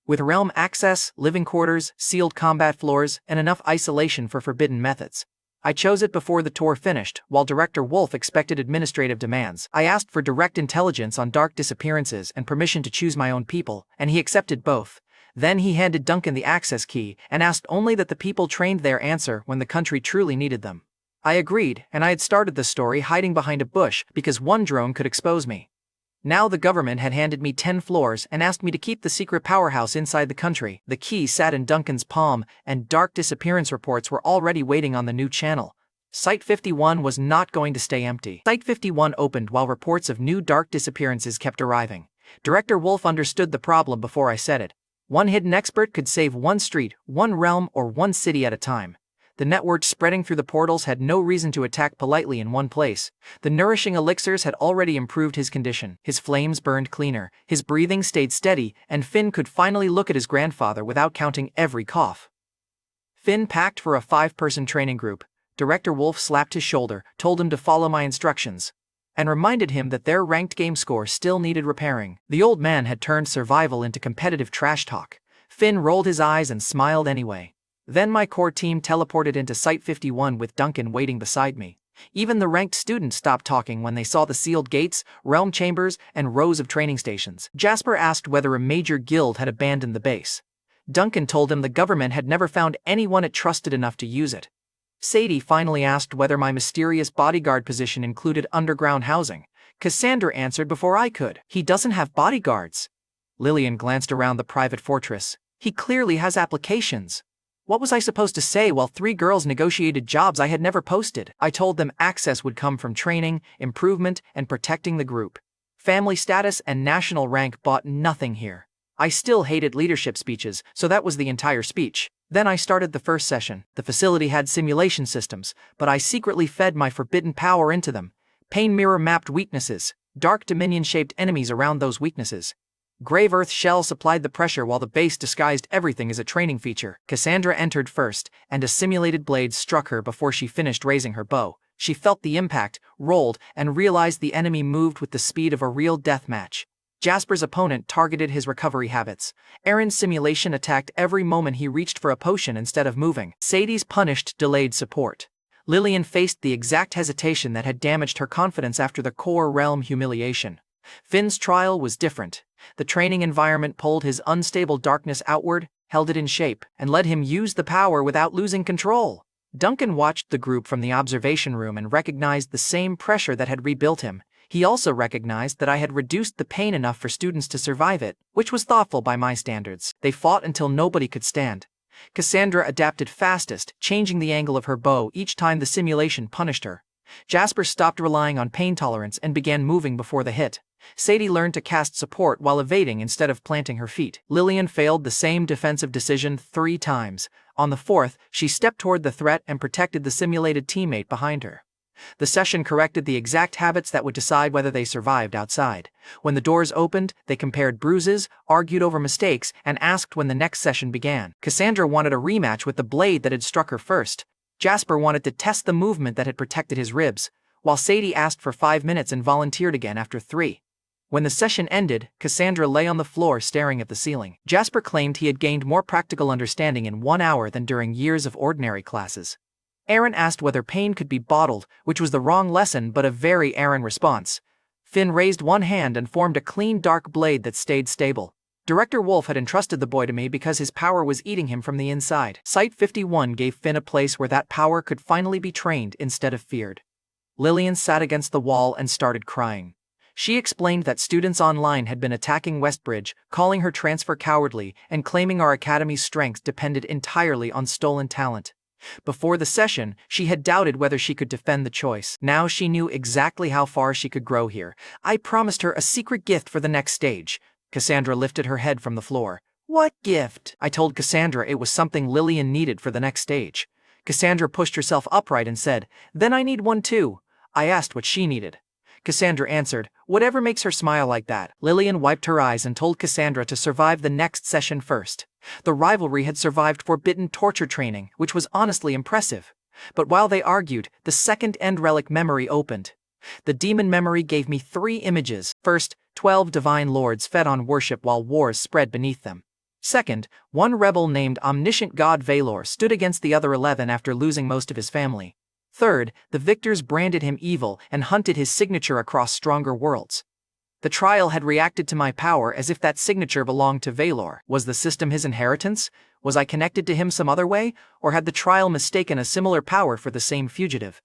With realm access, living quarters, sealed combat floors, and enough isolation for forbidden methods. I chose it before the tour finished, while Director Wolf expected administrative demands. I asked for direct intelligence on dark disappearances and permission to choose my own people, and he accepted both. Then he handed Duncan the access key and asked only that the people trained there answer when the country truly needed them. I agreed, and I had started the story hiding behind a bush because one drone could expose me. Now the government had handed me 10 floors and asked me to keep the secret powerhouse inside the country. The key sat in Duncan's palm, and dark disappearance reports were already waiting on the new channel. Site 51 was not going to stay empty. Site 51 opened while reports of new dark disappearances kept arriving. Director Wolf understood the problem before I said it. One hidden expert could save one street, one realm, or one city at a time. The network spreading through the portals had no reason to attack politely in one place. The nourishing elixirs had already improved his condition. His flames burned cleaner, his breathing stayed steady, and Finn could finally look at his grandfather without counting every cough. Finn packed for a 5-person training group. Director Wolf slapped his shoulder, told him to follow my instructions, and reminded him that their ranked game score still needed repairing. The old man had turned survival into competitive trash talk. Finn rolled his eyes and smiled anyway. Then my core team teleported into Site 51 with Duncan waiting beside me. Even the ranked students stopped talking when they saw the sealed gates, realm chambers, and rows of training stations. Jasper asked whether a major guild had abandoned the base. Duncan told him the government had never found anyone it trusted enough to use it. Sadie finally asked whether my mysterious bodyguard position included underground housing. Cassandra answered before I could. He doesn't have bodyguards. Lillian glanced around the private fortress. He clearly has applications. What was I supposed to say while 3 girls negotiated jobs I had never posted? I told them access would come from training, improvement, and protecting the group. Family status and national rank bought nothing here. I still hated leadership speeches, so that was the entire speech. Then I started the first session. The facility had simulation systems, but I secretly fed my forbidden power into them. Pain mirror mapped weaknesses, dark dominion-shaped enemies around those weaknesses. Grave Earth Shell supplied the pressure while the base disguised everything as a training feature. Cassandra entered first, and a simulated blade struck her before she finished raising her bow. She felt the impact, rolled, and realized the enemy moved with the speed of a real deathmatch. Jasper's opponent targeted his recovery habits. Aaron's simulation attacked every moment he reached for a potion instead of moving. Sadie's punished delayed support. Lillian faced the exact hesitation that had damaged her confidence after the core realm humiliation. Finn's trial was different. The training environment pulled his unstable darkness outward, held it in shape, and let him use the power without losing control. Duncan watched the group from the observation room and recognized the same pressure that had rebuilt him. He also recognized that I had reduced the pain enough for students to survive it, which was thoughtful by my standards. They fought until nobody could stand. Cassandra adapted fastest, changing the angle of her bow each time the simulation punished her. Jasper stopped relying on pain tolerance and began moving before the hit. Sadie learned to cast support while evading instead of planting her feet. Lillian failed the same defensive decision 3 times. On the 4th, she stepped toward the threat and protected the simulated teammate behind her. The session corrected the exact habits that would decide whether they survived outside. When the doors opened, they compared bruises, argued over mistakes, and asked when the next session began. Cassandra wanted a rematch with the blade that had struck her first. Jasper wanted to test the movement that had protected his ribs, while Sadie asked for 5 minutes and volunteered again after 3. When the session ended, Cassandra lay on the floor staring at the ceiling. Jasper claimed he had gained more practical understanding in 1 hour than during years of ordinary classes. Aaron asked whether pain could be bottled, which was the wrong lesson but a very Aaron response. Finn raised one hand and formed a clean dark blade that stayed stable. Director Wolf had entrusted the boy to me because his power was eating him from the inside. Site 51 gave Finn a place where that power could finally be trained instead of feared. Lillian sat against the wall and started crying. She explained that students online had been attacking Westbridge, calling her transfer cowardly, and claiming our academy's strength depended entirely on stolen talent. Before the session, she had doubted whether she could defend the choice. Now she knew exactly how far she could grow here. I promised her a secret gift for the next stage. Cassandra lifted her head from the floor. What gift? I told Cassandra it was something Lillian needed for the next stage. Cassandra pushed herself upright and said, "Then I need one too." I asked what she needed. Cassandra answered, "Whatever makes her smile like that." Lillian wiped her eyes and told Cassandra to survive the next session first. The rivalry had survived forbidden torture training, which was honestly impressive. But while they argued, the second end relic memory opened. The demon memory gave me 3 images. First, 12 divine lords fed on worship while wars spread beneath them. Second, one rebel named Omniscient God Valor stood against the other 11 after losing most of his family. Third, the victors branded him evil and hunted his signature across stronger worlds. The trial had reacted to my power as if that signature belonged to Valor. Was the system his inheritance? Was I connected to him some other way? Or had the trial mistaken a similar power for the same fugitive?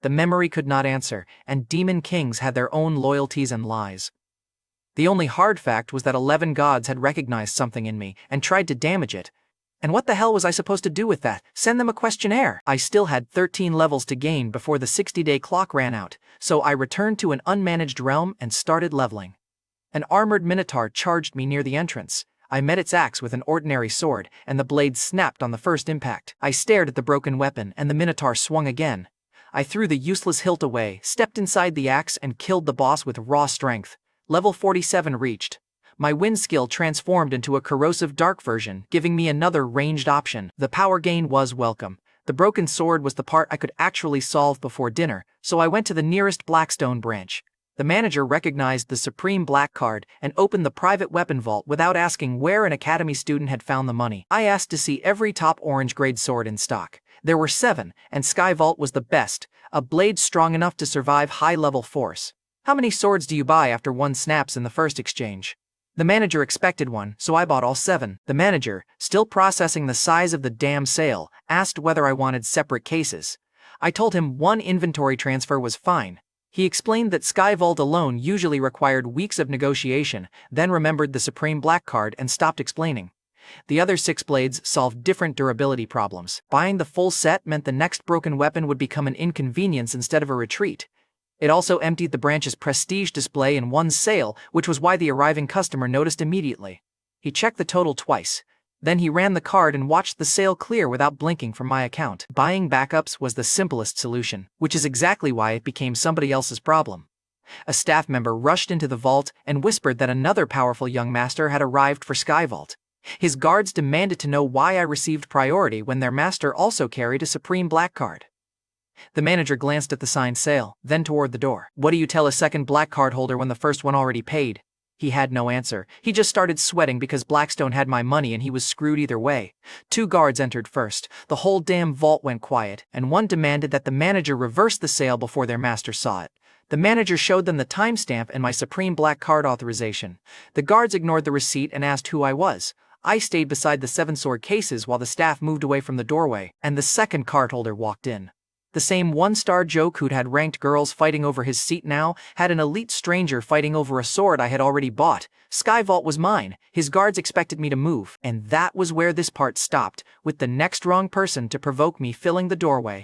The memory could not answer, and demon kings had their own loyalties and lies. The only hard fact was that 11 gods had recognized something in me and tried to damage it. And what the hell was I supposed to do with that? Send them a questionnaire? I still had 13 levels to gain before the 60-day clock ran out, so I returned to an unmanaged realm and started leveling. An armored minotaur charged me near the entrance. I met its axe with an ordinary sword, and the blade snapped on the first impact. I stared at the broken weapon, and the minotaur swung again. I threw the useless hilt away, stepped inside the axe, and killed the boss with raw strength. Level 47 reached. My wind skill transformed into a corrosive dark version, giving me another ranged option. The power gain was welcome. The broken sword was the part I could actually solve before dinner, so I went to the nearest Blackstone branch. The manager recognized the Supreme Black card and opened the private weapon vault without asking where an academy student had found the money. I asked to see every top orange grade sword in stock. There were 7, and Sky Vault was the best, a blade strong enough to survive high-level force. How many swords do you buy after one snaps in the first exchange? The manager expected one, so I bought all 7. The manager, still processing the size of the damn sale, asked whether I wanted separate cases. I told him one inventory transfer was fine. He explained that Sky Vault alone usually required weeks of negotiation, then remembered the Supreme Black card and stopped explaining. The other 6 blades solved different durability problems. Buying the full set meant the next broken weapon would become an inconvenience instead of a retreat. It also emptied the branch's prestige display in one sale, which was why the arriving customer noticed immediately. He checked the total twice. Then he ran the card and watched the sale clear without blinking from my account. Buying backups was the simplest solution, which is exactly why it became somebody else's problem. A staff member rushed into the vault and whispered that another powerful young master had arrived for Sky Vault. His guards demanded to know why I received priority when their master also carried a Supreme Black card. The manager glanced at the signed sale, then toward the door. What do you tell a second black card holder when the first one already paid? He had no answer. He just started sweating because Blackstone had my money and he was screwed either way. 2 guards entered first. The whole damn vault went quiet, and one demanded that the manager reverse the sale before their master saw it. The manager showed them the timestamp and my Supreme Black card authorization. The guards ignored the receipt and asked who I was. I stayed beside the 7-sword cases while the staff moved away from the doorway, and the second card holder walked in. The same one-star joke who'd had ranked girls fighting over his seat now had an elite stranger fighting over a sword I had already bought. Sky Vault was mine. His guards expected me to move, and that was where this part stopped, with the next wrong person to provoke me filling the doorway.